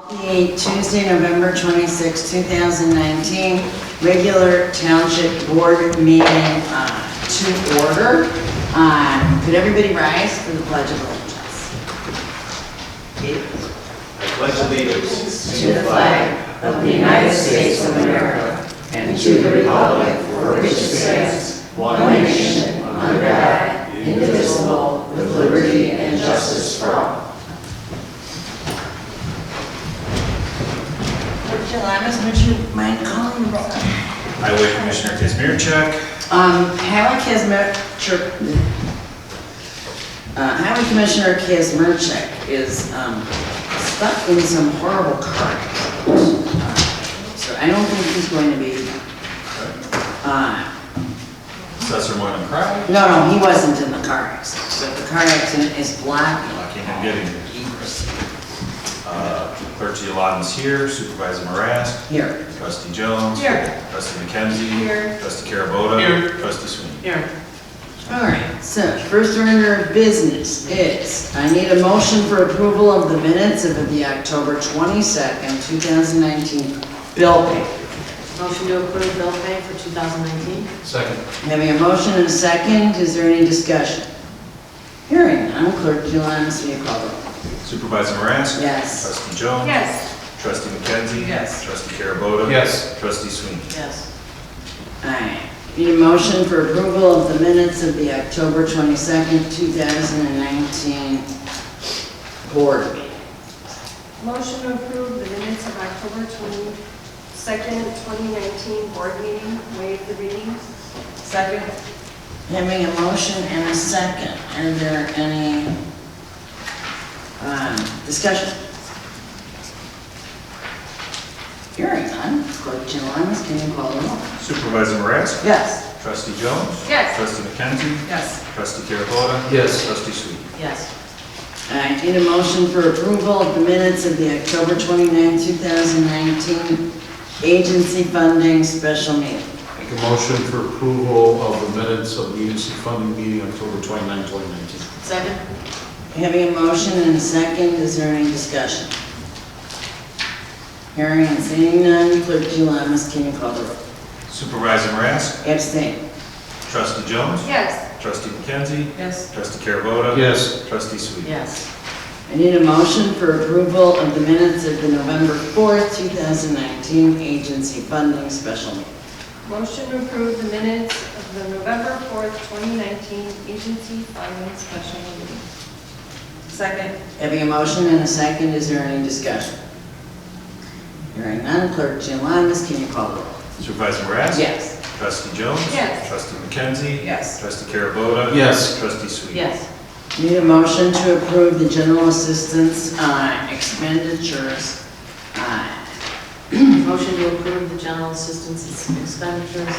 The Tuesday, November 26, 2019, regular township board meeting to order. Could everybody rise for the Pledge of Allegiance? I pledge allegiance To the flag of the United States of America and to the republic for which it stands, one nation, under God, indivisible, with liberty and justice for all. Would you mind calling the roll? Highway Commissioner Kazmierczak, Highway Commissioner Kazmierczak is stuck in some horrible car accident. So I don't think he's going to be. Assessor Moylan Crowley, No, he wasn't in the car accident. So the car accident is blocking. lucky him getting here. Clerk Giovanni's here, Supervisor Marask, Here. Trustee Jones. Here. Trustee McKenzie. Here. Trustee Carabota. Here. Trustee Sweeney. Here. All right, so first order of business is, I need a motion for approval of the minutes of the October 22nd, 2019 bill pay. Motion to approve bill pay for 2019? Second. Having a motion and a second, is there any discussion? Hearing none, Clerk Giovanni, will you call the roll? Supervisor Marask. Yes. Trustee Jones. Yes. Trustee McKenzie. Yes. Trustee Carabota. Yes. Trustee Sweeney. Yes. All right, need a motion for approval of the minutes of the October 22nd, 2019 board meeting. Motion to approve the minutes of October 22nd, 2019 board meeting, waive the readings. Second? Having a motion and a second, are there any discussion? Hearing none, Clerk Giovanni, can you call the roll? Supervisor Marask. Yes. Trustee Jones. Yes. Trustee McKenzie. Yes. Trustee Carabota. Yes. Trustee Sweeney. Yes. I need a motion for approval of the minutes of the October 29, 2019 agency funding special meeting. Make a motion for approval of the minutes of the agency funding meeting October 29, 2019. Second? Having a motion and a second, is there any discussion? Hearing and seeing none, Clerk Giovanni, can you call the roll? Supervisor Marask. Abstain. Trustee Jones. Yes. Trustee McKenzie. Yes. Trustee Carabota. Yes. Trustee Sweeney. Yes. I need a motion for approval of the minutes of the November 4th, 2019 agency funding special meeting. Motion to approve the minutes of the November 4th, 2019 agency funding special meeting. Second? Having a motion and a second, is there any discussion? Hearing none, Clerk Giovanni, can you call the roll? Supervisor Marask. Yes. Trustee Jones. Yes. Trustee McKenzie. Yes. Trustee Carabota. Yes. Trustee Sweeney. Yes. Need a motion to approve the general assistance expenditures. Motion to approve the general assistance expenditures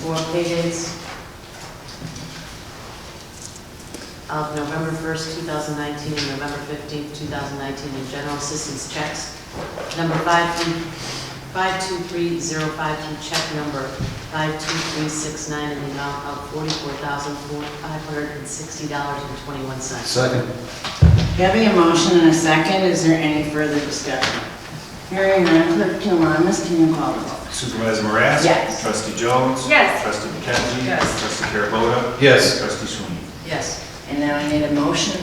for pay dates of November 1st, 2019 and November 15th, 2019 in general assistance checks. Number 52305 through check number 52369 in the amount of $44,560.21. Second. Having a motion and a second, is there any further discussion? Hearing none, Clerk Giovanni, can you call the roll? Supervisor Marask. Yes. Trustee Jones. Yes. Trustee McKenzie. Yes. Trustee Carabota. Yes. Trustee Sweeney. Yes. And now I need a motion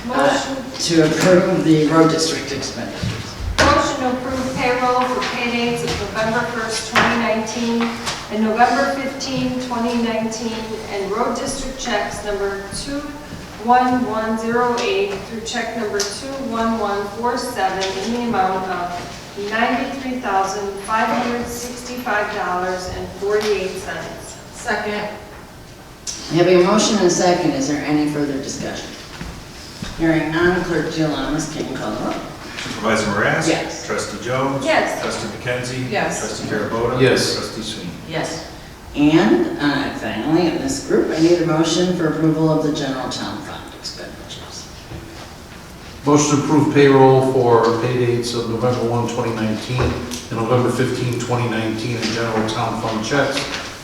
Motion, to approve the road district expenditures. motion to approve payroll for pay dates of November 1st, 2019 and November 15, 2019, and road district checks number 21108 through check number 21147 in the amount of $93,565.48. Second? Having a motion and a second, is there any further discussion? Hearing none, Clerk Giovanni, can you call the roll? Supervisor Marask. Yes. Trustee Jones. Yes. Trustee McKenzie. Yes. Trustee Carabota. Yes. Trustee Sweeney. Yes. And finally, in this group, I need a motion for approval of the general town fund expenditures. Motion to approve payroll for pay dates of November 1, 2019 and November 15, 2019 in general town fund checks.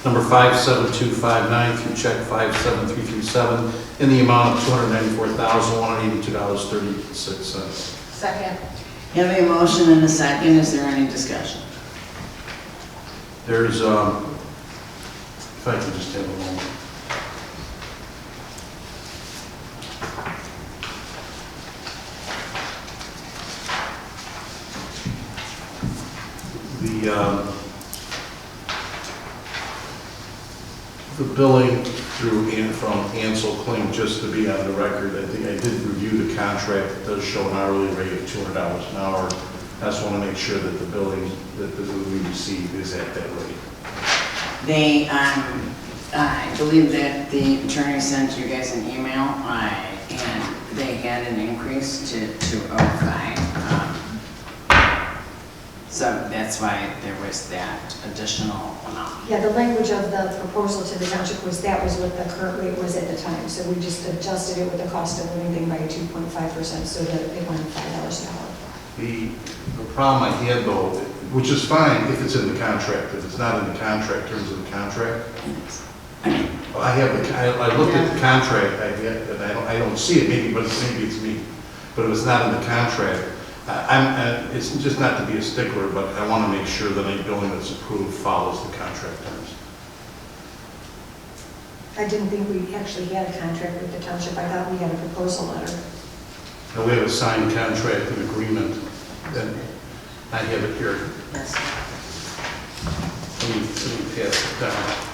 Number 57259 through check 57337 in the amount of $294,182.36. Second. Having a motion and a second, is there any discussion? There's, if I can just have a moment. The billing through and from Ansel Kling, just to be on the record, I think I did review the contract. It does show an hourly rate of $200 an hour. I just want to make sure that the billing that we receive is at that rate. They, I believe that the attorney sent you guys an email, and they had an increase to 205. So that's why there was that additional amount. Yeah, the language of the proposal to the township was that was what the current rate was at the time. So we just adjusted it with the cost of living thing by 2.5%, so that it went $5 an hour. The problem I had though, which is fine if it's in the contract, if it's not in the contract, terms of the contract. I have the, I looked at the contract, I don't see it, maybe it's me, but if it's not in the contract, it's just not to be a stickler, but I want to make sure that any billing that's approved follows the contract terms. I didn't think we actually had a contract with the township. I thought we had a proposal letter. Now we have a signed contract and agreement, and I have it here. Yes. Let me pass it down.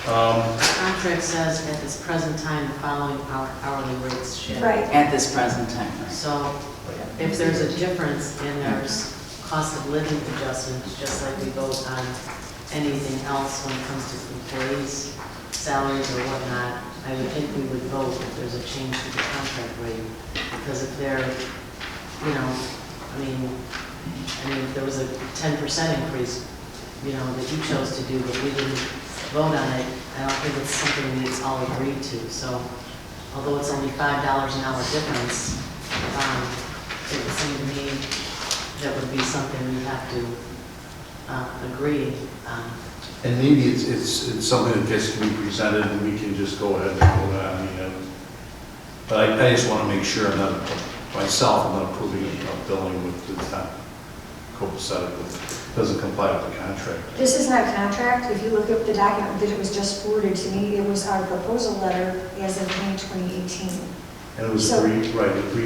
The contract says at this present time, the following hourly rates shall. Right. At this present time, right? So if there's a difference and there's cost of living adjustments, just like we vote on anything else when it comes to employees, salaries or whatnot, I would think we would vote if there's a change to the contract rate. Because if they're, you know, I mean, if there was a 10% increase, you know, that you chose to do, but we didn't vote on it, I don't think it's something we all agreed to. So although it's only $5 an hour difference, it would seem to me that would be something we have to agree on. And maybe it's something that gets to be presented and we can just go ahead and vote on it. But I just want to make sure I'm not, myself, I'm not approving a billing with, it's not copacetic with, doesn't comply with the contract. This is not a contract. If you look at the document that it was just forwarded to me, it was our proposal letter as of May 2018. And it was So- agreed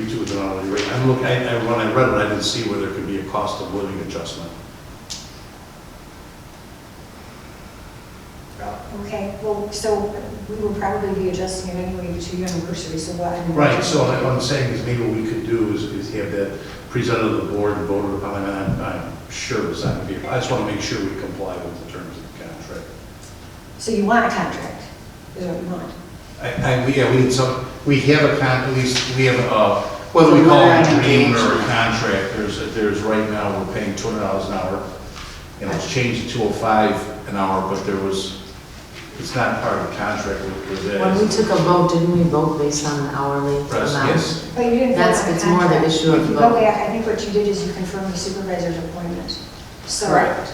to with an hourly rate. I'm looking, when I read it, I didn't see where there could be a cost of living adjustment. Okay, well, so we will probably be adjusting it anyway to your anniversary, so what? Right, so what I'm saying is maybe what we could do is have that presented to the board and voted upon, and I'm sure it's not going to be, I just want to make sure we comply with the terms of the contract. So you want a contract, is what you want? We need some, we have at least, we have whether we call it an agreement or a contract, there's right now, we're paying $200 an hour, and it's changed to $205 an hour, but it's not part of the contract with that. When we took a vote, didn't we vote based on an hourly amount? Yes. But you didn't vote That's- on a it's more the contract. issue of If you vote. go back, I think what you did is you confirmed the supervisor's appointment. So Correct.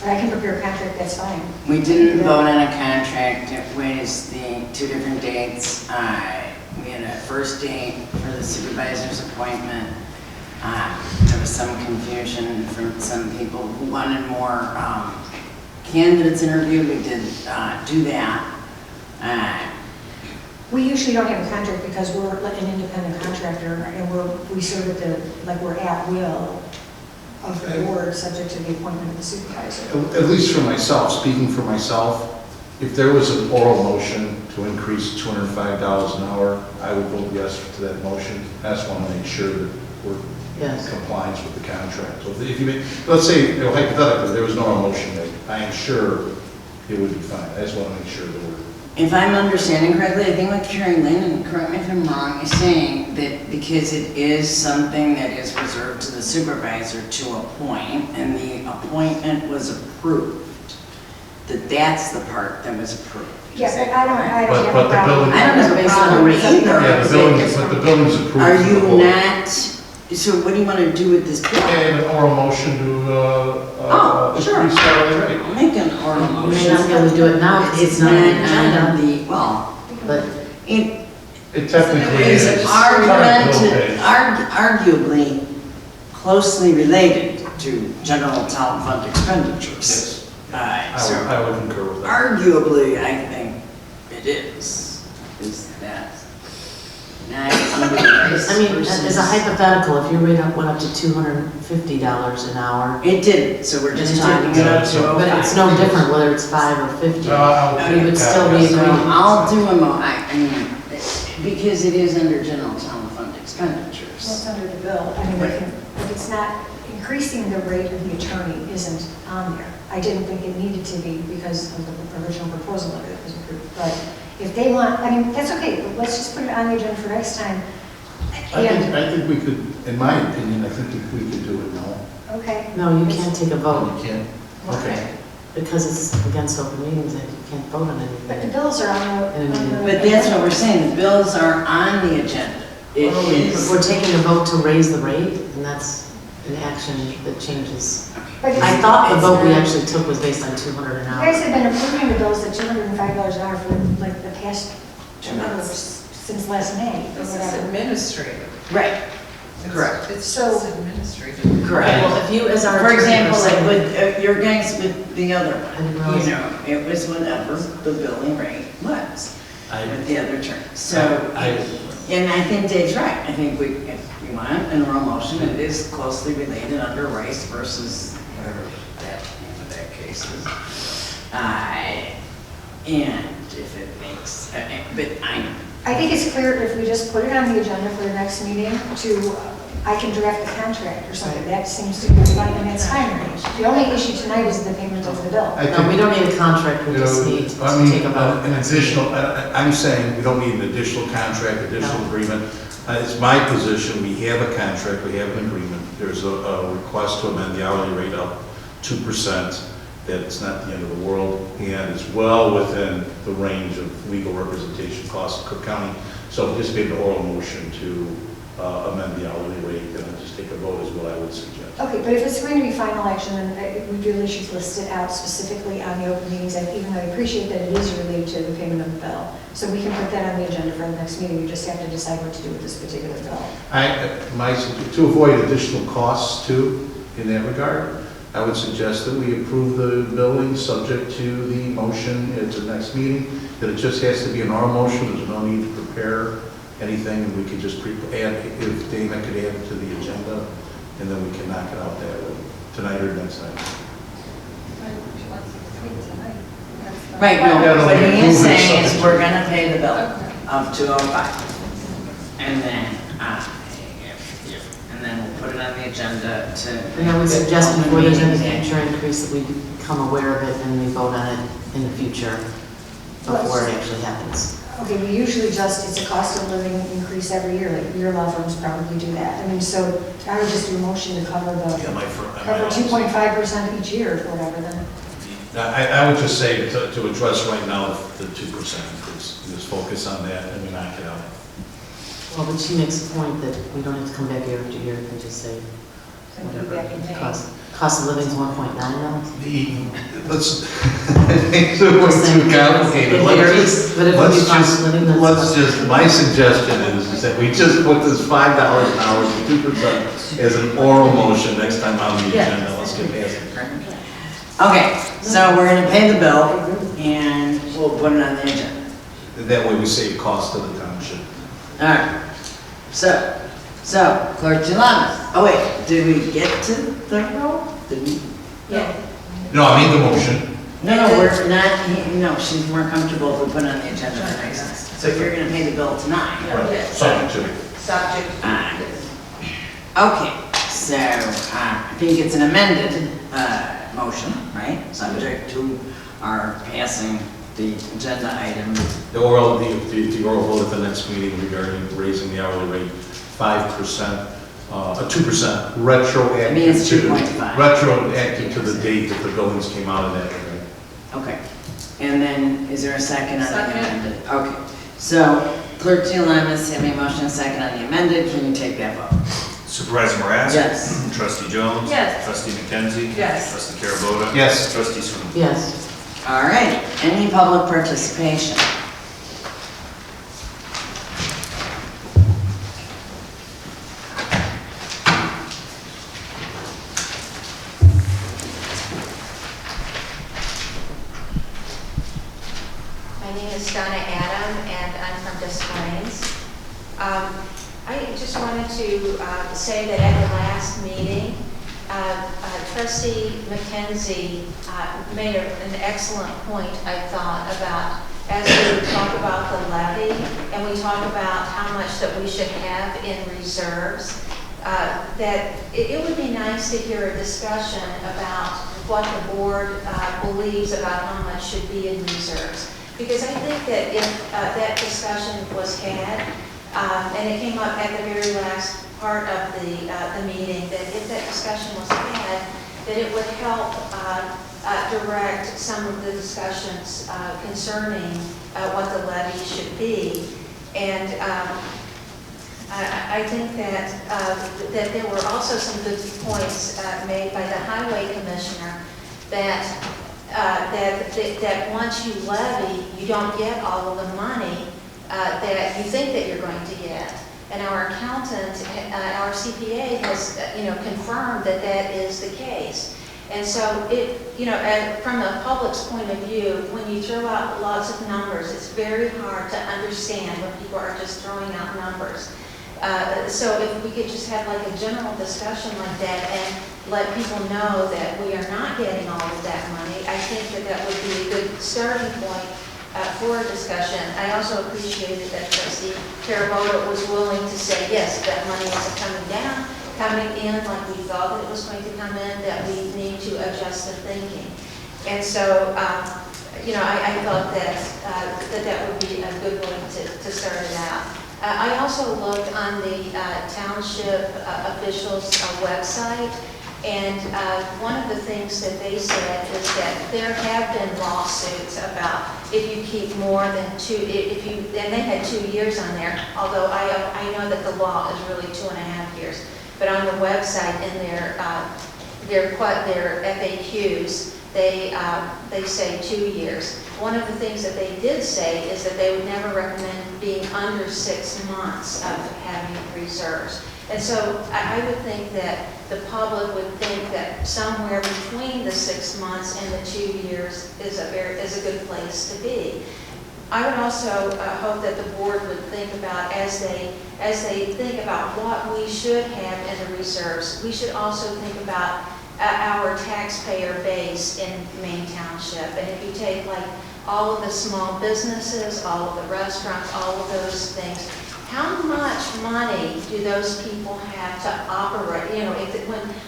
I can prepare a contract, that's fine. We didn't vote on a contract. It was the two different dates. We had a first date for the supervisor's appointment. There was some confusion from some people who wanted more candidates interviewed. We did do that. We usually don't have a contract because we're like an independent contractor and we serve at we're at will of the board, subject to the appointment of the supervisor. At least for myself, speaking for myself, if there was an oral motion to increase $205 an hour, I would vote yes to that motion. I just want to make sure that we're Yes. in compliance with the contract. So if you, let's say, hypothetically, there was no motion made, I am sure it would be fine. I just want to make sure that we're. If I'm understanding correctly, I think what Carrie Lynn, and correct me if I'm wrong, is saying that because it is something that is reserved to the supervisor to appoint, and the appointment was approved, that's the part that was approved. Yes, I don't have But a the problem. building- I don't have a Based on problem the rate. either. Yeah, but the building's approved. Are for the you whole- not, so what do you want to do with this bill? And an oral motion to, sure. increase hourly rate. I'll make an oral You motion. may not be able to do it now because it's not on the agenda, on the, well, but it, It technically Is is. arguably closely related to general town fund expenditures. Yes, So I would concur with that. arguably, I think it is that. I mean, as a hypothetical, if your rate went up to $250 an hour, It did, so we're just It talking did. about to but it's no different whether it's 5 or 50. We would still be So agreeing. I'll do I mean, because it is under general town fund Well, it's expenditures. under the bill. I mean, if it's not, increasing the rate of the attorney isn't on there. I didn't think it needed to be because of the original proposal of it was approved. But if they want, I mean, that's okay, but let's just put it on the agenda for next time. I And, think we could, in my opinion, I think we could do it now. okay. No, you can't take a vote You can't? Okay. because it's against open meetings and you can't vote on But the anything. bills are on the. But that's what we're saying, the bills are on the agenda. It If is. we're taking a vote to raise the rate, then that's an action that changes. But it's- I thought the vote we actually took was based on 200 an You hour. guys have been approving the bills at $205 an hour for like the past 2 months, since last May or This is whatever. administrative. Right, It's- Correct. It's So- just administrative. correct. Well, if you, as our For attorney, example, are like saying- with your guys with the other I didn't one, realize you know, it was whatever the billing rate was I, with the other attorney. So, and I think Dave's right. I think if we want an oral motion, it is closely related under Rice versus whatever that case is. And if it makes, but I think it's clear if we just put it on the agenda for the next meeting to, I can draft the contract or something. That seems to be fine, and it's fine. The only issue tonight is the payment of the bill. I No, we think, don't need a contract, we you just know, need to I mean, take a vote. an additional, I'm saying we don't need an additional contract, additional No. agreement. It's my position, we have a contract, we have an agreement. There's a request to amend the hourly rate up 2%. That's not the end of the world, and it's well within the range of legal representation costs in Cook County. So just make an oral motion to amend the hourly rate, and then just take a vote is what I would suggest. Okay, but if it's going to be final action, then we really should list it out specifically on the open meetings, Act, even though I appreciate that it is related to the payment of the bill. So we can put that on the agenda for the next meeting, we just have to decide what to do with this particular bill. To avoid additional costs too, in that regard, I would suggest that we approve the billing subject to the motion at the next meeting, that it just has to be an oral motion, there's no need to prepare anything, and we can just add, if Dana could add it to the agenda, and then we can knock it out that way, tonight or next night. right, Yeah, no, no, what we he is approve it saying is subject we're to- gonna pay the bill of 205. And then, we'll put it on the agenda to. And I would suggest before there's any Meetings. future increase that we become aware of it and we vote on it in the future before it actually happens. Okay, we usually just, it's a cost of living increase every year, like your law firms probably do that. I mean, so I would just do a motion to cover Yeah, the, my firm. cover 2.5% each year or whatever then. I would just say to address right now the 2% increase, just focus on that and we knock it out. Well, but she makes a point that we don't have to come back year after year and just say So we'll be back in May. cost of living is 1.9 now. Let's, it's too complicated. But if we do cost of living, that's. Let's just, my suggestion is that we just put this $5 an hour to 2% as an oral motion next time on the agenda. Let's get past it. Okay, so we're gonna pay the bill and we'll put it on the agenda. That way we save cost to the township. All right, so Clerk Gilamas. Oh wait, did we get to the roll? Did we? Yeah. No, I made the motion. No, we're not, no, she's more comfortable if we put it on the agenda for next time. So you're gonna pay the bill tonight? Subject to. Subject. Okay, so I think it's an amended motion, right? Subject to our passing the agenda item. The oral vote at the next meeting regarding raising the hourly rate 5%, 2% retroactive. I mean, it's to- 2.5. Retroactive to the date that the buildings came out of that. agreement. Okay, and then is there a second on the Second. amended? Okay, so Clerk Gilamas having a motion and second on the amended, can you take that vote? Supervisor Marasco? Yes. Trustee Jones? Yes. Trustee McKenzie? Yes. Trustee Carabota? Yes. Trustee Swim? Yes. All right, any public participation? My name is Donna Adam, and I'm from Des Plaines. I just wanted to say that at the last meeting, Trustee McKenzie made an excellent point, I thought, about as we talk about the levy and we talk about how much that we should have in reserves, that it would be nice to hear a discussion about what the board believes about how much should be in reserves. Because I think that if that discussion was had, and it came up at the very last part of the meeting, that if that discussion was had, that it would help direct some of the discussions concerning what the levy should be. And I think that there were also some good points made by the highway commissioner that that once you levy, you don't get all of the money that you think that you're going to get. And our accountant, our CPA has, confirmed that that is the case. And so from the public's point of view, when you throw out lots of numbers, it's very hard to understand when people are just throwing out numbers. So if we could just have like a general discussion like that and let people know that we are not getting all of that money, I think that that would be a good starting point for a discussion. I also appreciated that Trustee Terravota was willing to say, yes, that money isn't coming in like we thought that it was going to come in, that we need to adjust the thinking. And so, I thought that that would be a good way to start it out. I also looked on the township officials' website, and one of the things that they said is that there have been lawsuits about if you keep more than and they had 2 years on there, although I know that the law is really 2.5 years. But on the website in their FAQs, they say 2 years. One of the things that they did say is that they would never recommend being under 6 months of having reserves. And so I would think that the public would think that somewhere between the 6 months and the 2 years is a good place to be. I would also hope that the board would think about, as they think about what we should have in the reserves, we should also think about our taxpayer base in Maine Township. And if you take like all of the small businesses, all of the restaurants, all of those things, how much money do those people have to operate?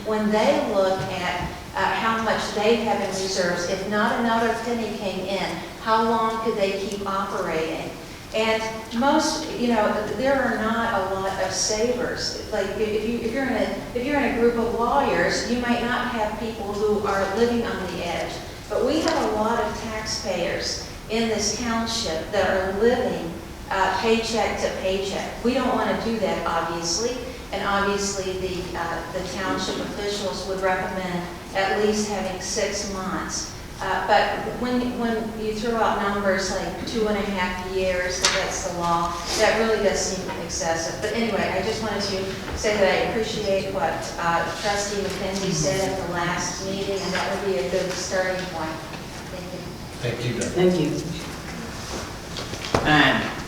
When they look at how much they have in reserves, if not another penny came in, how long could they keep operating? And most, there are not a lot of savers. Like if you're in a group of lawyers, you might not have people who are living on the edge. But we have a lot of taxpayers in this township that are living paycheck to paycheck. We don't want to do that, obviously, and obviously the township officials would recommend at least having 6 months. But when you throw out numbers like 2.5 years, that's the law, that really does seem excessive. But anyway, I just wanted to say that I appreciate what Trustee McKenzie said at the last meeting, and that would be a good starting point. Thank you. Thank you, Deb. Thank you.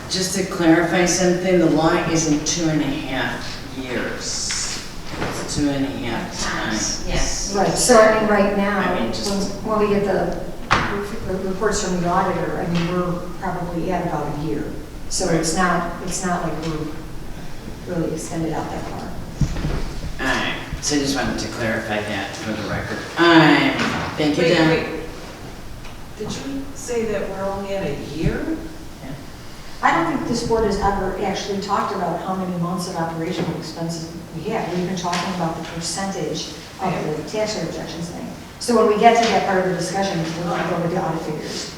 Just to clarify something, the law isn't 2.5 years. It's 2.5 times. Yes. Right, so I mean, right now, I mean, just- when we get the reports from the auditor, I mean, we're probably at about a year. So it's not like we're really extended out that far. Alright, so I just wanted to clarify that for the record. Thank you, Wait, Dan. wait. Did you say that we're only at a year? I don't think this board has ever actually talked about how many months of operational expenses we have. We've been talking about the percentage of the tax rejections thing. So when we get to that part of the discussion, we'll go with the audit figures.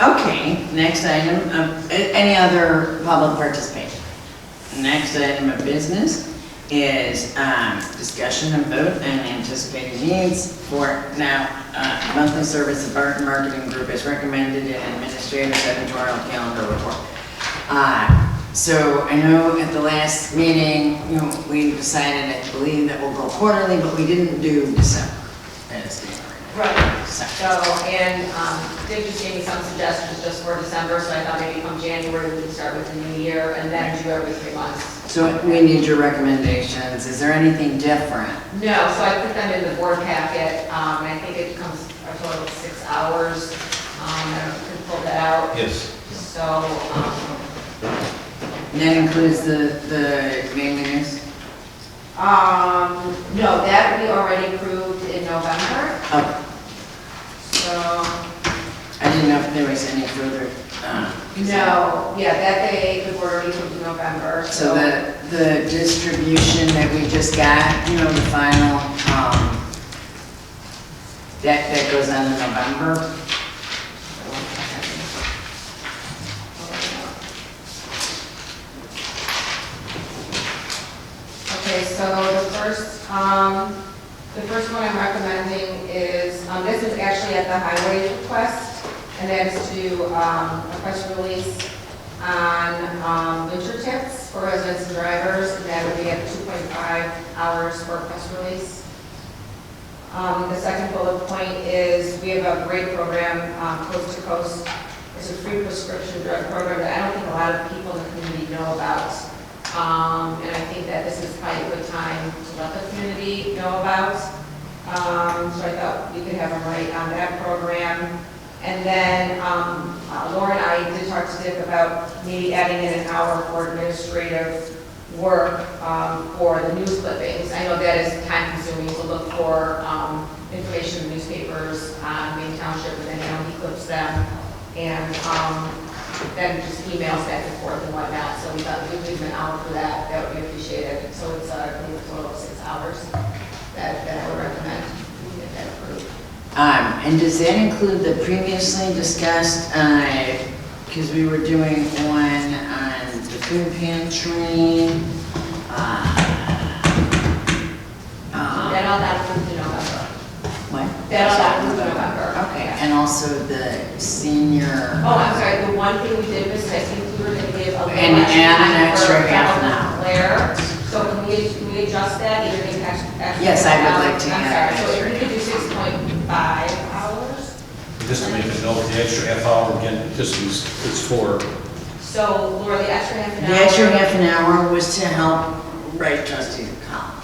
Okay, next item, any other public participation? Next item of business is discussion and vote and anticipated needs for monthly service of Barton Marketing Group as recommended in Administrator's editorial calendar report. So I know at the last meeting, we decided, I believe, that we'll go quarterly, but we didn't do December. Right. So, And Dick just gave me some suggestions just for December, so I thought maybe come January, we could start with the new year and then do every 3 months. so we need your recommendations. Is there anything different? No, so I put them in the board packet, and I think it comes a total of 6 hours. I don't know if you can pull that out. Yes. So, And that includes the May meetings? no, that we already approved in November, Oh, so, I didn't know if there was any further. no, yeah, that day, the board already approved in November, So the distribution that we just got, you know, the final, that goes on in November? Okay, so the first one I'm recommending is, this is actually at the highway request, and that is to, a press release on, winter tips for residents and drivers, and that would be at 2.5 hours for a press release. The second bullet point is, we have a great program, Coast to Coast. It's a free prescription drug program that I don't think a lot of people in the community know about. And I think that this is probably a good time to let the community know about. So I thought we could have them write on that program. And then Laura and I did talk to Dick about maybe adding in an hour for administrative work for the news clippings. I know that is time consuming to look for information in newspapers on Maine Township, and then he clips them. And then just emails back and forth and whatnot. So we thought we'd leave an hour for that. That would be appreciated. So it's I believe a total of 6 hours that I would recommend we get that approved. And does that include the previously discussed, because we were doing one on the food pantry, That all got approved in November. what? That all got approved in November. Okay, and also the senior. Oh, I'm sorry, the one thing we did was I think we were going to give a little And add an extra extra time half for an hour. Claire. So can we adjust that, either make extra? Yes, I would like to I'm add sorry, so extra. if we could do 6.5 hours. Just to make a note, the extra half hour, again, it's for, So Laura, the extra half an hour. The extra half an hour was to help write trustees a column.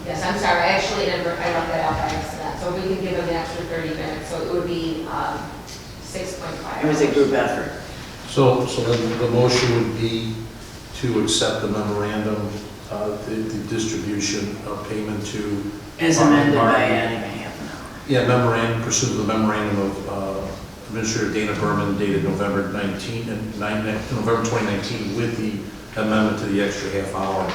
Yes, I'm sorry, I actually never, I left that out by accident. So we can give them the extra 30 minutes, so it would be 6.5. It was a group effort. so then the motion would be to accept the memorandum, the distribution of payment to. As amended by adding a half an hour. Yeah, memorandum, pursuant to the memorandum of Administrator Dana Berman dated November 2019 with the amendment to the extra half hour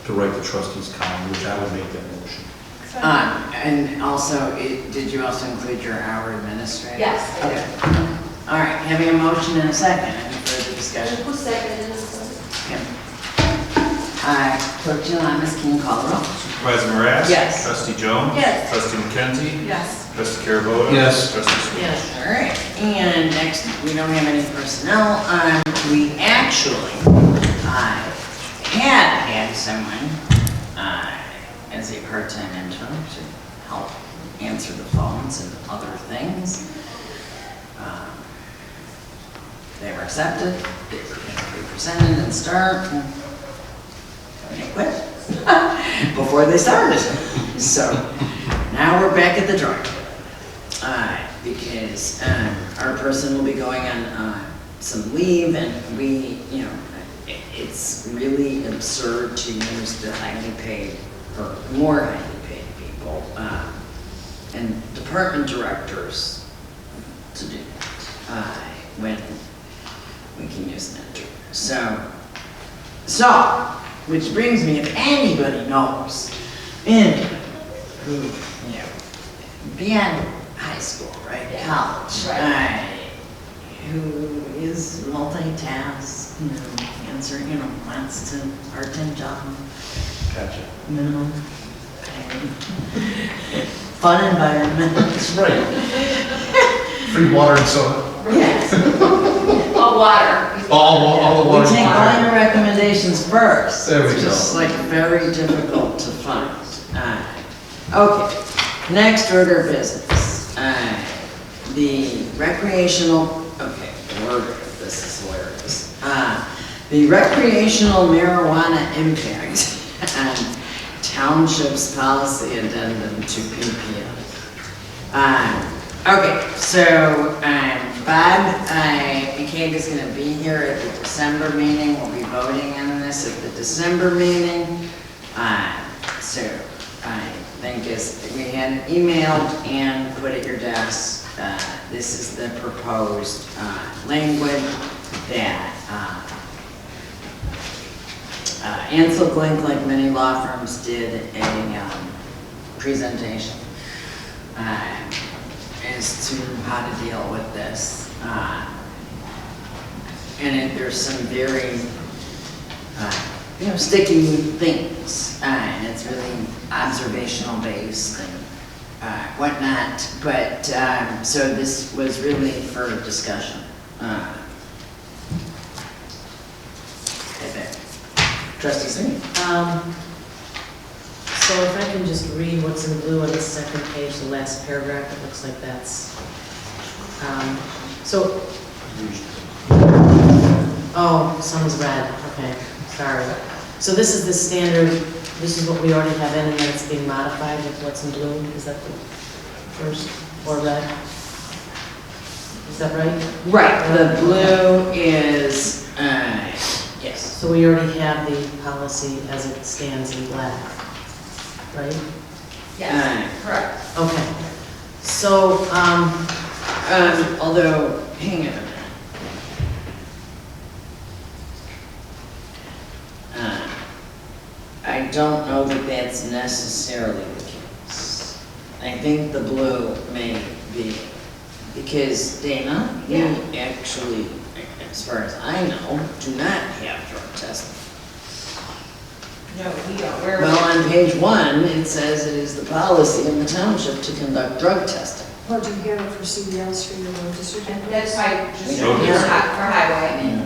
to write the trustees column, which I would make that motion. And also, did you also include your hour administrator? Yes, I did. Okay. All right, having a motion and a second, any further discussion? Who seconded this? Kim. Clerk Jalamis, can you call the roll? Supervisor Morass? Yes. Trustee Jones? Yes. Trustee McKenzie? Yes. Trustee Carabota? Yes. Trustee Sweet? Yes. All right, and next, we don't have any personnel. We actually had someone as a part-time intern to help answer the phones and other things. They were accepted, they were going to be presented and start, and they quit before they started. So now we're back at the drawing board. Because our person will be going on some leave, and we, it's really absurd to use the highly paid, or more highly paid people, and department directors to do that, when we can use an intern. So, which brings me, if anybody knows anybody who, beyond high school, right, college, Right. who is multitask, answering, wants to part-time job, Gotcha. minimum pay, fun environment. That's right. Free water and soda. Yes. All water. All the We water. take all your recommendations first. There we It's go. just like very difficult to find. Okay, Next order of business, the recreational, okay, the order of this is where it is. The recreational marijuana impact on township's policy addendum to PPL. Okay, so Bob McCabe is going to be here at the December meeting. We'll be voting on this at the December meeting. So I think as we had emailed and put at your desk, this is the proposed language that Ansel Glink, like many law firms, did a presentation as to how to deal with this. And there's some very sticky things, and it's really observational based and whatnot. But so this was really for discussion. Trustee Smith. So if I can just read what's in blue on the second page, the last paragraph, it looks like that's, someone's red, okay, sorry. So this is the standard, this is what we already have in, and then it's being modified with what's in blue, is that the first, or red? Is that right? Right, the blue is, yes. So we already have the policy as it stands in black, right? Yes, correct. Okay. So, although, hang on a minute. I don't know that that's necessarily the case. I think the blue may be, because Dana, you actually, as far as I know, do not have drug testing. No, we don't. We're Well, on page 1, it says it is the policy in the township to conduct drug testing. Well, do you have it for CDLs for your road district? And that's why, just No, for it's- highway.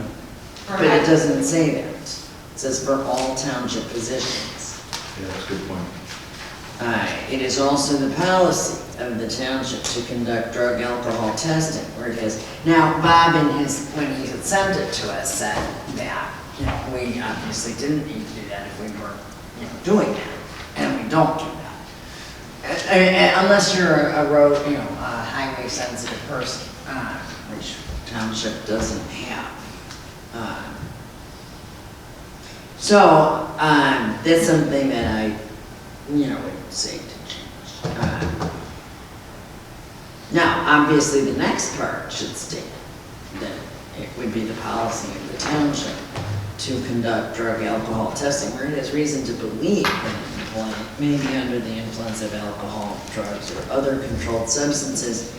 For But it highway. doesn't say that. It says for all township positions. Yeah, that's a good point. It is also the policy of the township to conduct drug alcohol testing, where it is. Now, Bob, when he had sent it to us, said that, we obviously didn't need to do that if we were, doing that, and we don't do that. Unless you're a road, a highway sensitive person, which township doesn't have. So, that's something that I, would say to change. Now, obviously, the next part should state that it would be the policy of the township to conduct drug alcohol testing where it has reason to believe that an employee may be under the influence of alcohol, drugs, or other controlled substances.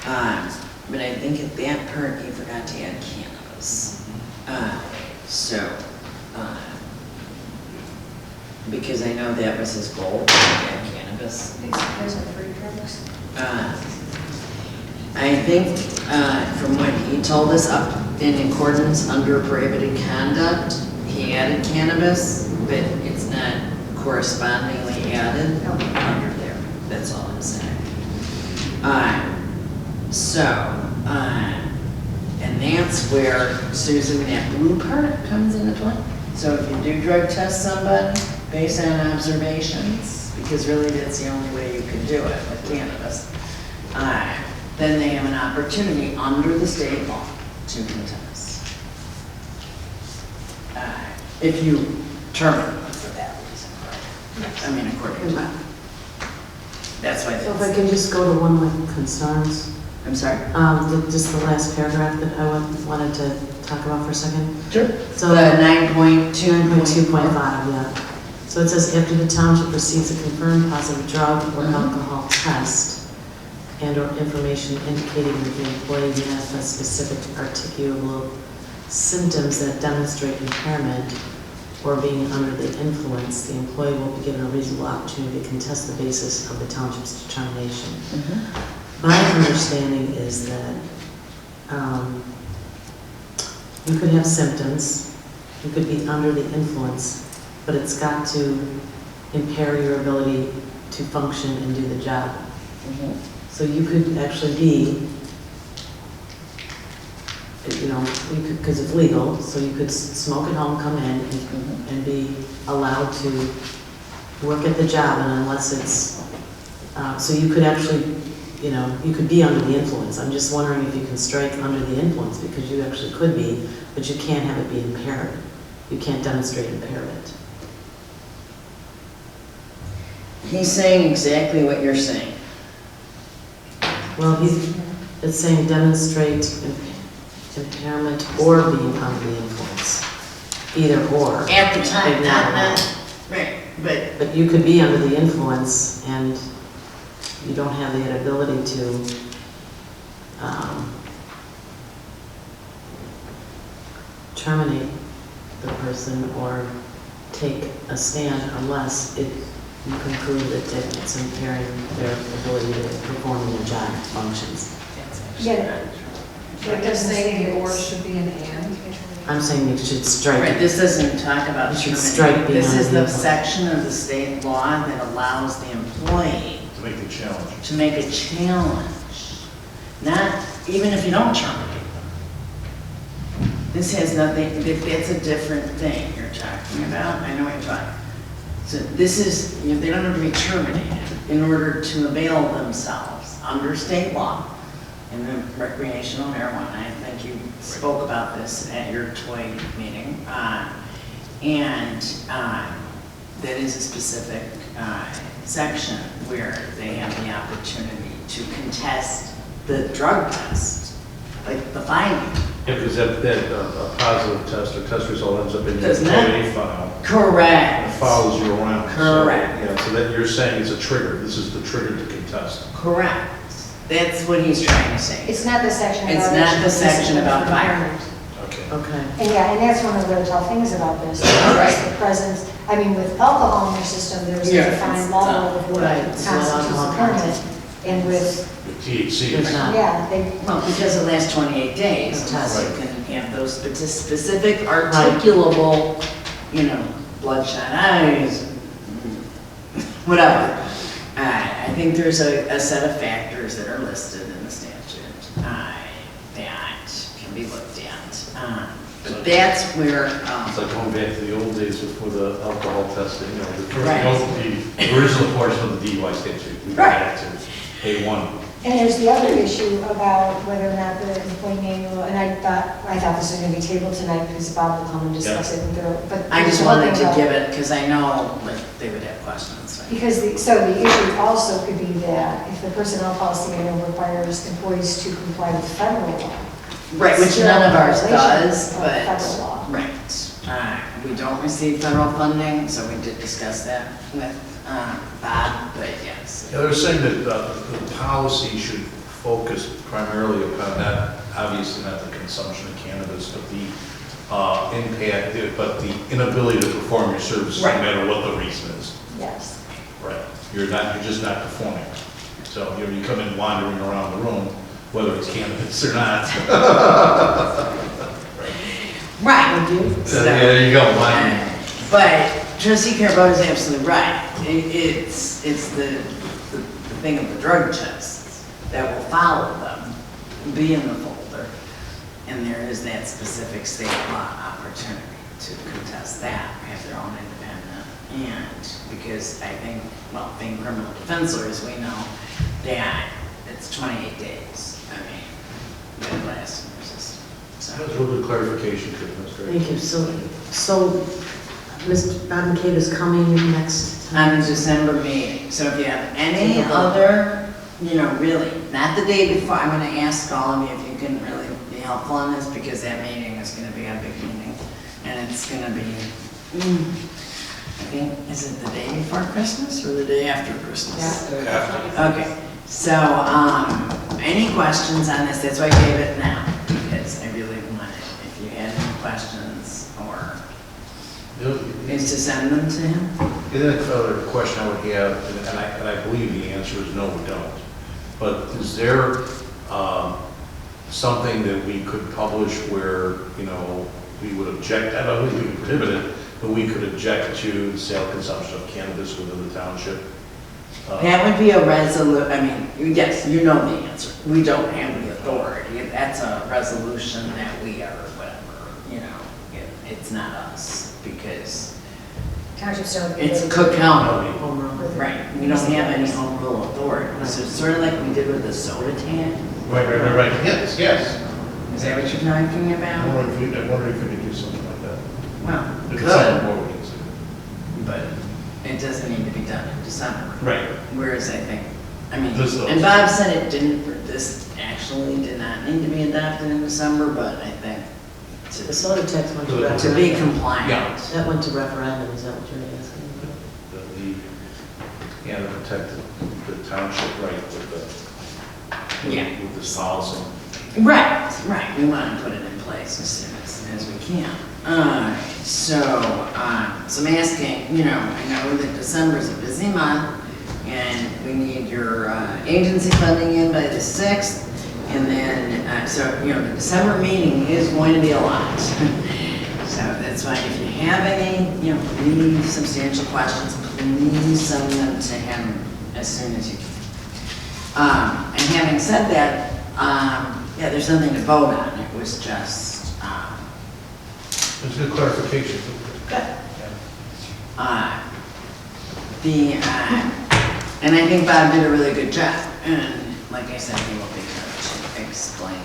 But I think at that part, he forgot to add cannabis. Because I know that was his goal, to add cannabis. I think from what he told us, up in accordance under prohibited conduct, he added cannabis, but it's not correspondingly added under there. That's all I'm saying. And that's where, Susan, that blue part comes into play. So if you do drug test somebody based on observations, because really that's the only way you can do it with cannabis, then they have an opportunity under the state law to contest. If you terminate them for that reason. I mean, according to that. That's why. so if I can just go to one with concerns, I'm sorry? just the last paragraph that I wanted to talk about for a second. Sure. So The 9.2. 9.2.5, yeah. So it says, after the township receives a confirmed positive drug or alcohol test and/or information indicating that the employee manifests specific articulable symptoms that demonstrate impairment or being under the influence, the employee will be given a reasonable opportunity to contest the basis of the township's determination. My understanding is that you could have symptoms, you could be under the influence, but it's got to impair your ability to function and do the job. Mhm. So you could actually be, you know, you could, because it's legal, so you could smoke at home, come in and be allowed to work at the job, and unless it's, so you could actually, you know, you could be under the influence. I'm just wondering if you can strike under the influence, because you actually could be, but you can't have it be impaired. You can't demonstrate impairment. He's saying exactly what you're saying. Well, it's saying demonstrate impairment or being under the influence, either or. At the time, They've not not, allowed. right, but But you could be under the influence and you don't have the ability to terminate the person or take a stand unless you can prove that it's impairing their ability to perform their job functions. Yeah. But they're saying the or should be an and. I'm saying you should strike right, it. this doesn't talk about You should terminating. strike This beyond is the the influence. section of the state law that allows the employee To make the challenge. to make a challenge, not, even if you don't terminate them. This has nothing, that's a different thing you're talking about, I know what you're talking. So this is, you know, they don't have to be terminated in order to avail themselves under state law in the recreational marijuana. I think you spoke about this at your toy meeting. That is a specific section where they have the opportunity to contest the drug test, like the finding. Yeah, because that a positive test or test result ends up in your Doesn't it? employee file. It Correct. follows you around. So, Correct. yeah, so that you're saying it's a trigger. This is the trigger to contest. Correct. That's what he's trying to say. It's not the section about. It's not the section about fire. Okay. Okay. And yeah, and that's one of the tough things about this, Right. is the presence, I mean, with alcohol in your system, there's Yeah, a defined it's level of what right, constitutes so alcohol impairment. content. And with, The THC. There's not. yeah, they, Well, because it lasts 28 days, Right. unless you can have those specific articulable, you know, bloodshot eyes, whatever. I think there's a set of factors that are listed in the statute that can be looked at. But that's where, It's like going back to the old days before the alcohol testing, you know, Right. the original portion of the DUI statute. We go Right. back to A1. and there's the other issue about whether or not the employee manual, and I thought this was gonna be tabled tonight because Bob will come and discuss it, but. I just there's one wanted thing to about- give it, because I know like they would have questions. Because the issue also could be that if the personnel policy manual requires employees to comply with federal law. Right, which still none of ours violation does, of but, federal law. right. We don't receive federal funding, so we did discuss that with Bob, but yes. Yeah, they're saying that the policy should focus primarily upon not, obviously not the consumption of cannabis, but the impact, but the inability to perform your services, no Right. matter what the reason is. Yes. Right. You're just not performing. So you come in wandering around the room, whether it's cannabis or not. Right. So, there you go, wine. But trustee Carbone is absolutely right. It's the thing of the drug tests that will follow them, be in the folder. And there is that specific state law opportunity to contest that, have their own independent. And because I think, well, being criminal defense lawyers, we know that it's 28 days. I mean, that lasts in your system. So. That was a really good clarification, too. That's great. Thank you. So Mr. Bob McCabe is coming next On time. the December meeting. So if you have any other, you know, really, not the day before, I'm gonna ask all of you if you can really be helpful on this, because that meeting is gonna be a big meeting. And it's gonna be, I think, is it the day before Christmas or the day after Christmas? Okay, so, any questions on this? That's why I gave it now, because I really wanted, if you had any questions, or is to send them to him. And then another question I would have, and I believe the answer is no, we don't. But is there something that we could publish where, you know, we would object, I don't think we could prohibit it, but we could object to the sale consumption of cannabis within the township? That would be a I mean, yes, you know the answer. We don't have the authority. That's a resolution that we are, whatever, you know, it's not us, because Townships don't. it's Cook County. Home rule. Right, we don't have any home rule authority, so it's sort of like we did with the soda tan. Right, yes, yes. Is that what you're talking I about? wonder if we could do something like that. Well, If it's on the good, board, we can say. but it doesn't need to be done in December. Right. Whereas I think, I mean, This does. and Bob said it didn't, this actually did not need to be adopted in December, but I think The soda tax went to To to be referendum. compliant. Yeah. That went to referendum, is that what you're asking? Yeah, to protect the township right Yeah. with this policy. Right, we want to put it in place as soon as we can. So I'm asking, you know, I know that December is a busy month, and we need your agency funding in by the 6th, and then, so, you know, the December meeting is going to be a lot. So that's why if you have any, you know, really substantial questions, please send them to him as soon as you can. And having said that, yeah, there's nothing to vote on, it was just, It's a good clarification. good. And I think Bob did a really good job, and like I said, he will be here to explain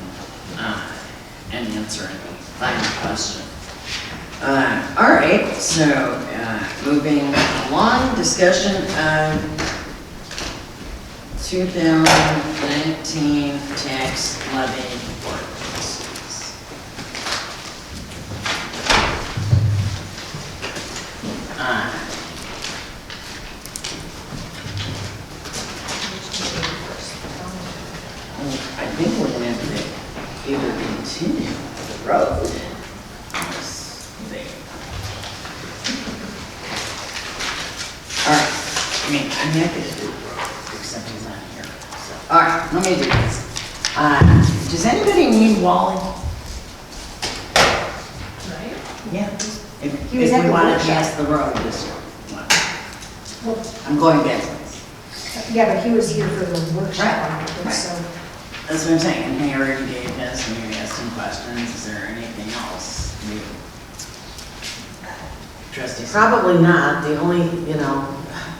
and answer any final question. All right, so moving along, discussion of 2019 tax levy ordinances. I think we're gonna have to either continue the road. All right, I mean, I'm happy to do the road, except he's not here. So, all right, let me do this. Does anybody need Wally? Right? Yeah. If He was at we the want to workshop. pass the road this year. Well, I'm going backwards. yeah, but he was here for the workshop, Right, right. so. That's what I'm saying, and he already gave us, and we asked him questions, is there anything else? Trustee? Probably not, the only, you know,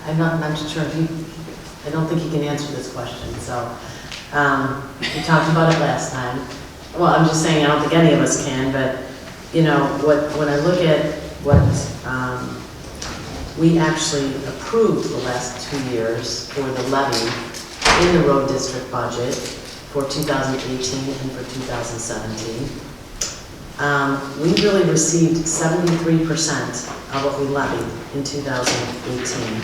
I'm not sure if I don't think he can answer this question, so, we talked about it last time. Well, I'm just saying, I don't think any of us can, but, you know, when I look at what, we actually approved the last 2 years for the levy in the road district budget for 2018 and for 2017. We really received 73% of what we levied in 2018.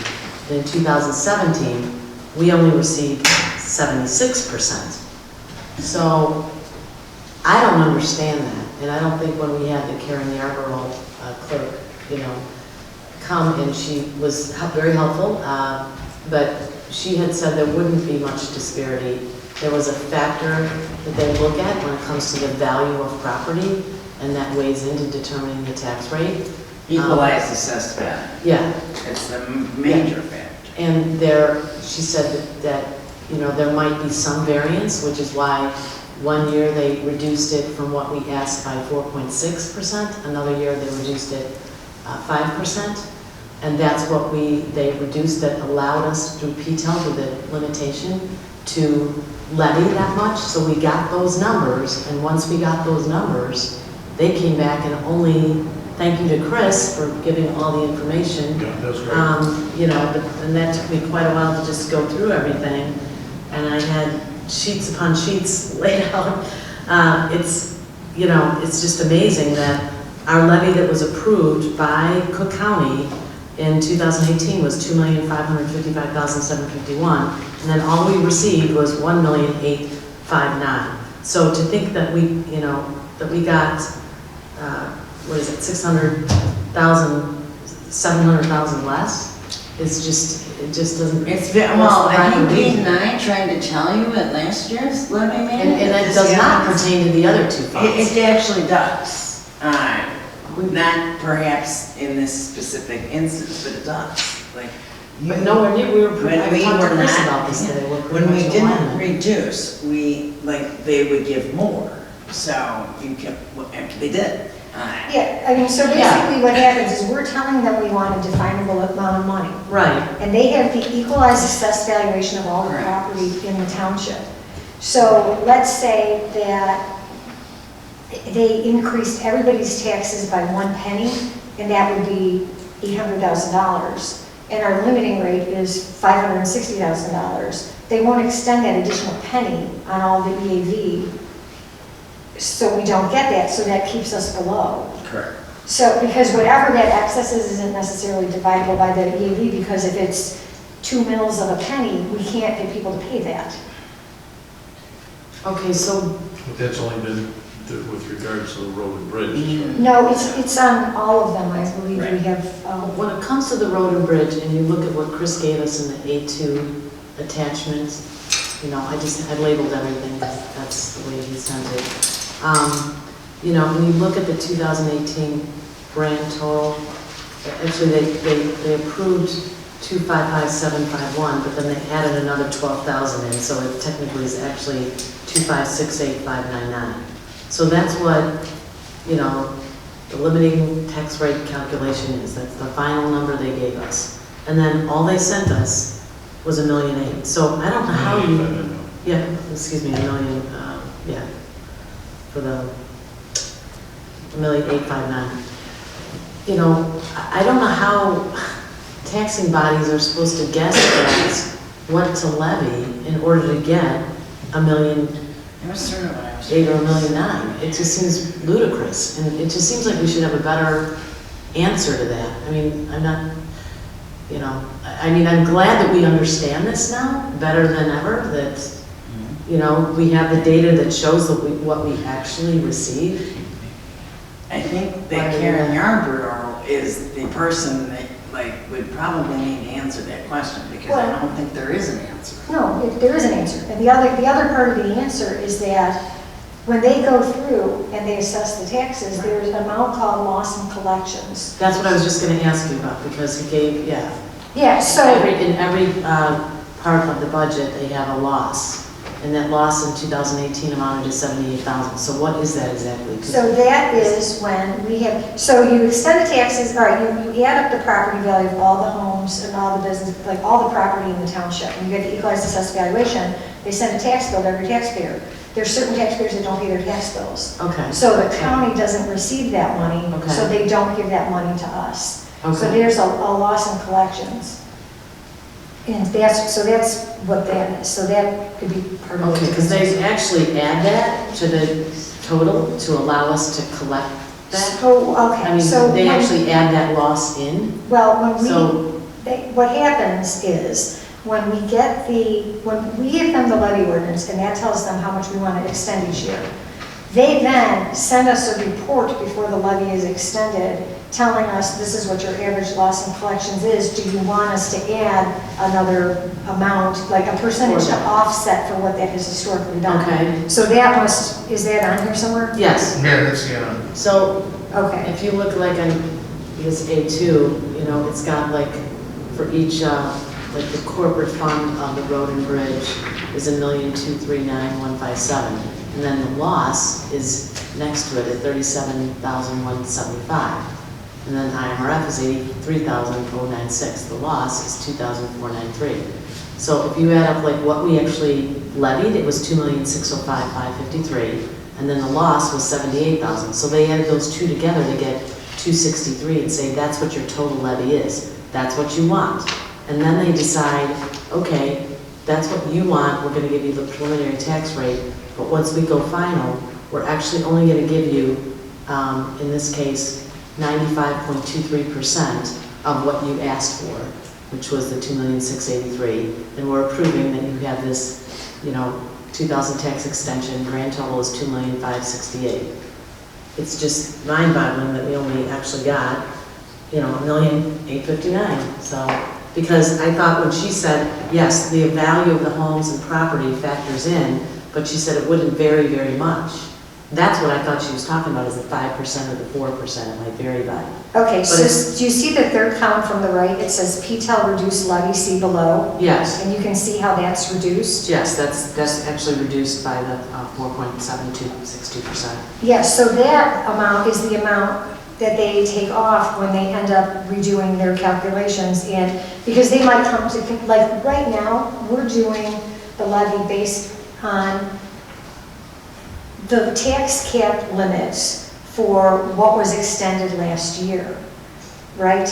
And in 2017, we only received 76%. So I don't understand that, and I don't think when we had the Karen Yarborough clerk, you know, come, and she was very helpful, but she had said there wouldn't be much disparity. There was a factor that they look at when it comes to the value of property, and that weighs into determining the tax rate. Equalized assessed value. Yeah, It's the major factor. and there, she said that, you know, there might be some variance, which is why one year they reduced it from what we asked by 4.6%, another year they reduced it 5%, and that's what they reduced, that allowed us through PTEL with the limitation to levy that much. So we got those numbers, and once we got those numbers, they came back, and only, thank you to Chris for giving all the information. Yeah, that's great. You know, and that took me quite a while to just go through everything, and I had sheets upon sheets laid out. It's, you know, it's just amazing that our levy that was approved by Cook County in 2018 was $2,555,751, and then all we received was $1,859,000. So to think that we, you know, that we got, what is it, 700,000 less, is just, it just doesn't. It's very, well, I think Pete and I tried to tell you at last year's levy meeting. And it does not pertain to the other two funds. It actually does. Not perhaps in this specific instance, but it does. Like, But nowhere near, we were, When I we talked to were Chris not- about this today, we're pretty When we much didn't alignment. reduce, they would give more, so you kept, they did. Yeah, I mean, so basically what happens is we're telling them we want a definable amount of money. Right, And they have the equalized assessed valuation of all the Correct. property in the township. So let's say that they increased everybody's taxes by 1 penny, and that would be $800,000. And our limiting rate is $560,000. They won't extend that additional penny on all the EAV, so we don't get that, so that keeps us below. Correct. So, because whatever that excess is isn't necessarily dividable by the EAV, because if it's 2 mils of a penny, we can't get people to pay that. okay, so, But that's only been with regards to the road and bridge. right? No, it's on all of them, I believe we Right. have, when it comes to the road and bridge, and you look at what Chris gave us in the A2 attachments, you know, I labeled everything, that's the way he sent it. You know, when you look at the 2018 grand total, actually, they approved 255,751, but then they added another 12,000 in, so it technically is actually 256,859. So that's what, you know, the limiting tax rate calculation is. That's the final number they gave us. And then all they sent us was $1.8 million. So I don't know how you, yeah, excuse me, $1 million, yeah, for the $1,859,000. You know, I don't know how taxing bodies are supposed to guess at what to levy in order to get $1.8 million It was sort of what I was. or $1.9 million. It just seems ludicrous, and it just seems like we should have a better answer to that. I mean, I'm not, you know, I mean, I'm glad that we understand this now better than ever, that, you know, we have the data that shows that what we actually receive. I think that Karen Yarborough is the person that, like, would probably need to answer that question, because I don't think there is an answer. no, there is an answer. And the other part of the answer is that when they go through and they assess the taxes, there's an amount called loss and collections. That's what I was just gonna ask you about, because he gave, yeah. Yeah, so. In every part of the budget, they have a loss. And that loss in 2018 amounted to 78,000. So what is that exactly? 'Cause- So that is when we have, so you extend the taxes, all right, you add up the property value of all the homes and all the business, like all the property in the township, and you get the equalized assessed valuation, they send a tax bill to every taxpayer. There's certain taxpayers that don't pay their tax bills. Okay. So the county doesn't receive that money, Okay. so they don't give that money to us. So Okay. there's a loss in collections. And that's what that is, so that could be part of it. Okay, because they actually add that to the total to allow us to collect that? So, I okay, mean, so. they when- actually add that loss in? Well, when So- what happens is, when we give them the levy ordinance, and that tells them how much we want to extend each year, they then send us a report before the levy is extended, telling us this is what your average loss in collections is. Do you want us to add another amount, like a percentage to offset for what that has historically done? Okay. So is that on here somewhere? Yes. Yeah, that's, yeah. So Okay. if you look like on this A2, you know, it's got like for each, like the corporate fund of the road and bridge is $1,239,157. And then the loss is next to it at $37,175. And then IMRF is $83,096. The loss is $2,493. So if you add up like what we actually levied, it was $2,605,553. And then the loss was $78,000. So they added those two together to get $263 and say that's what your total levy is. That's what you want. And then they decide, okay, that's what you want. We're going to give you the preliminary tax rate. But once we go final, we're actually only going to give you, in this case, 95.23% of what you asked for, which was the $2,683,000, and we're approving that you have this, you know, 2000 tax extension. Grand total is $2,568,000. It's just mind-boggling that we only actually got, you know, $1,859,000. So, because I thought when she said yes, the value of the homes and property factors in, but she said it wouldn't vary very much. That's what I thought she was talking about, is the 5% or the 4%, it might vary by. Okay, so it's- do you see the third column from the right? It says P-TEL reduced levy, see below. Yes, And you can see how that's reduced. yes, that's actually reduced by the 4.7262%. Yes, so that amount is the amount that they take off when they end up redoing their calculations. And because they might come to, like, right now, we're doing the levy based on the tax cap limits for what was extended last year, right?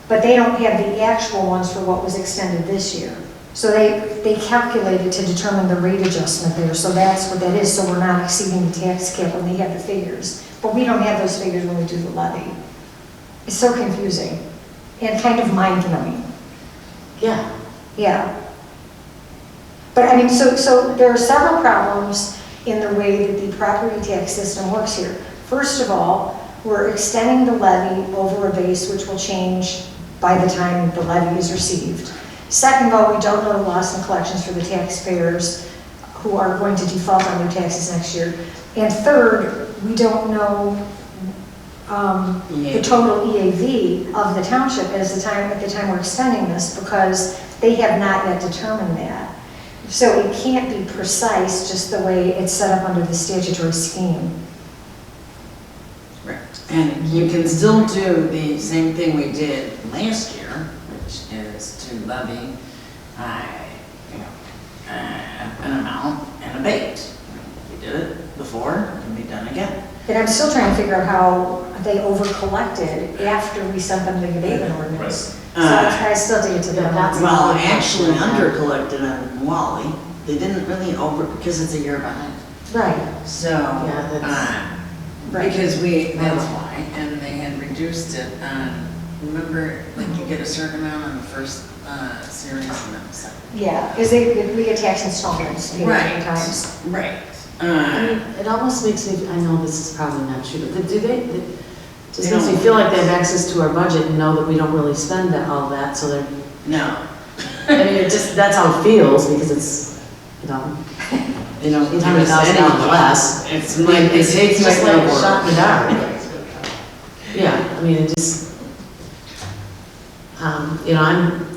But they don't have the actual ones for what was extended this year. So they calculated to determine the rate adjustment there, so that's what that is, so we're not exceeding the tax cap when they have the figures. But we don't have those figures when we do the levy. It's so confusing and kind of mind-numbing. Yeah, Yeah. But I mean, so there are several problems in the way that the property tax system works here. First of all, we're extending the levy over a base which will change by the time the levy is received. Second of all, we don't know the loss in collections for the taxpayers who are going to default on their taxes next year. And third, we don't know the total EAV of the township at the time we're extending this, because they have not yet determined that. So it can't be precise just the way it's set up under the statutory scheme. Right. And you can still do the same thing we did last year, which is to levy, an amount and abate. We did it before, it can be done again. And I'm still trying to figure out how they over-collected after we sent them the abatement ordinance. So I still dig it to the that's- bottom. Well, actually under-collected on Wally. They didn't really because it's a year behind. Right, So, Yeah, that's- right. because that's why, and they had reduced it on, remember, like you get a certain amount on the first series and then the second. Yeah, because we get tax installments paid different times. Right. I mean, it almost makes me, I know this is probably not true, but do they, it just They makes me don't. feel like they have access to our budget and know that we don't really spend all that, so they're, No. I mean, it just, that's how it feels, because it's, They don't give us $800,000 less. It's like, it It's takes just like like no a shot in the work. dark. Yeah, I mean, it just,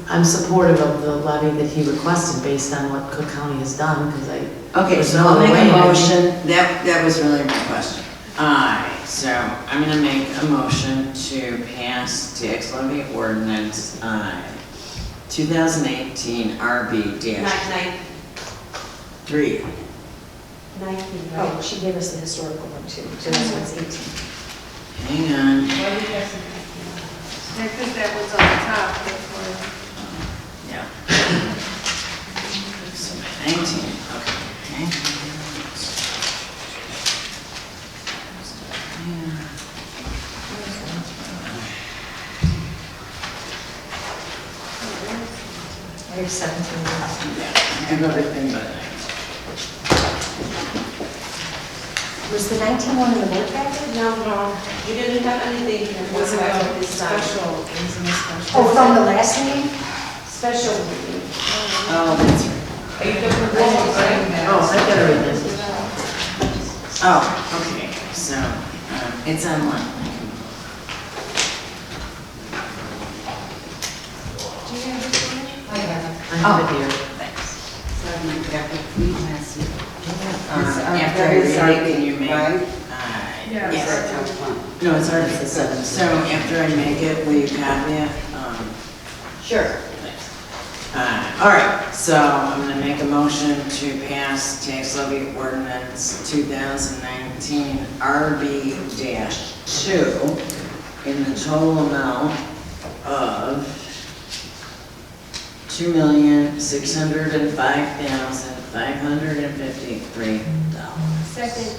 I'm supportive of the levy that he requested based on what Cook County has done, because Okay, There's so no I'll other make way, a I think. motion, that was really my question. So I'm gonna make a motion to pass tax levy ordinance, 2018 RB-3. Oh, she gave us the historical one too, so that's what's 18. Hang on, Yeah, because that was on the top, that's why. yeah. So 19, okay. I have 17 minutes. Yeah, I have everything but 19. Was the 19 one in the board package? No, You didn't have anything in it wasn't the a this time. special, it wasn't a special. Oh, from the last meeting? Special. Oh, that's right. Are you looking for anything? oh, I gotta read this. Oh, okay, so, it's online. I have it here. Thanks. It's After I read it, can you make? Yes. Yes. No, it's Article 7, so after I make it, will you copy it? Sure. Thanks. All right, so I'm gonna make a motion to pass tax levy ordinance 2019 RB-2 in the total amount of $2,605,553. Second.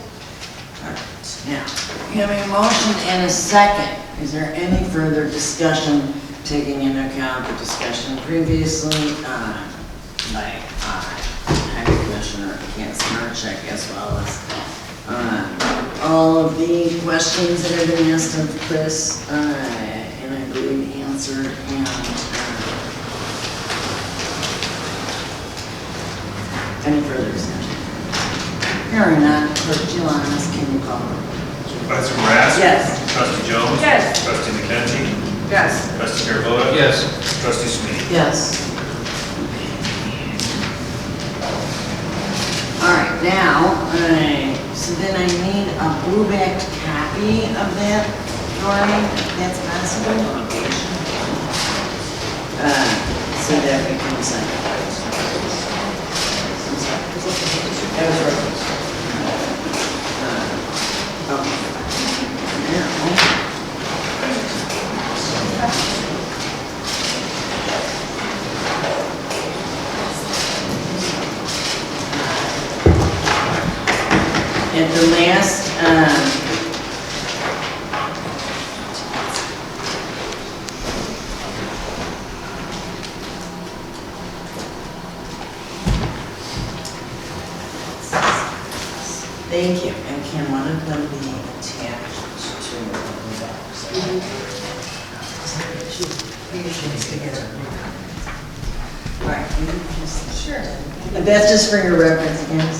All right, now, we have a motion and a second. Is there any further discussion, taking into account the discussion previously by Highway Commissioner Kent Smarchek, as well as all of the questions that have been asked of Chris, and I believe answered, and any further discussion? Hearing none, Clerk Giovanna, can you call? Supervisor Marasco? Yes. Trustee Jones? Yes. Trustee McKenzie? Yes. Trustee Carebola? Yes. Trustee Sweeney? Yes. All right, now, so then I need a blue-backed copy of that drawing, if that's possible. So that we can sign it. I'm sorry. That was right. Okay. Now. At the last, thank you, and can one of them be attached to the box? All right, sure. That's just for your reference, again.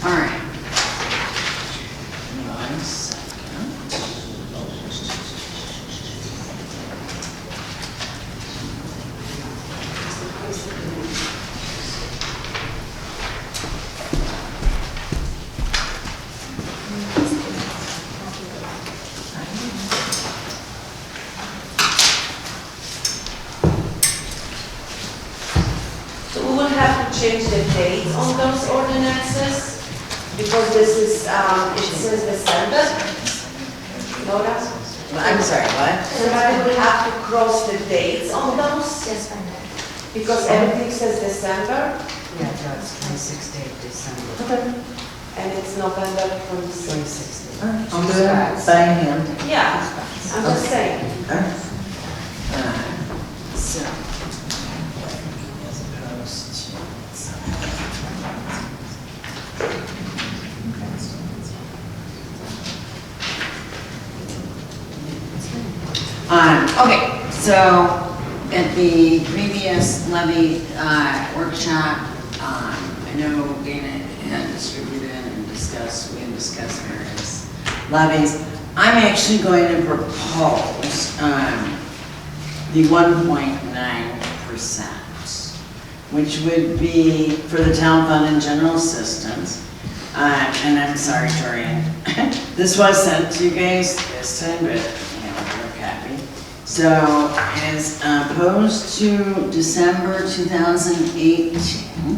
All right. One second. So we will have to change the dates on those ordinances, because this is, it says December. Laura? I'm sorry, what? Somebody will have to cross the dates on those, Yes, fine. because everything says December, Yeah, that's 26th day of December. and it's November 26th. 26th. I'll do it by hand. Yeah, I'm just saying. So. As opposed okay, so at the previous levy workshop, I know Dana had distributed and discussed, we had discussed various levies. I'm actually going to propose the 1.9%, which would be for the town fund and general assistance. And I'm sorry, Torian, this was sent to you guys this time, but you know, a copy. So as opposed to December 2018,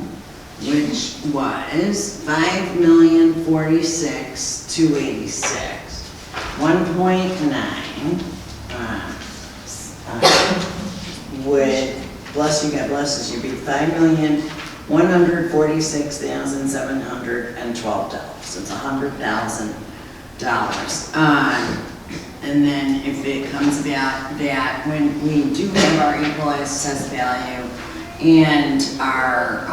which was 5,046,286, 1.9 would, bless you, God blesses you, be $5,146,712. It's $100,000. And then if it comes about that when we do have our equalized assessed value and our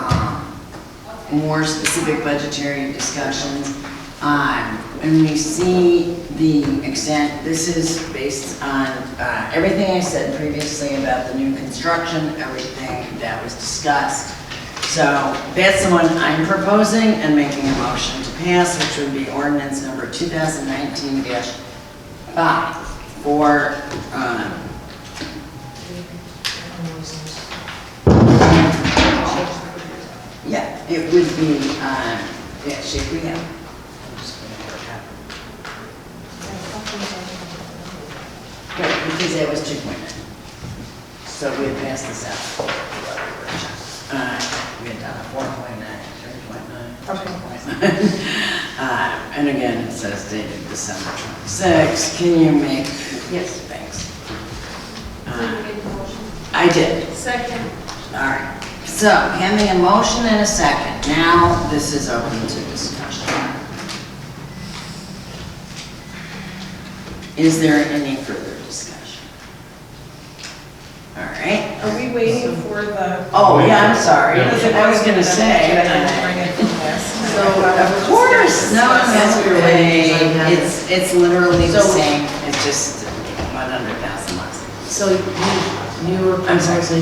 more specific budgetary discussions, and we see the extent, this is based on everything I said previously about the new construction, everything that was discussed. So that's the one I'm proposing and making a motion to pass, which would be ordinance number 2019-5 for yeah, it would be yeah, shape we have. Right, because that was 2.9. So we had passed this out. We had done a 4.9, 3.9. And again, it says dated December 26. Can you make? Yes, thanks. I did. Second. All right. So having a motion and a second. Now this is open to discussion. Is there any further discussion? All right. Are we waiting for the? Oh, yeah, I'm sorry. I was gonna say. So, Of course, no, that's great. It's literally the same. It's just 100,000 less. So you were I'm sorry. proposing,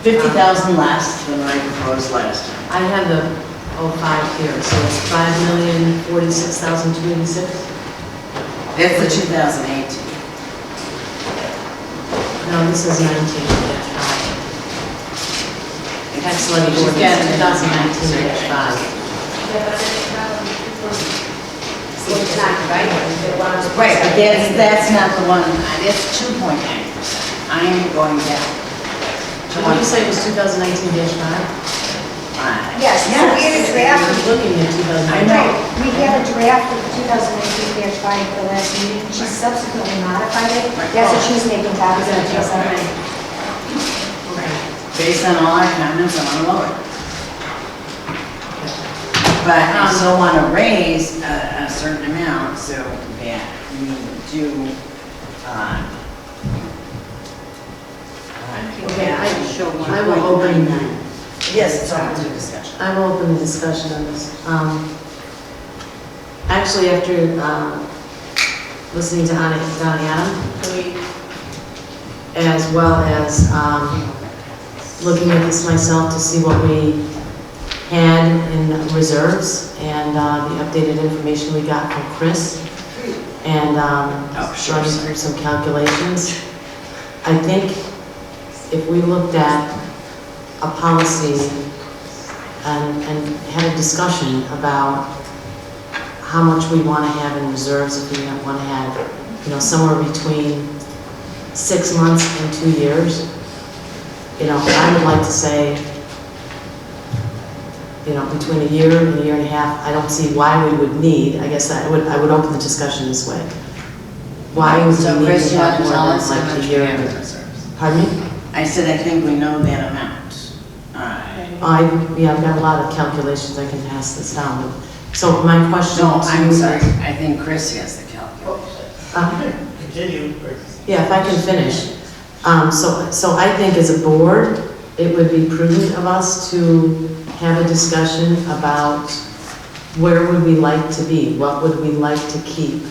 50,000 less than I proposed last time. I have the 05 here, so it's 5,046,286? That's the 2018. No, this is 19. Tax levy She's ordinance, got it. 2019-5. It's not right, they want to. Right, but that's not the one, that's 2.9%. I am going down. What did you say it was 2019-5? Yes, so we had a draft. I was looking at 2019. I know. We had a draft of the 2019-5 for the last meeting. She subsequently modified it. That's what she's making copies of. Based on all our comments, I want to lower it. But I still want to raise a certain amount so that we do, Okay, I will open, yes, it's open to discussion. I will open the discussion on this. Actually, after listening to Donna Adam, as well as looking at this myself to see what we had in reserves and the updated information we got from Chris, and running through some calculations, I think if we looked at a policy and had a discussion about how much we want to have in reserves, if we want to have, somewhere between 6 months and 2 years, I would like to say, between a year and a year and a half. I don't see why we would need, I guess I would open the discussion this way. Why would So we need Chris, to you want have to more tell than us how like a much we year? have in reserves? Pardon me? I said, I think we know that amount. I've got a lot of calculations, I can pass this down. So my question No, to I'm you sorry, is- I think Chris has the calculation. Continue. Yeah, if I can finish. So I think as a board, it would be prudent of us to have a discussion about where would we like to be? What would we like to keep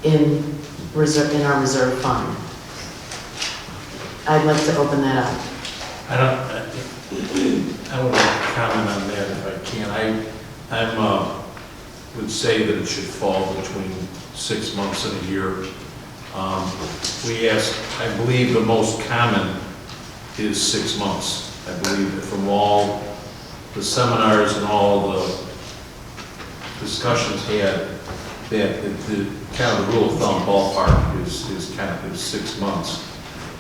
in our reserve fund? I'd like to open that up. I would like to comment on that if I can. I would say that it should fall between 6 months and a year. We asked, I believe the most common is 6 months. I believe that from all the seminars and all the discussions had, that the kind of the rule of thumb ballpark is 6 months.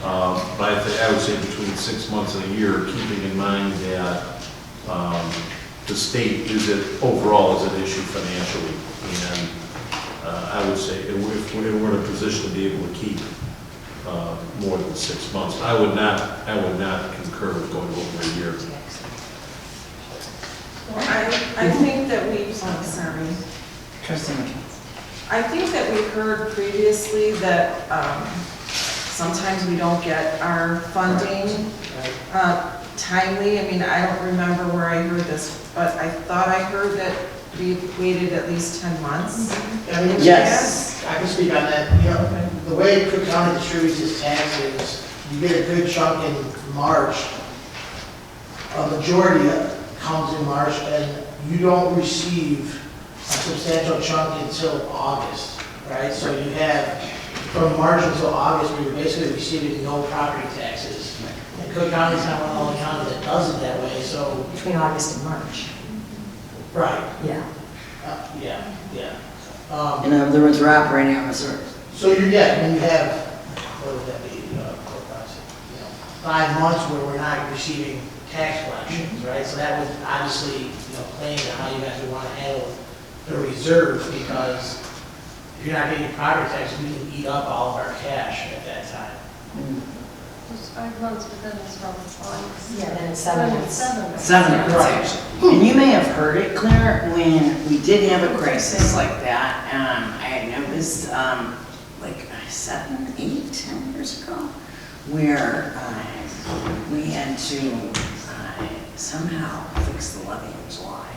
But I would say between 6 months and a year, keeping in mind that the state overall is an issue financially. And I would say if we're in a position to be able to keep more than 6 months, I would not concur with going over a year. Well, I think that we, sorry. Trustee McKay. I think that we heard previously that sometimes we don't get our funding timely. I mean, I don't remember where I heard this, but I thought I heard that we waited at least 10 months. I mean, Yes. I can speak on that. The way Cook County distributes its taxes, you get a good chunk in March. A majority comes in March, and you don't receive a substantial chunk until August, right? So you have, from March until August, we were basically receiving no property taxes. And Cook County's not one of the only counties that does it that way, so. Between August and March. Right, Yeah. yeah. In other words, we're operating on reserves. So you when you have, what would that be, 5 months where we're not receiving tax collections, right? So that would obviously, play into how you guys would want to handle the reserve, because if you're not getting your property tax, we can eat up all of our cash at that time. It's 5 months, but then it's from August. Yeah, then it's 7 months. 7 months. 7 months, actually. And you may have heard it, Claire, when we did have a crisis like that. I had noticed, like 7, 8, 10 years ago, where we had to somehow fix the levy in July.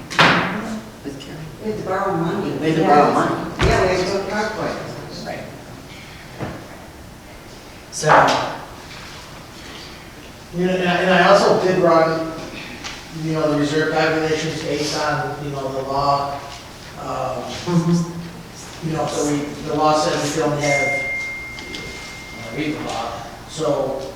With Carrie. We had to borrow money. We had to borrow money. Yeah, we had to go to Parkway. Right. So, You know, and I also did run, you know, the reserve calculations based on, you know, the law. You know, so the law says we can only have, read the law. So,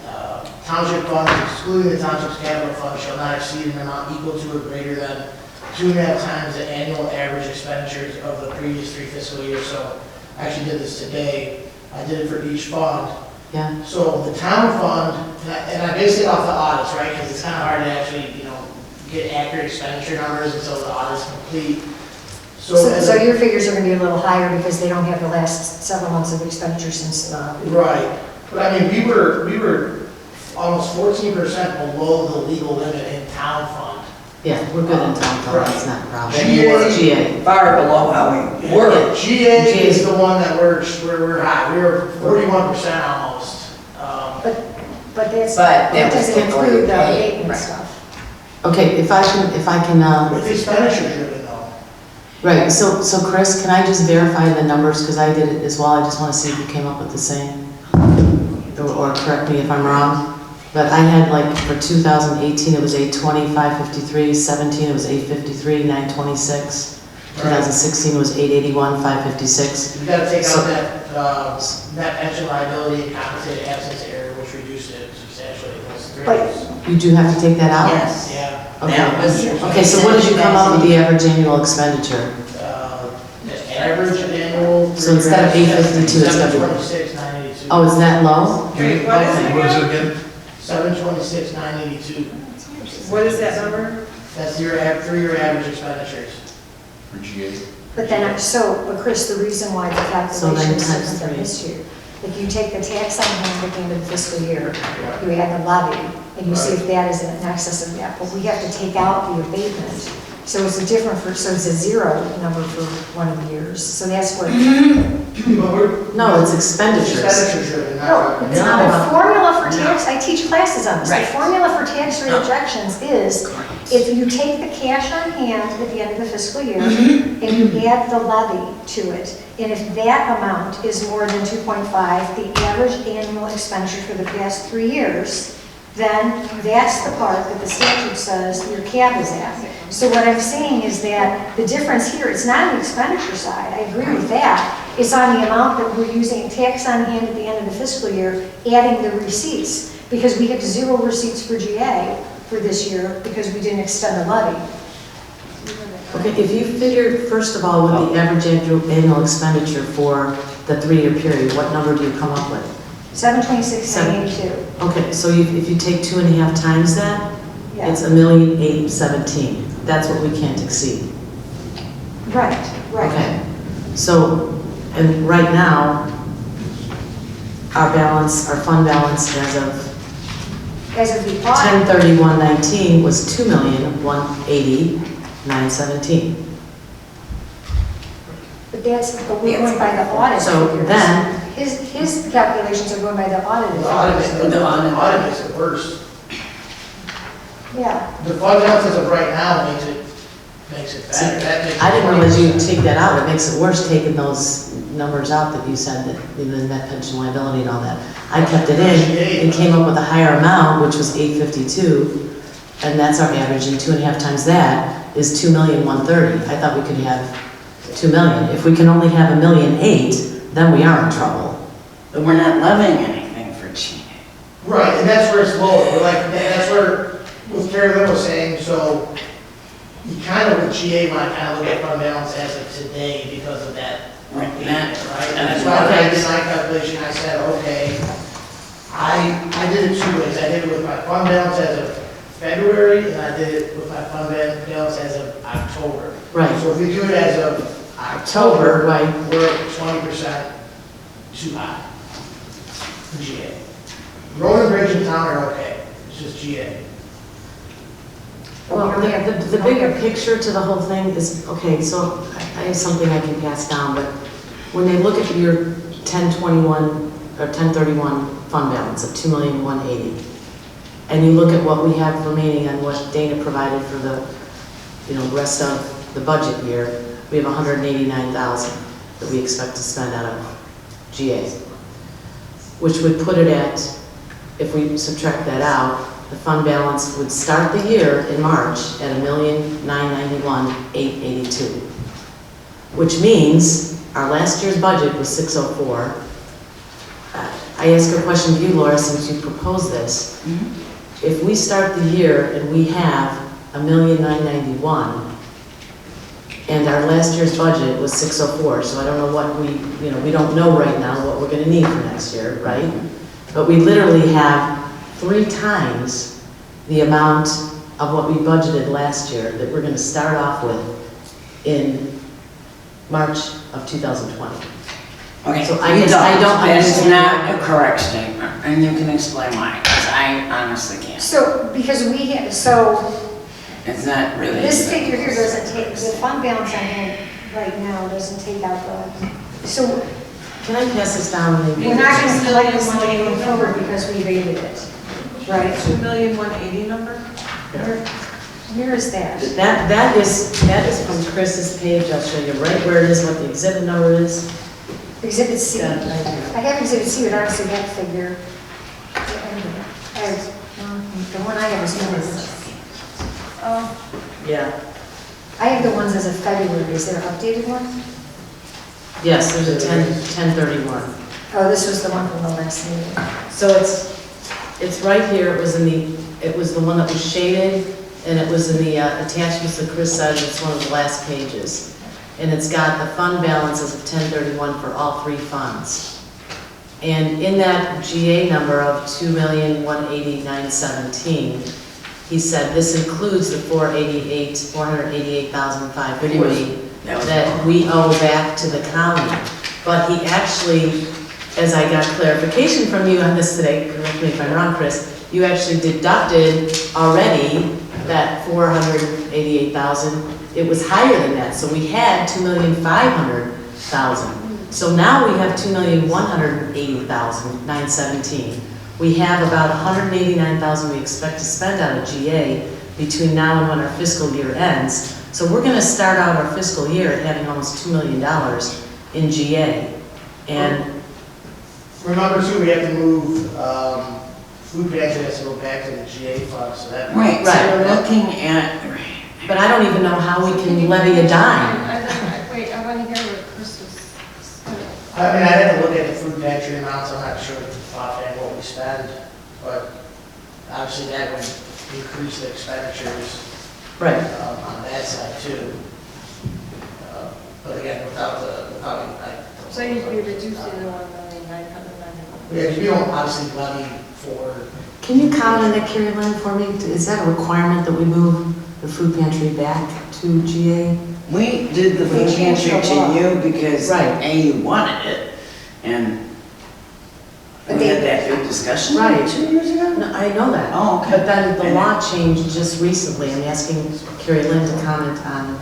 township funds, excluding the township's capital fund, shall not exceed an amount equal to or greater than 2.5 times the annual average expenditures of the previous 3 fiscal years. So, I actually did this today. I did it for each fund. Yeah. So the town fund, and I based it off the audits, right? Because it's kind of hard to actually, you know, get accurate expenditure numbers until the audit's complete. So your figures are gonna be a little higher because they don't have the last several months of expenditure since, Right, but I mean, we were almost 14% below the legal limit in town fund. Yeah, we're good in town fund, it's not a problem. GA. GA. far below how we were. GA is the one that we're high, we were 41% almost. but that's, But that doesn't that was before include you the paid, abatement right. stuff. Okay, if I can, With expenditure driven though. right, so Chris, can I just verify the numbers, because I did it as well, I just want to see if you came up with the same. Or correct me if I'm wrong, but I had like, for 2018, it was 820, 553, 17, it was 853, 926. 2016 was 881, 556. You gotta take So- out that, net pension liability and compensated absence error, which reduced it substantially. Those three. But- You do have to take that out? Yes. Yeah. That was- Okay, so what did you come up with the average annual expenditure? The average annual. So instead of 852, it's gonna be- 726,982. Oh, is that low? Wait, what is it What is it again? again? 726,982. What is that number? That's your 3-year average expenditures. For GA? But but Chris, the reason why the So then calculation is times different than three. this year, if you take the tax on hand at the end of the fiscal year, you add the levy, and you see if that is in excess of that, but we have to take out the abatement. So it's so it's a 0 number for one of the years, so that's what. But we're. No, it's expenditures. Expenditure driven, No, not. it's not the formula for tax, I teach classes on this. The Right. formula for tax rate projections is, if you take the cash on hand at the end of the fiscal year, and you add the levy to it, and if that amount is more than 2.5, the average annual expenditure for the past 3 years, then that's the part that the statute says your cap is at. So what I'm saying is that the difference here, it's not on the expenditure side, I agree with that. It's on the amount that we're using tax on hand at the end of the fiscal year, adding the receipts. Because we have 0 receipts for GA for this year because we didn't extend the levy. Okay, if you figured, first of all, what the average annual expenditure for the 3-year period, what number do you come up with? 726,982. Okay, so if you take 2.5 times that, Yeah. it's 1,817,000. That's what we can't exceed. Right, right. Okay, so, and right now, our balance, our fund balance as of As of the audit, 10/31/19 was 2,180,917. but we're going by the audit. So figures. then- His calculations are going by the audited The audit figures. makes it worse. Yeah, The fund balance as of right now makes it better. That makes it I didn't realize you'd 20%. take that out. It makes it worse taking those numbers out that you said, that the net pension liability and all that. I kept it in and came up with a higher amount, which was 852, and that's our average, and 2.5 times that is 2,130,000. I thought we could have 2 million. If we can only have 1,000,008, then we are in trouble. But we're not levying anything for GA. Right, and that's where it's lower. We're like, that's where, what Carrie Lynn was saying, so you kind of, with GA, might kind of look at fund balance as of today because of that. Right, Right? that- And that's why when I did my calculation, I said, okay, I did it 2 ways. I did it with my fund balance as of February, and I did it with my fund balance as of October. Right. So if we do it as of October, October, right. we're at 20% too high for GA. Road and bridge in town are okay, it's just GA. Well, the bigger picture to the whole thing is, okay, so I have something I can pass down, but when they look at your 10/21 or 10/31 fund balance of 2,180,000, and you look at what we have remaining and what Dana provided for the, rest of the budget year, we have 189,000 that we expect to spend out of GA. which would put it at, if we subtract that out, the fund balance would start the year in March at $1,991,882, which means our last year's budget was 604. I ask a question to you, Laura, since you proposed this. If we start the year and we have $1,991,000, and our last year's budget was 604, so I don't know what we don't know right now what we're gonna need for next year, right? But we literally have 3 times the amount of what we budgeted last year that we're gonna start off with in March of 2020. Okay, So I guess I don't that is understand. not a correct statement, and you can explain why, because I honestly can't. So, because It's not really. this figure here doesn't take, the fund balance I have right now doesn't take out so Can I pass this down? Maybe? we're not gonna collect this money going forward because we rated it, right? 2,180,000 number? Where is that? That is from Chris's page. I'll show you right where it is, what the exhibit number is. Exhibit C. Yeah, I right here. have Exhibit C, but I don't see that figure. The one I have is yours. Oh, Yeah. I have the ones as of February. Is there an updated one? Yes, there's a 10/31. Oh, this was the one from the last meeting. So it's right here. It was the one that was shaded, and it was in the attachments that Chris said. It's one of the last pages. And it's got the fund balances of 10/31 for all 3 funds. And in that GA number of 2,189,17, he said this includes the 488,540 that we owe back to the county. But he actually, as I got clarification from you on this today, correct me if I'm wrong, Chris, you actually deducted already that 488,000. It was higher than that, so we had 2,500,000. So now we have 2,180,917. We have about 189,000 we expect to spend out of GA between now and when our fiscal year ends. So we're going to start out our fiscal year at having almost $2 million in GA. And Remember too, we have to move, food pantry has to go back to the GA fund, so that. Right, so Right. we're looking at, but I don't even know how we can levy a dime. Wait, I want to hear what Chris was. I mean, I have to look at the food pantry amounts, I'm not sure offhand what we spend, but obviously that would increase the expenditures Right. on that side too. But again, without So you'd be reducing the 1,990,000. Yeah, you don't obviously levy for, Can you comment on that, Carrie Lynn, for me? Is that a requirement that we move the food pantry back to GA? we did the food We changed pantry the law. to you because Right. A, you wanted it, and But we they- had that big discussion Right. 2 years ago? No, I know that. Oh, okay. But then the law changed just recently. I'm asking Carrie Lynn to comment on.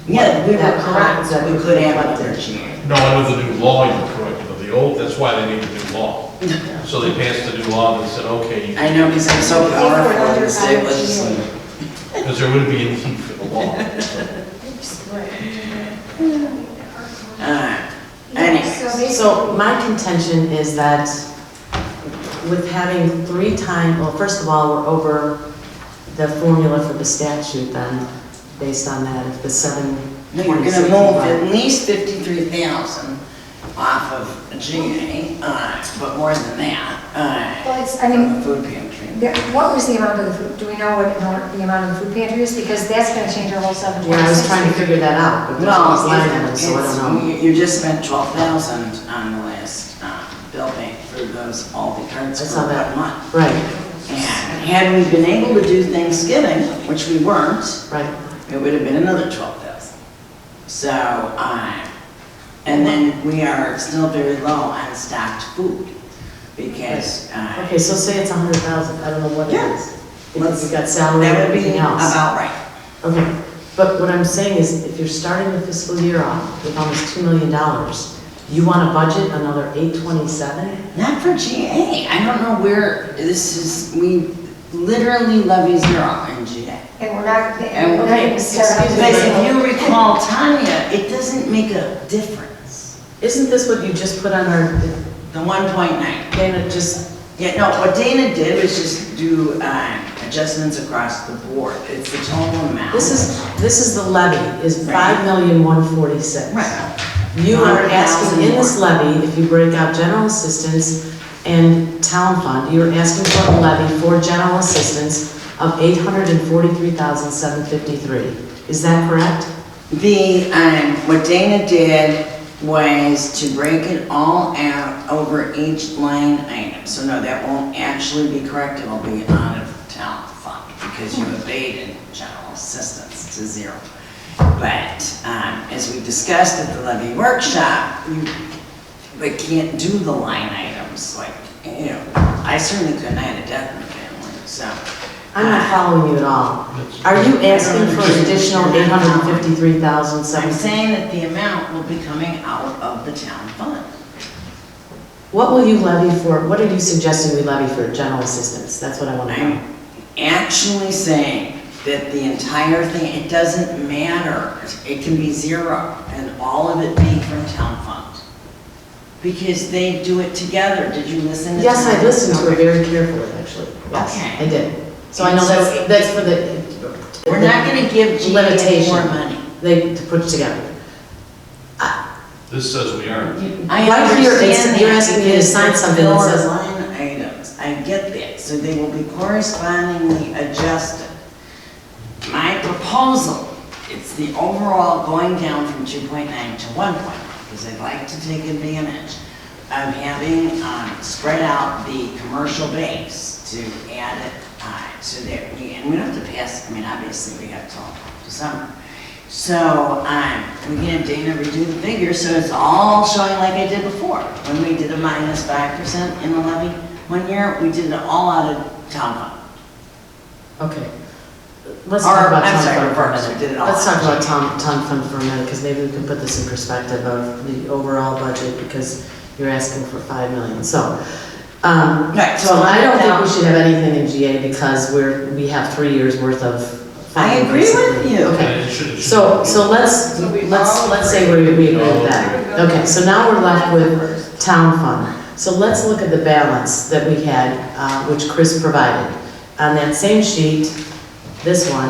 Yeah, we were That correct, correct, that we that could we have it reflected. there, GA. No, under the new law, you're correct, under the old, that's why they need a new law. So they passed the new law and said, okay, I know, because I'm so powerful in the state $100 legislature. because there wouldn't be any need for the law. Anyway, So my contention is that with having 3 times, well, first of all, we're over the formula for the statute then, based on that, if the 726. we're gonna move at least 53,000 off of GA, but more than that, Well, it's, I from mean, the food pantry. what was the amount of the food, do we know what the amount of the food pantry is? Because that's gonna change our whole 726. Yeah, I was trying to figure that out, but there's Well, always line items, so I don't know. you just spent 12,000 on the last bill pay for those Aldi cards I for saw that. 1 month. Right, And had we been able to do Thanksgiving, which we weren't, right. it would have been another 12,000. So, and then we are still very low on stocked food because, Okay, so say it's 100,000, I don't know what it Yeah. is. Because we got salary and that would be everything else. about right. Okay, but what I'm saying is, if you're starting the fiscal year off with almost $2 million, you want to budget another 827? Not for GA. I don't know where this is, we literally levy 0 in GA. And we're not, And we're not okay, gonna start out. excuse me, Because if you recall, Tanya, it doesn't make a difference. Isn't this what you just put on our The 1.9. Dana, just, Yeah, no, what Dana did was just do adjustments across the board. It's the total amount. this is the levy, is Right. 5,146,000. Right. You are asking in this levy, if you break out general assistance and town fund, you're asking for a levy for general assistance of $843,753. Is that correct? What Dana did was to break it all out over each line item. So no, that won't actually be correct, it'll be out of town fund because you abated general assistance to zero. But as we discussed at the levy workshop, we can't do the line items like, I certainly couldn't, I had a death in the family, so. I'm not following you at all. Are you asking for an additional $853,753? I'm saying that the amount will be coming out of the town fund. What will you levy for, what are you suggesting we levy for general assistance? That's what I want to know. I'm actually saying that the entire thing, it doesn't matter. It can be zero and all of it be from town fund. Because they do it together. Did you listen to Yes, I town? listened to it very carefully, actually. Yes, Okay. I did. So I know So that's for the. We're not gonna give GA limitation. more money. They put it together. This says we are. I Right here, understand you're that asking me to because sign it's something that for says- line items. I get that, so they will be correspondingly adjusted. My proposal, it's the overall going down from 2.9 to 1.9, because I'd like to take advantage of having spread out the commercial base to add it, so that and we don't have to pass, I mean, obviously we have till December. So, we can have Dana redo the figures, so it's all showing like I did before. When we did a -5% in the levy one year, we did it all out of town fund. Okay. Let's talk about I'm town sorry, fund for a reverse, we did it minute. all Let's talk out. about town fund for a minute, because maybe we can put this in perspective of the overall budget, because you're asking for 5 million. So, Right, so I don't think we should have anything in GA because we have 3 years worth of I funding. agree with basically. you. Okay. It should- So let's say we agree with that. Okay, so now we're left with town fund. So let's look at the balance that we had, which Chris provided. On that same sheet, this one,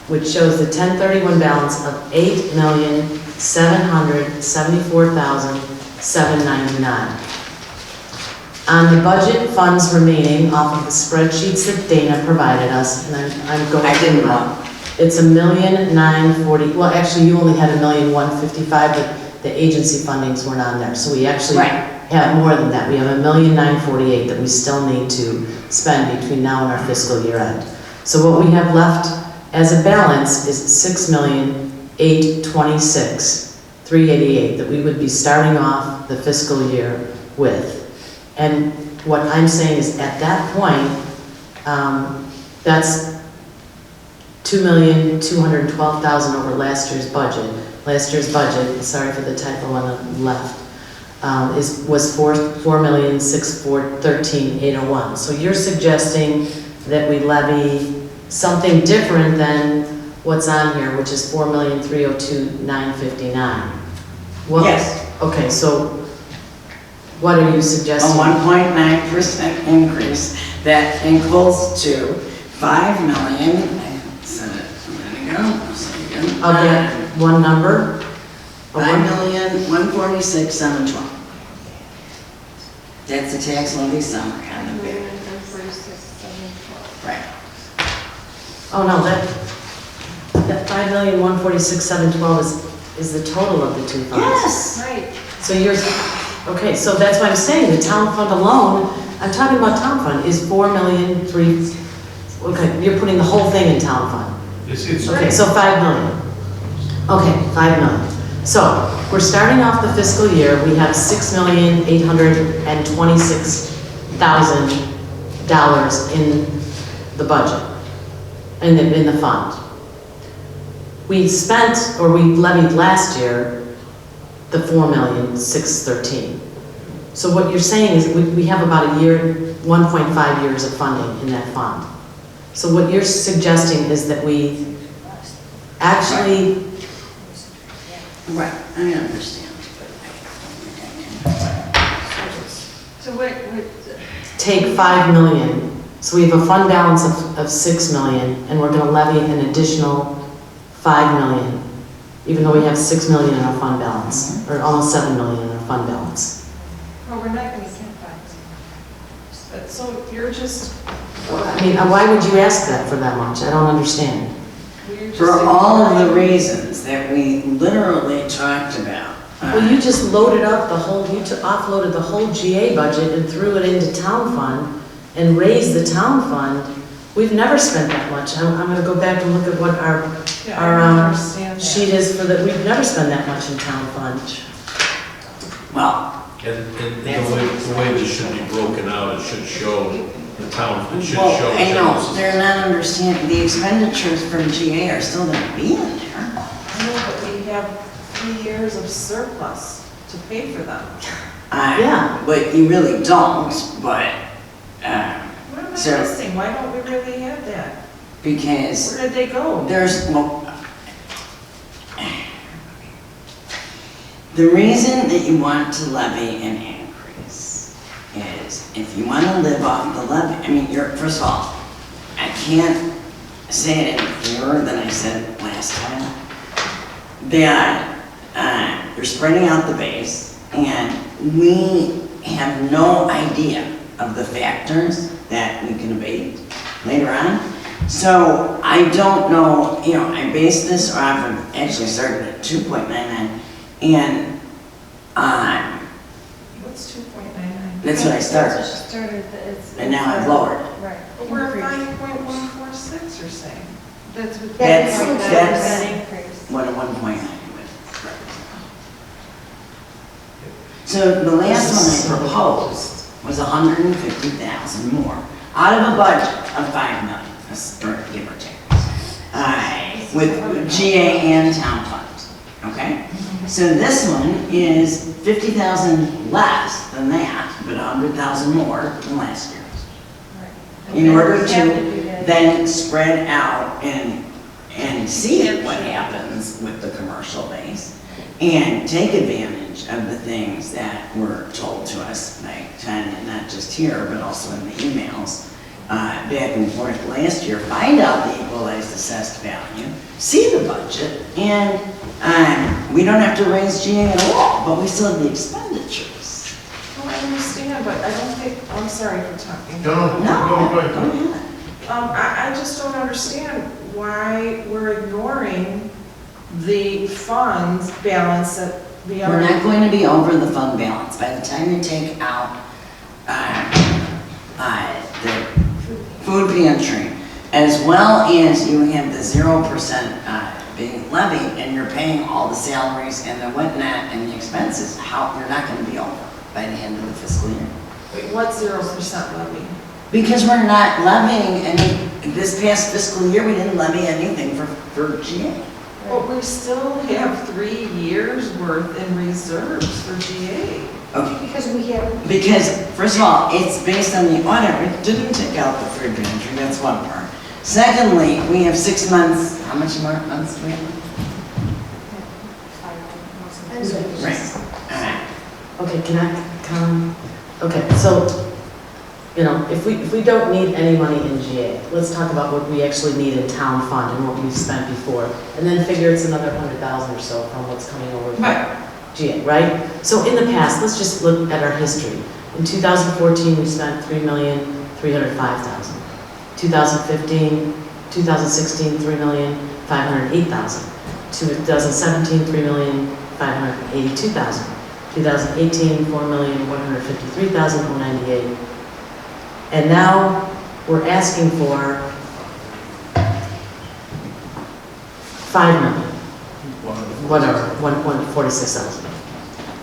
which shows the 1031 balance of $8,774,799. On the budget funds remaining off of the spreadsheets that Dana provided us, and I'm going. I didn't know. It's $1,940,000, well, actually, you only had $1,155,000, but the agency fundings weren't on there, so we actually Right. have more than that. We have $1,948,000 that we still need to spend between now and our fiscal year end. So what we have left as a balance is $6,826,388 that we would be starting off the fiscal year with. And what I'm saying is, at that point, that's $2,212,000 over last year's budget. Last year's budget, sorry for the typo on the left, was $4,613,801. So you're suggesting that we levy something different than what's on here, which is $4,302,959. Well, Yes. Okay, so what are you A suggesting? 1.9% increase that equals to 5 million, I said it a minute ago, I'll say it again. I'll get one number. A one- 5,146,712. That's the tax levy summary on the bid. Right. Oh, no, that 5,146,712 is the total of the two funds. Yes. Right. So you're, okay, so that's why I'm saying the town fund alone, I'm talking about town fund, is 4,003,000. Okay, you're putting the whole thing in town fund. It's, Okay, so 5 million. Okay, 5 million. So we're starting off the fiscal year, we have $6,826,000 in the budget, in the fund. We spent, or we levied last year, the $4,613,000. So what you're saying is we have about a year, 1.5 years of funding in that fund. So what you're suggesting is that we actually, Right, I understand. what, take 5 million. So we have a fund balance of 6 million, and we're gonna levy an additional 5 million, even though we have 6 million in our fund balance, or almost 7 million in our fund balance. well, we're not gonna get that. So you're just. I mean, why would you ask that for that much? I don't understand. you're just For all of the ignoring- reasons that we literally talked about. Well, you just loaded up the whole, offloaded the whole GA budget and threw it into town fund and raised the town fund. We've never spent that much. I'm gonna go back and look at what our Yeah, I don't understand that. sheet is for that. We've never spent that much in town fund. Well, And the way this should be broken out, it should show the town, it should well, show. I know, Genesis. they're not understanding, the expenditures from GA are still gonna be in there. I know, but we have 3 years of surplus to pay for them. Yeah. But you really don't, but, What am I So- missing? Why don't we really have that? because Where did they go? there's, well, the reason that you want to levy an increase is if you want to live off the levy, I mean, first of all, I can't say it any clearer than I said last time, that you're spreading out the base, and we have no idea of the factors that we can abate later on. So I don't know, I based this off of, actually started at 2.99, and What's 2.99? that's what I started, and now I've lowered it. Right. But we're at 5.146, you're saying. That's what. That's- That increase. What a 1.9 would represent. So the last one I proposed was 150,000 more, out of a budget of 5 million, or give or take, with GA and town funds, okay? So this one is 50,000 less than that, but 100,000 more than last year's. In order to then spread out and see what happens with the commercial base and take advantage of the things that were told to us by Tanya, not just here, but also in the emails back and forth last year. Find out the equalized assessed value, see the budget, and we don't have to raise GA at all, but we still have the expenditures. Well, I understand, but I don't think, I'm sorry for talking. No, go ahead. I just don't understand why we're ignoring the funds balance that we We're are. not going to be over the fund balance. By the time you take out the food pantry, as well as you have the 0% being levied, and you're paying all the salaries and the whatnot and the expenses, you're not going to be over by the end of the fiscal year. Wait, what's 0% levy? Because we're not levying any, this past fiscal year, we didn't levy anything for GA. But we still have 3 years worth in reserves for GA. Okay. Because we have, Because, first of all, it's based on the audit, we didn't take out the food pantry, that's one part. Secondly, we have 6 months, how much more months do we have? Right. Okay, can I come? Okay, so, if we don't need any money in GA, let's talk about what we actually need in town fund and what we've spent before, and then figure it's another 100,000 or so from what's coming over from GA, right? So in the past, let's just look at our history. In 2014, we spent $3,305,000. 2015, 2016, $3,508,000. 2017, $3,582,000. 2018, $4,153,098. And now we're asking for $5 million, whatever, 146,000.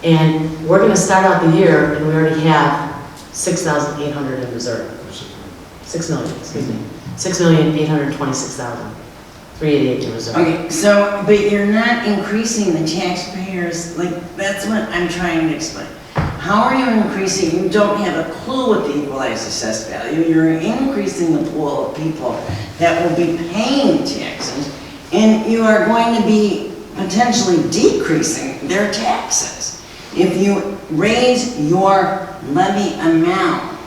And we're going to start out the year, and we already have 6,800 in reserve. 6 million, excuse me. 6,826,388 in reserve. Okay, so, but you're not increasing the taxpayers, that's what I'm trying to explain. How are you increasing, you don't have a clue what the equalized assessed value, you're increasing the pool of people that will be paying taxes, and you are going to be potentially decreasing their taxes. If you raise your levy amount,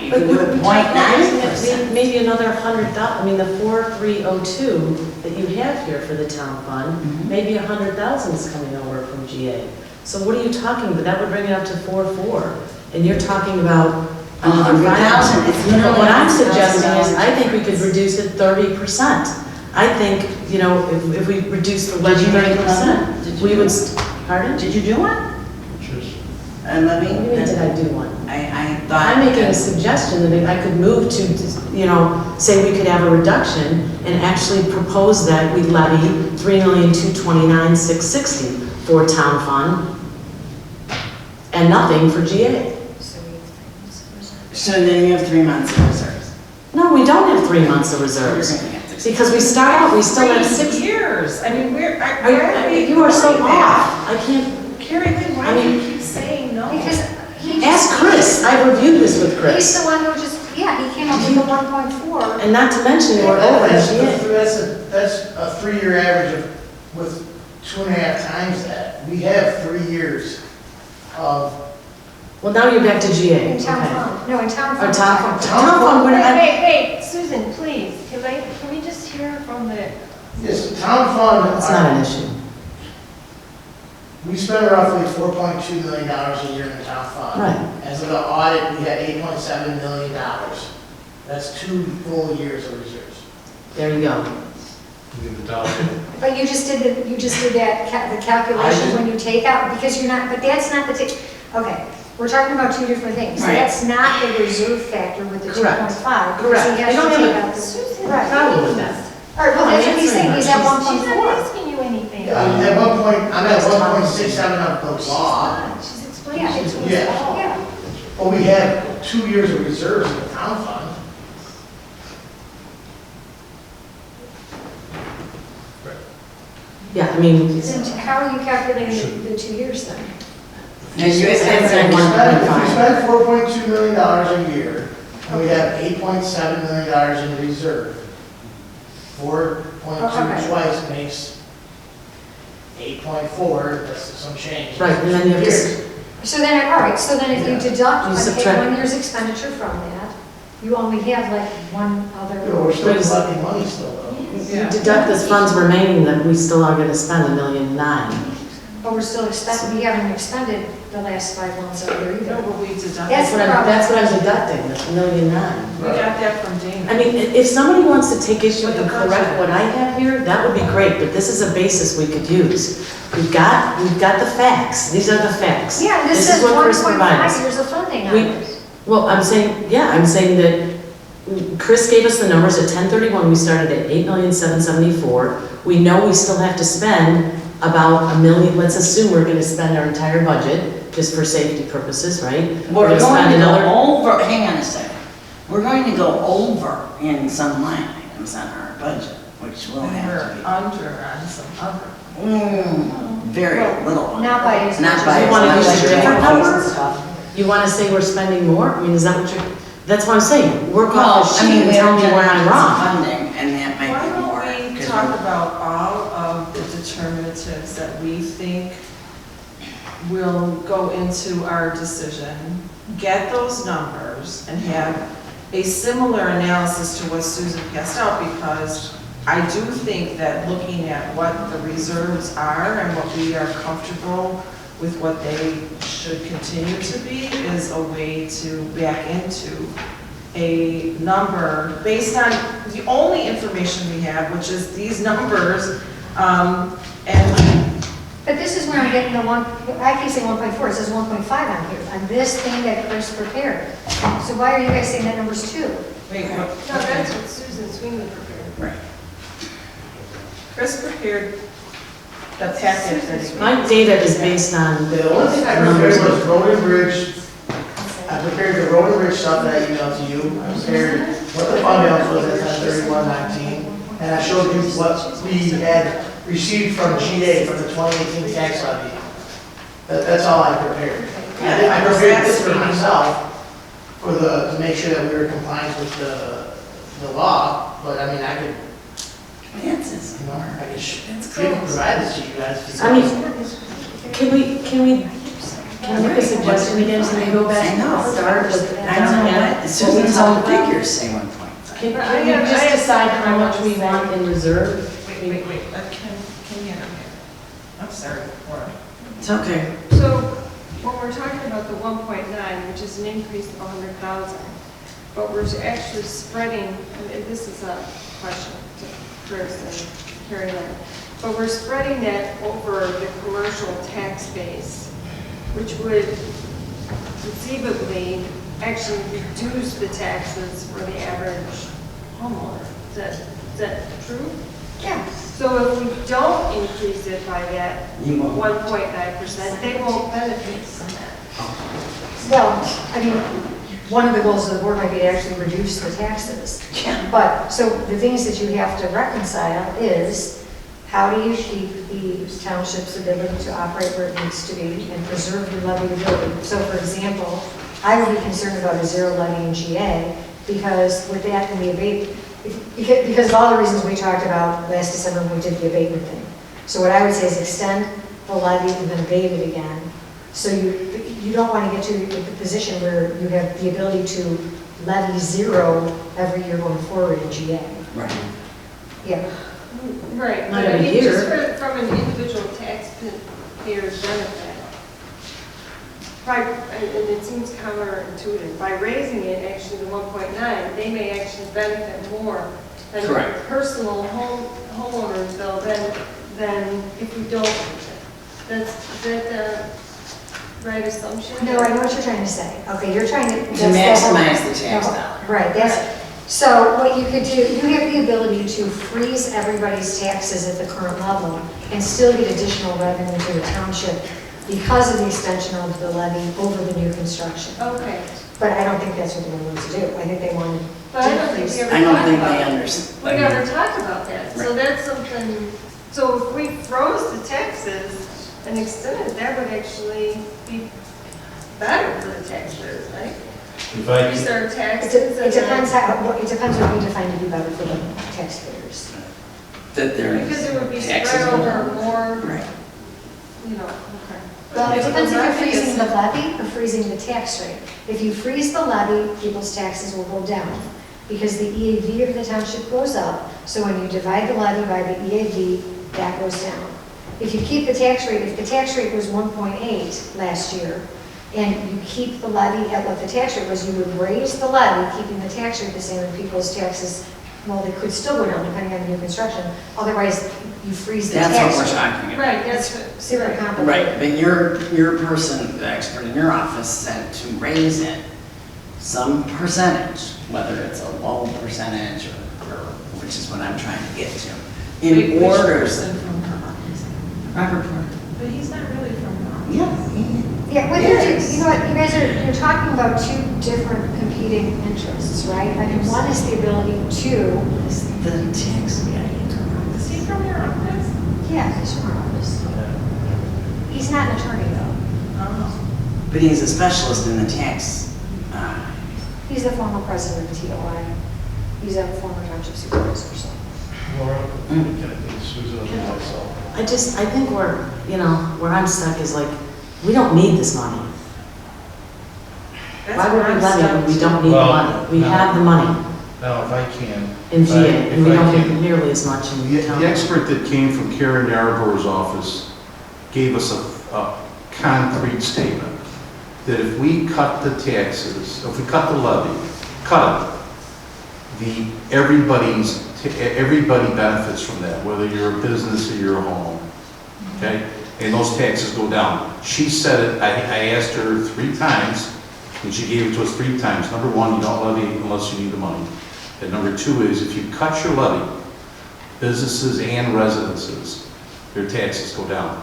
you can do it 0.9%. Maybe another 100,000, I mean, the 4302 that you have here for the town fund, maybe 100,000 is coming over from GA. So what are you talking about? That would bring it up to 4.4, and you're talking about another 100,000. It's literally What I'm suggesting is, $100,000 I think we could reduce it 30%. I think, you know, if we reduce the levy Did you make 30%, one? we would, pardon? Did you do one? A levy? What do you mean, did I do one? I thought. I'm making a suggestion that I could move to, you know, say we could have a reduction and actually propose that we levy $3,229,660 for town fund and nothing for GA. So then you have 3 months of reserves. No, we don't have 3 months of reserves. Because we start out, we still have 6 3 years. I mean, You are so off. I can't, Carrie Lynn, why I do you mean- keep saying no? Because he ask just. Chris. I reviewed this with He's Chris. the one who just, yeah, he came up with the 1.4. And not to mention, we're over in GA. That's a 3-year average of, with 2.5 times that. We have 3 years of. Well, now you're back to GA. In town Okay. fund, no, in town Or fund. town fund. Town fund, Wait, we're- wait, Susan, please, can we just hear from the, Yes, the town fund. It's not an issue. We spend roughly $4.2 million a year in the town fund. Right. As of the audit, we had $8.7 million. That's 2 full years of reserves. There you go. Leave the dollar. But you just did the calculation I when you take out, because you're not, but that's not the, okay, we're talking about 2 different things. Right. That's not the reserve factor with the 2.5. Correct. because Correct. he I has don't to have take a out the. Susan, Right. Problem with that. All right, well, that's what he's saying, he's at she's not 1.4. asking you anything. I'm at 1.67 of the law, She's explaining it to us Yeah. all. Yeah, but we have 2 years of reserves in the town fund. Yeah, I mean, then how are you calculating the 2 years then? And you If said we spend 1.5. $4.2 million a year, and we have $8.7 million in reserve, 4.2 Okay. twice makes 8.4, that's some change. right, and then you have to, So then, all right, so then if you deduct, You like, take subtract- 1 year's expenditure from that, you only have like one You know, other. we're still collecting money still, though. you deduct the funds remaining, then we still are gonna spend $1.9 million. But we're still expending, we haven't expended the last 5 months of the year No, either. but we deducted. That's That's what I'm deducting, the $1.9 million. We got that from Dana. I mean, if somebody wants to take issue With the and correct budget. what I have here, that would be great, but this is a basis we could use. We've got the facts, these are the facts. Yeah, this is says what Chris 1.5 provides. years of funding on We- this. Well, I'm saying that Chris gave us the numbers at 10/31, we started at 8,774,000. We know we still have to spend about $1 million, let's assume we're gonna spend our entire budget, just for safety purposes, right? We're gonna going spend to another. go over, hang on a second. We're going to go over in some line items on our budget, which will And have we're to be. under on some other. Very little. Not by as Not much by as You as wanna much use as a your different proposal. number? You wanna say we're spending more? I mean, is that what you're, that's what I'm saying. Work Well, off the I sheet mean, and we tell have me to where I'm have wrong. some funding, and that Why might be don't more. we 'cause talk we're- about all of the determinatives that we think will go into our decision, get those numbers, and have a similar analysis to what Susan passed out, because I do think that looking at what the reserves are and what we are comfortable with what they should continue to be is a way to back into a number based on the only information we have, which is these numbers, and But this is where I'm getting the one, I keep saying 1.4, it says 1.5 on here, on this thing that Chris prepared. So why are you guys saying that number's 2? wait, what? No, that's what Susan Sweeney prepared. Right. Chris prepared the packet that he. My data is based on The only thing I prepared was road and bridge. I prepared the road and bridge stuff that I emailed to you. I prepared what the fund balance was at 10/31/19. And I showed you what we had received from GA from the 2018 tax levy. That's all I prepared. I prepared this for myself, to make sure that we were compliant with the law, but I mean, I could, Finances. you know, I could provide this to you guys. I mean, can we Can I make a suggestion, again, so we go back I to know. the start with. I don't know what, Susan's own figures say 1.5. Can we just decide how much we want in reserve? Wait, can you hear me? I'm sorry, Laura. It's okay. So when we're talking about the 1.9, which is an increase of 100,000, but we're actually spreading, and this is a question to Chris and Carrie Lynn, but we're spreading that over the commercial tax base, which would conceivably actually reduce the taxes for the average homeowner. Is that true? Yeah. So if we don't increase it by that You won't. 1.9%, they won't benefit from that. Well, I mean, one of the goals of the board might be to actually reduce the taxes. But, so the things that you have to reconcile is, how do you keep the township's ability to operate where it needs to be and preserve your levy ability? So for example, I would be concerned about a zero levy in GA, because with that and the abate, because of all the reasons we talked about last December when we did the abatement thing. So what I would say is extend the levy and then abate it again. So you don't want to get to the position where you have the ability to levy zero every year going forward in GA. Right. Yeah. Right, Not but I every mean, just year. from an individual taxpayer's benefit, and it seems counterintuitive, by raising it actually to 1.9, they may actually benefit more than Correct. personal homeowners bill than if we don't. Is that the right assumption? No, I know what you're trying to say. Okay, you're trying to. To maximize the tax dollar. Right, so what you could do, you have the ability to freeze everybody's taxes at the current level and still get additional revenue to the township because of the extension of the levy over the new construction. Okay. But I don't think that's what they want to do. I think they want to But I don't think decrease. we ever I don't talked think about they it. understand. We never talked about that, so Right. that's something, so if we froze the taxes and extended, that would actually be better for the taxpayers, right? If I Increase can, our taxes It and depends then, how, it depends what we define to be better for the taxpayers. That they're. because it would be taxes spread go over down. more, Right. you know, okay. Well, it depends if you're Levy is- freezing the levy or freezing the tax rate. If you freeze the levy, people's taxes will go down because the EAV of the township goes up. So when you divide the levy by the EAV, that goes down. If you keep the tax rate, if the tax rate was 1.8 last year, and you keep the levy at what the tax rate was, you would raise the levy, keeping the tax rate the same, and people's taxes, well, they could still go down depending on new construction. Otherwise, you freeze the That's tax what we're rate. talking about. Right, that's what. Super complicated. Right, but your person, the expert in your office said to raise it some percentage, whether it's a low percentage or which is what I'm trying to get to, in Which order. person from Vermont is it? Robert Porter. But he's not really from Vermont. Yeah. Yeah, well, Yes. you know what, you guys you're talking about two different competing interests, right? I mean, one is the ability to, It's the tax guy. Is he from your office? yeah, he's from our office. He's not an attorney, though. Oh. But he's a specialist in the tax. He's the former president of TOI. He's a former township supervisor, so. Laura, Mm. Susan, and myself. I think where I'm stuck is like, we don't need this money. That's Why would where we I'm levy stuck when we too. don't need the Well, money? We no. have the money Now, if I can. in if I- GA, if and we I don't can- need nearly as much in The town. expert that came from Karen Yarbrough's office gave us a concrete statement that if we cut the taxes, if we cut the levy, cut it, everybody benefits from that, whether you're a business or you're a home, okay? And those taxes go down. She said it, I asked her 3 times, and she gave it to us 3 times. Number 1, you don't levy unless you need the money. And number 2 is, if you cut your levy, businesses and residences, their taxes go down.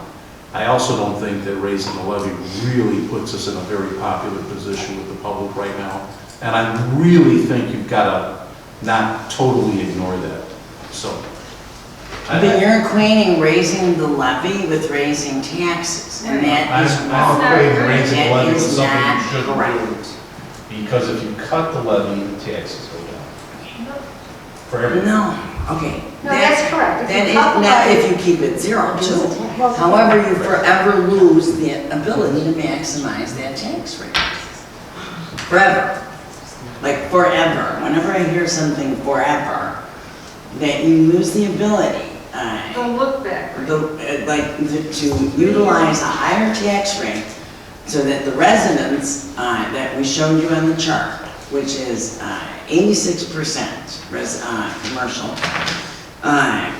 I also don't think that raising the levy really puts us in a very popular position with the public right now. And I really think you've got to not totally ignore that. So. But you're equating raising the levy with raising taxes, and that is I'm not, equating raising the that levy with is something you not shouldn't do. correct. Because if you cut the levy, the taxes go down. For everyone. No, Okay. No, that's correct. If Then you cut the now levy- if you keep it zero too. Well, However, you forever lose the ability to maximize that tax rate. Forever. Like forever. Whenever I hear something forever, that you lose the ability, The look back. to utilize a higher tax rate so that the residents that we showed you on the chart, which is 86% commercial and